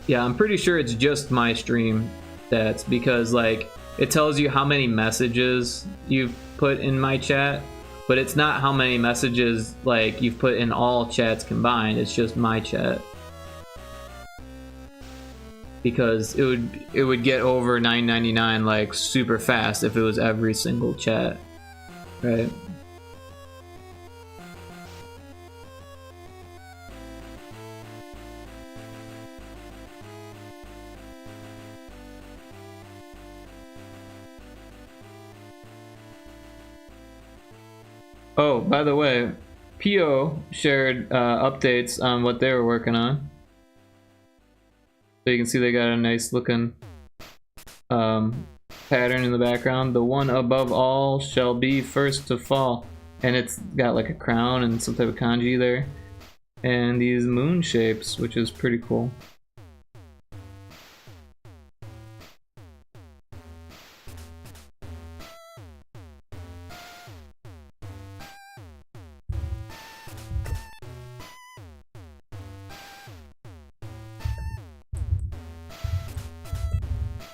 Yeah, I'm pretty sure it's just my stream stats because, like, it tells you how many messages you've put in my chat, but it's not how many messages, like, you've put in all chats combined. It's just my chat. Because it would get over 9.99 like super fast if it was every single chat, right? Oh, by the way, Pio shared updates on what they were working on. So you can see they got a nice looking pattern in the background. The one above all shall be first to fall. And it's got like a crown and some type of kanji there. And these moon shapes, which is pretty cool.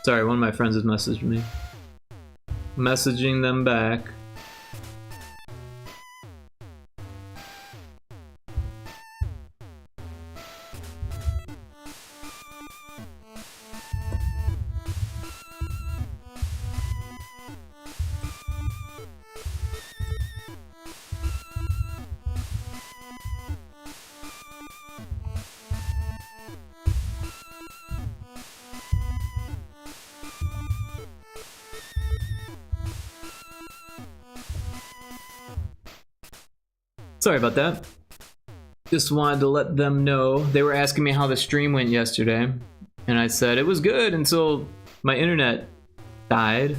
Sorry, one of my friends has messaged me. Messaging them back. Sorry about that. Just wanted to let them know. They were asking me how the stream went yesterday, and I said it was good until my internet died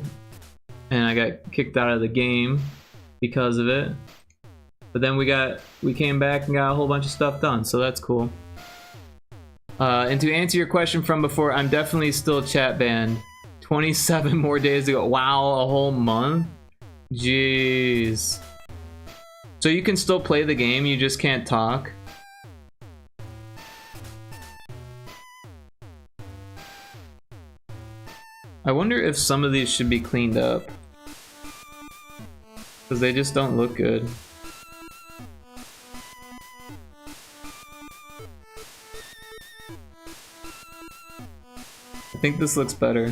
and I got kicked out of the game because of it. But then we came back and got a whole bunch of stuff done, so that's cool. And to answer your question from before, I'm definitely still chat banned. 27 more days to go. Wow, a whole month? Jeez. So you can still play the game, you just can't talk? I wonder if some of these should be cleaned up. Because they just don't look good. I think this looks better.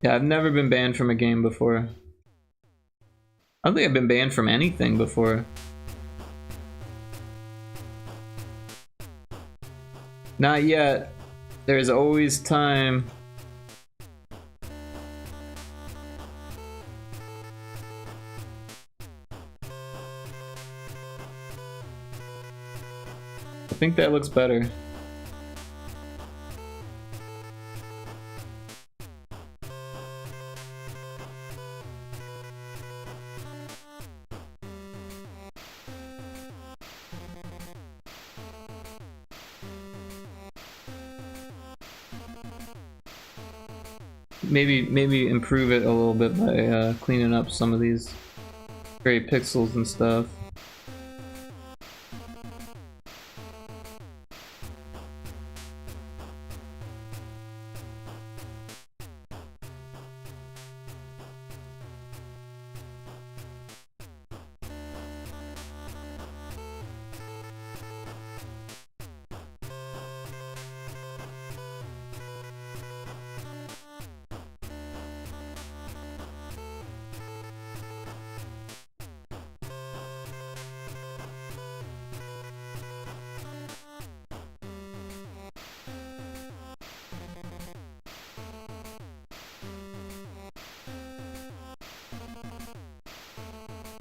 Yeah, I've never been banned from a game before. I don't think I've been banned from anything before. Not yet. There's always time. I think that looks better. Maybe improve it a little bit by cleaning up some of these gray pixels and stuff.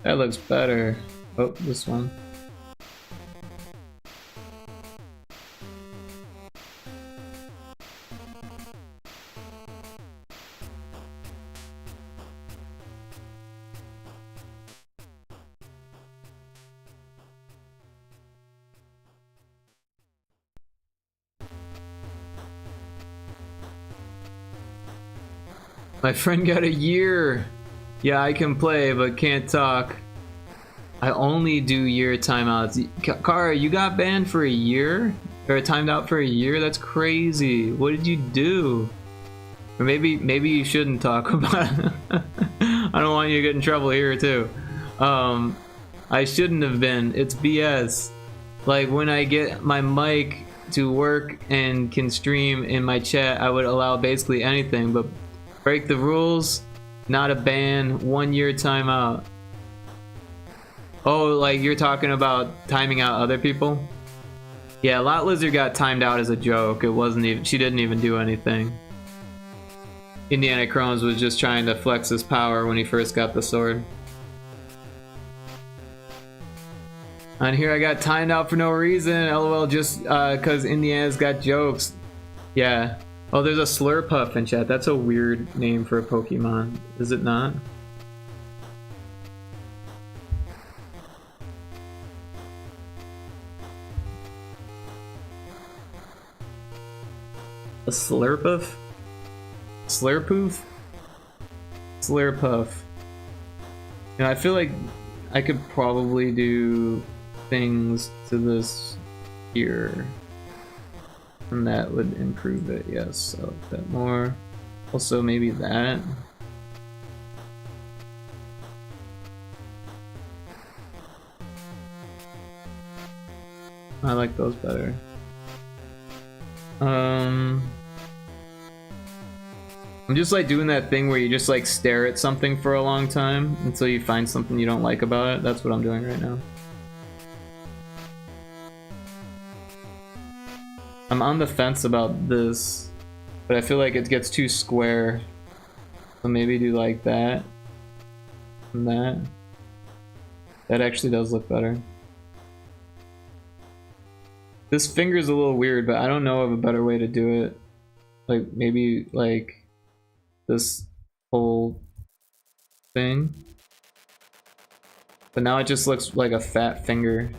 That looks better. Oh, this one. My friend got a year. Yeah, I can play, but can't talk. I only do year timeouts. Kara, you got banned for a year? Or timed out for a year? That's crazy. What did you do? Or maybe you shouldn't talk about it. I don't want you to get in trouble here too. I shouldn't have been. It's BS. Like when I get my mic to work and can stream in my chat, I would allow basically anything, but break the rules, not a ban, 1 year timeout. Oh, like you're talking about timing out other people? Yeah, Lot Lizard got timed out as a joke. It wasn't even, she didn't even do anything. Indiana Crones was just trying to flex his power when he first got the sword. And here I got timed out for no reason. LOL, just cause Indiana's got jokes. Yeah. Oh, there's a Slurpuff in chat. That's a weird name for a Pokemon. Is it not? A Slurpuff? Slurpoof? Slurpuff. You know, I feel like I could probably do things to this here. And that would improve it, yes. So a bit more. Also maybe that. I like those better. I'm just like doing that thing where you just like stare at something for a long time until you find something you don't like about it. That's what I'm doing right now. I'm on the fence about this, but I feel like it gets too square. So maybe do like that and that. That actually does look better. This finger's a little weird, but I don't know of a better way to do it. Like maybe like this whole thing. But now it just looks like a fat finger.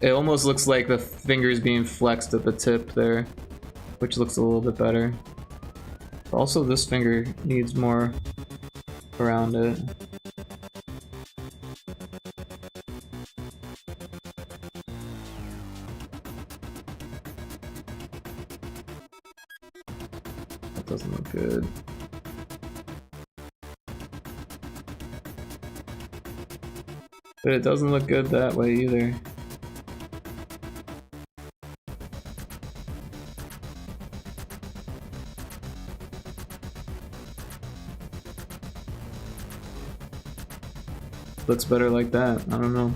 It almost looks like the finger's being flexed at the tip there, which looks a little bit better. Also, this finger needs more around it. That doesn't look good. But it doesn't look good that way either. Looks better like that. I don't know.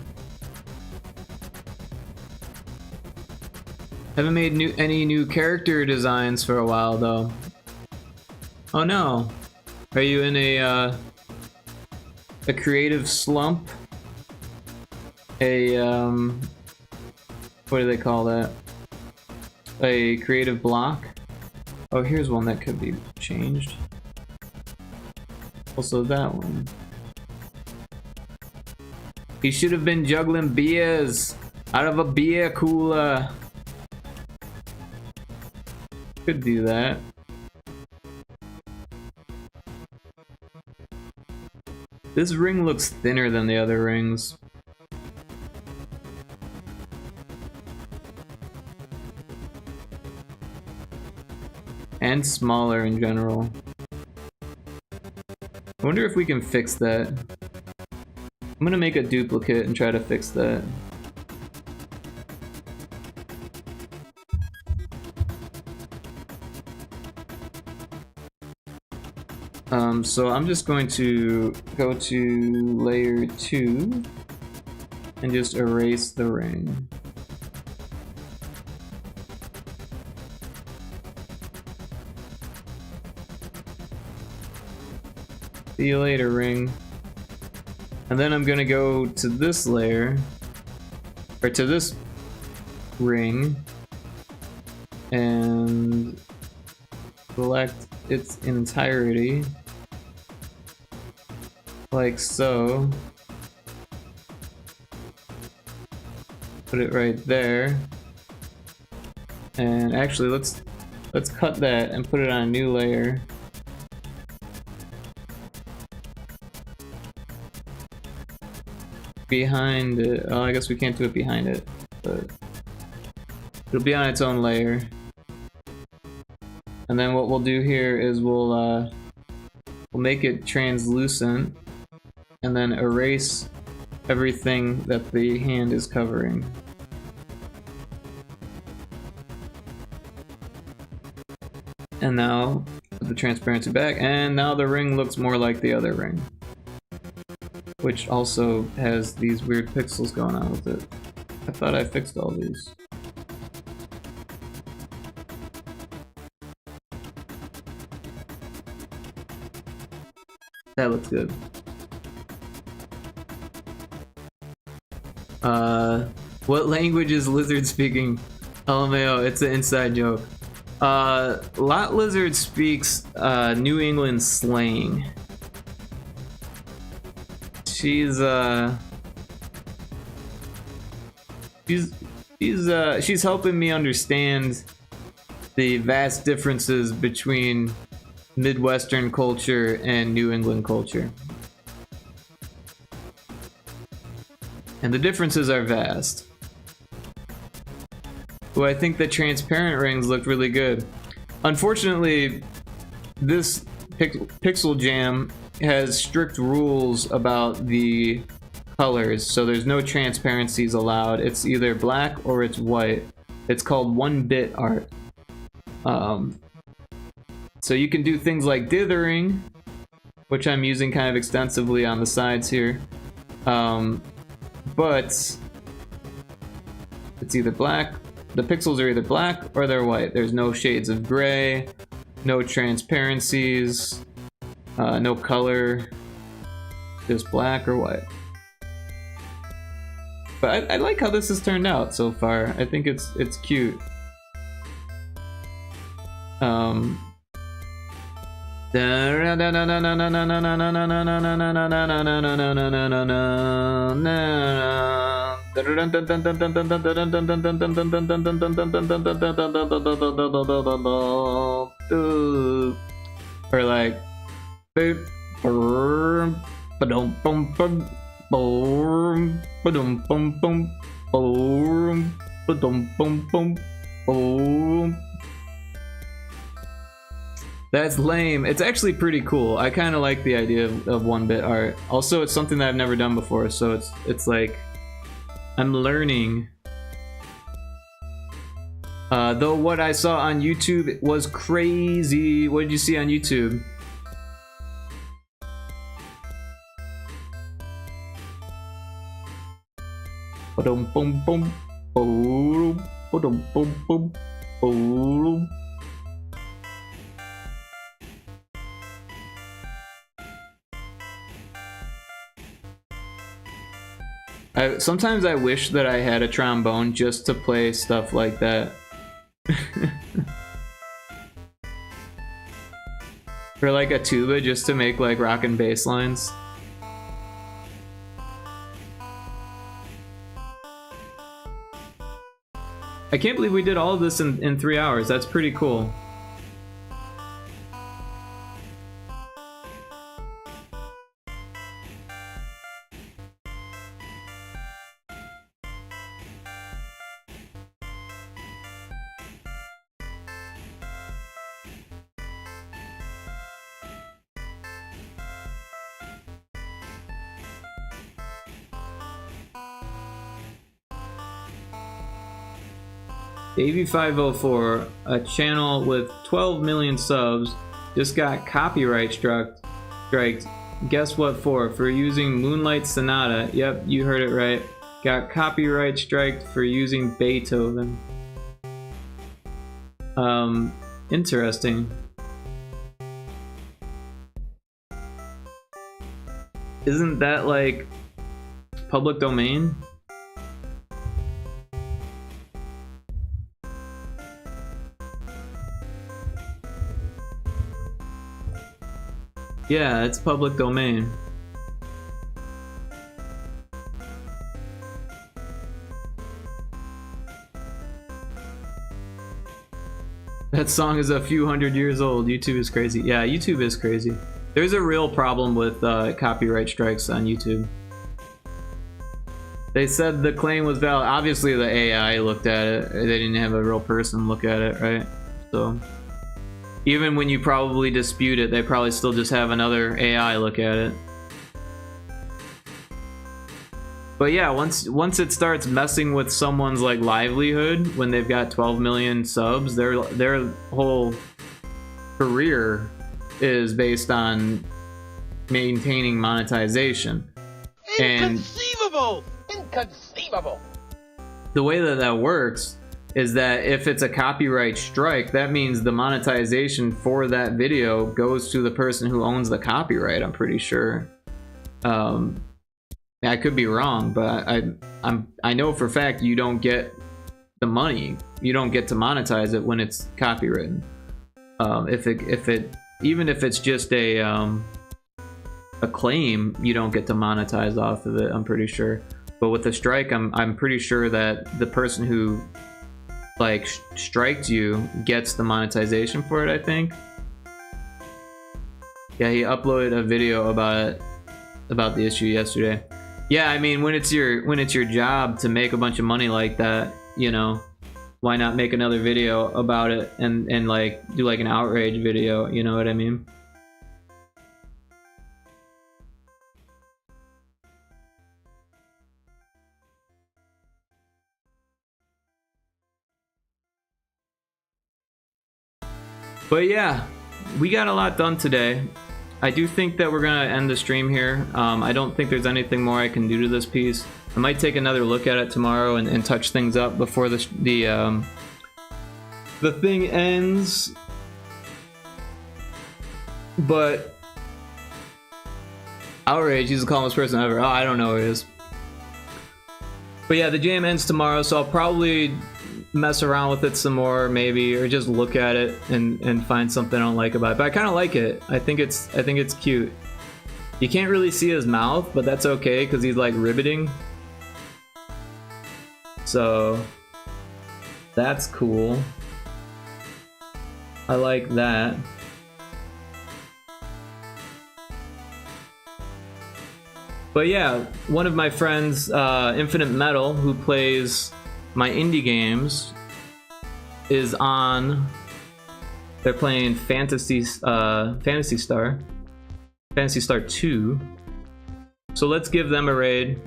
Haven't made any new character designs for a while though. Oh no. Are you in a creative slump? What do they call that? A creative block? Oh, here's one that could be changed. Also that one. He should have been juggling beers out of a beer cooler. Could do that. This ring looks thinner than the other rings. And smaller in general. I wonder if we can fix that. I'm gonna make a duplicate and try to fix that. So I'm just going to go to layer 2 and just erase the ring. See you later, ring. And then I'm gonna go to this layer, or to this ring, and select its entirety, like so. Put it right there. And actually, let's cut that and put it on a new layer. Behind it. Oh, I guess we can't do it behind it, but it'll be on its own layer. And then what we'll do here is we'll make it translucent, and then erase everything that the hand is covering. And now put the transparency back, and now the ring looks more like the other ring, which also has these weird pixels going on with it. I thought I fixed all these. That looks good. What language is Lizard speaking? LMAO, it's an inside joke. Lot Lizard speaks New England slang. She's helping me understand the vast differences between Midwestern culture and New England culture. And the differences are vast. Well, I think the transparent rings look really good. Unfortunately, this Pixel Jam has strict rules about the colors, so there's no transparencies allowed. It's either black or it's white. It's called 1-bit art. So you can do things like dithering, which I'm using kind of extensively on the sides here. But it's either black, the pixels are either black or they're white. There's no shades of gray, no transparencies, no color, just black or white. But I like how this has turned out so far. I think it's cute. Or like boop, boom, ba-dum, bum, bum, boom, ba-dum, bum, bum, boom, ba-dum, bum, bum, boom. That's lame. It's actually pretty cool. I kind of like the idea of 1-bit art. Also, it's something that I've never done before, so it's like I'm learning. Though what I saw on YouTube was crazy. What did you see on YouTube? Ba-dum, bum, bum, boom, ba-dum, bum, bum, boom. Sometimes I wish that I had a trombone just to play stuff like that. Or like a tuba just to make like rock and bass lines. I can't believe we did all of this in 3 hours. That's pretty cool. Davey504, a channel with 12 million subs, just got copyright striked. Guess what for? For using Moonlight Sonata. Yep, you heard it right. Got copyright striked for using Beethoven. Interesting. Isn't that like public domain? Yeah, it's public domain. That song is a few hundred years old. YouTube is crazy. Yeah, YouTube is crazy. There's a real problem with copyright strikes on YouTube. They said the claim was valid. Obviously the AI looked at it. They didn't have a real person look at it, right? So even when you probably dispute it, they probably still just have another AI look at it. But yeah, once it starts messing with someone's like livelihood, when they've got 12 million subs, their whole career is based on maintaining monetization. Inconceivable! Inconceivable! The way that works is that if it's a copyright strike, that means the monetization for that video goes to the person who owns the copyright, I'm pretty sure. I could be wrong, but I know for a fact you don't get the money. You don't get to monetize it when it's copywritten. Even if it's just a claim, you don't get to monetize off of it, I'm pretty sure. But with the strike, I'm pretty sure that the person who like striked you gets the monetization for it, I think. Yeah, he uploaded a video about the issue yesterday. Yeah, I mean, when it's your job to make a bunch of money like that, you know, why not make another video about it and like do like an outrage video, you know what I mean? But yeah, we got a lot done today. I do think that we're gonna end the stream here. I don't think there's anything more I can do to this piece. I might take another look at it tomorrow and touch things up before the thing ends. But outrage, he's the calmest person ever. Oh, I don't know who it is. But yeah, the jam ends tomorrow, so I'll probably mess around with it some more, maybe, or just look at it and find something I don't like about it. But I kind of like it. I think it's cute. You can't really see his mouth, but that's okay because he's like ribbiting. So that's cool. I like that. But yeah, one of my friends, Infinite Metal, who plays my indie games, is on. They're playing Phantasy Star 2. So let's give them a raid.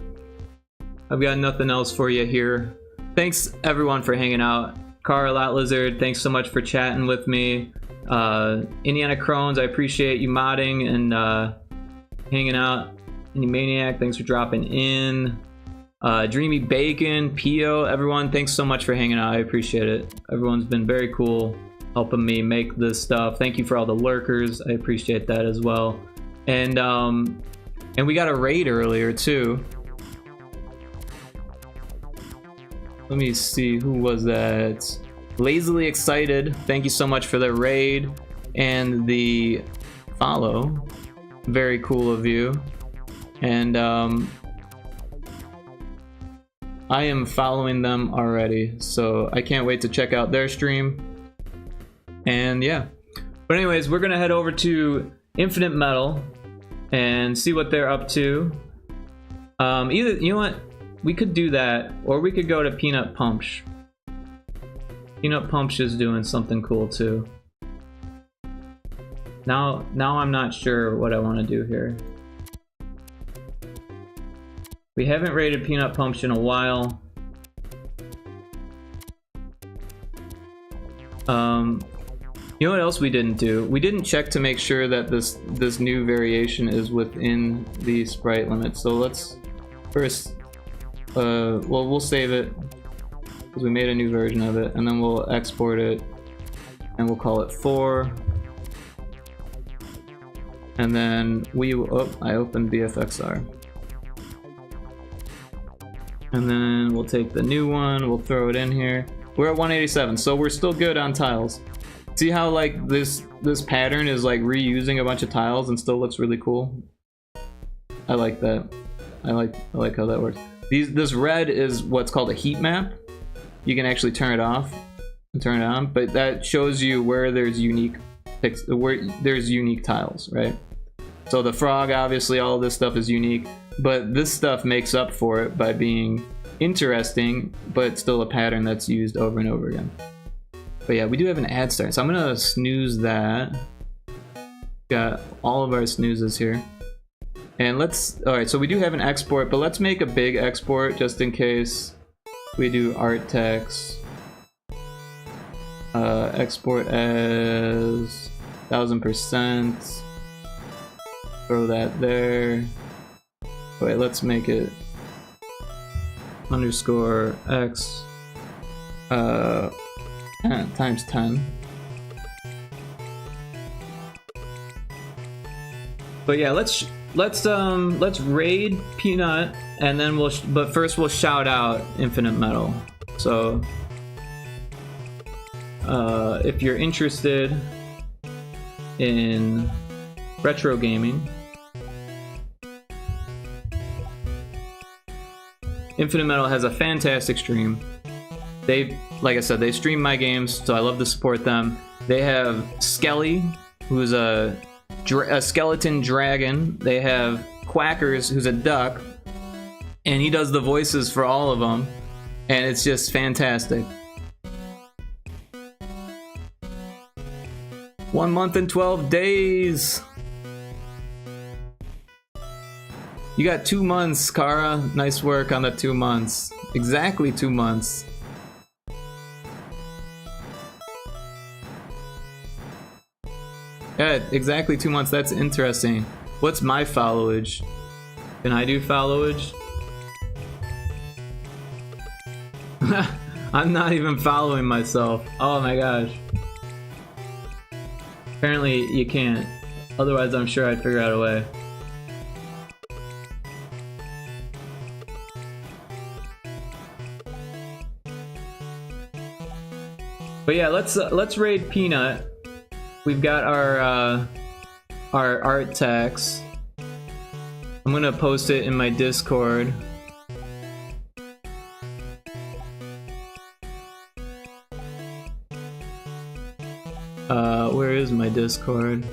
I've got nothing else for you here. Thanks everyone for hanging out. Carl Lizard, thanks so much for chatting with me. Indiana Crones, I appreciate you modding and hanging out. Any Maniac, thanks for dropping in. Dreamy Bacon, Pio, everyone, thanks so much for hanging out. I appreciate it. Everyone's been very cool helping me make this stuff. Thank you for all the lurkers. I appreciate that as well. And we got a raid earlier too. Let me see, who was that? Lazily Excited, thank you so much for the raid and the follow. Very cool of you. And I am following them already, so I can't wait to check out their stream. And yeah, but anyways, we're gonna head over to Infinite Metal and see what they're up to. Either, you know what, we could do that, or we could go to Peanut Punch. Peanut Punch is doing something cool too. Now I'm not sure what I want to do here. We haven't raided Peanut Punch in a while. You know what else we didn't do? We didn't check to make sure that this new variation is within the sprite limit. So let's first, well, we'll save it because we made a new version of it, and then we'll export it, and we'll call it 4. And then we, oh, I opened BFXR. And then we'll take the new one, we'll throw it in here. We're at 187, so we're still good on tiles. See how like this pattern is like reusing a bunch of tiles and still looks really cool? I like that. I like how that works. This red is what's called a heat map. You can actually turn it off and turn it on, but that shows you where there's unique tiles, right? So the frog, obviously all of this stuff is unique, but this stuff makes up for it by being interesting, but still a pattern that's used over and over again. But yeah, we do have an ad start, so I'm gonna snooze that. Got all of our snoozes here. And let's, alright, so we do have an export, but let's make a big export just in case we do art text. Export as 1000%. Throw that there. Wait, let's make it underscore x times 10. But yeah, let's raid Peanut, and then but first we'll shout out Infinite Metal. So if you're interested in retro gaming, Infinite Metal has a fantastic stream. They, like I said, they stream my games, so I love to support them. They have Skelly, who's a skeleton dragon. They have Quackers, who's a duck, and he does the voices for all of them, and it's just fantastic. 1 month and 12 days. You got 2 months, Kara. Nice work on the 2 months. Exactly 2 months. Yeah, exactly 2 months. That's interesting. What's my followage? Can I do followage? I'm not even following myself. Oh my gosh. Apparently you can't. Otherwise I'm sure I'd figure out a way. But yeah, let's raid Peanut. We've got our art text. I'm gonna post it in my Discord. Where is my Discord?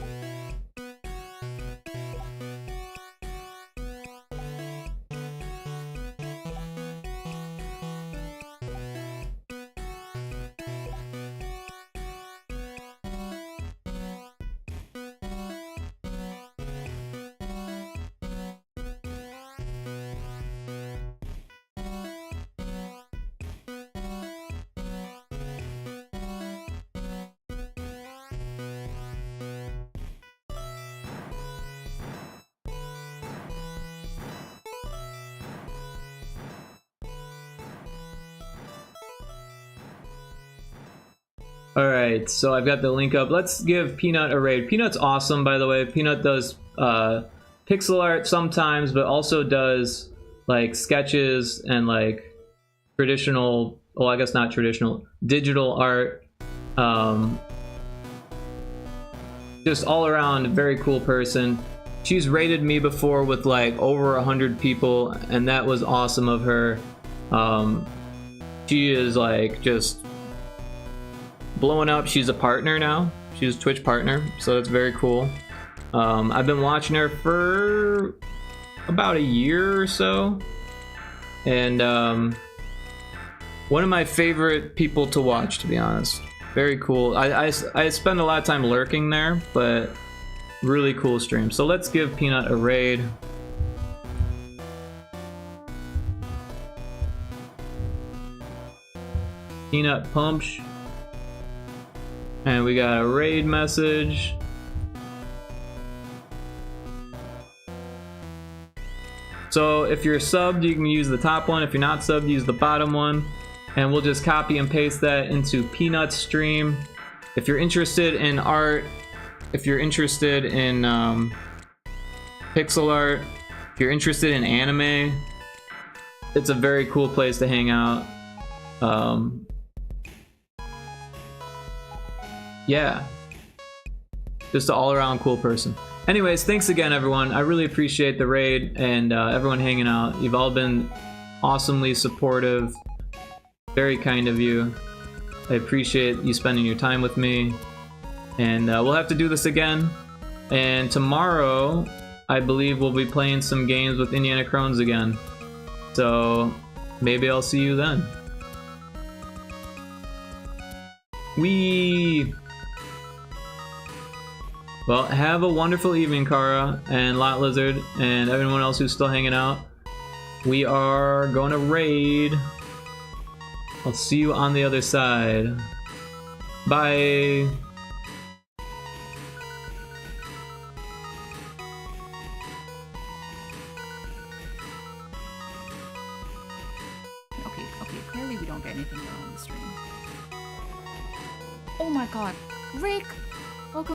Alright, so I've got the link up. Let's give Peanut a raid. Peanut's awesome, by the way. Peanut does pixel art sometimes, but also does like sketches and like traditional, well, I guess not traditional, digital art. Just all around very cool person. She's rated me before with like over 100 people, and that was awesome of her. She is like just blowing up. She's a partner now. She's a Twitch partner, so that's very cool. I've been watching her for about a year or so, and one of my favorite people to watch, to be honest. Very cool. I spend a lot of time lurking there, but really cool stream. So let's give Peanut a raid. Peanut Pumps. And we got a raid message. So if you're subbed, you can use the top one. If you're not subbed, use the bottom one. And we'll just copy and paste that into Peanut's stream. If you're interested in art, if you're interested in pixel art, if you're interested in anime, it's a very cool place to hang out. Yeah, just an all-around cool person. Anyways, thanks again, everyone. I really appreciate the raid and everyone hanging out. You've all been awesomely supportive. Very kind of you. I appreciate you spending your time with me. And we'll have to do this again. And tomorrow, I believe we'll be playing some games with Indiana Crones again. So maybe I'll see you then. Whee! Well, have a wonderful evening, Kara and Lot Lizard and everyone else who's still hanging out. We are going to raid. I'll see you on the other side. Bye. Okay, clearly we don't get anything wrong on the stream. Oh my god, Rick!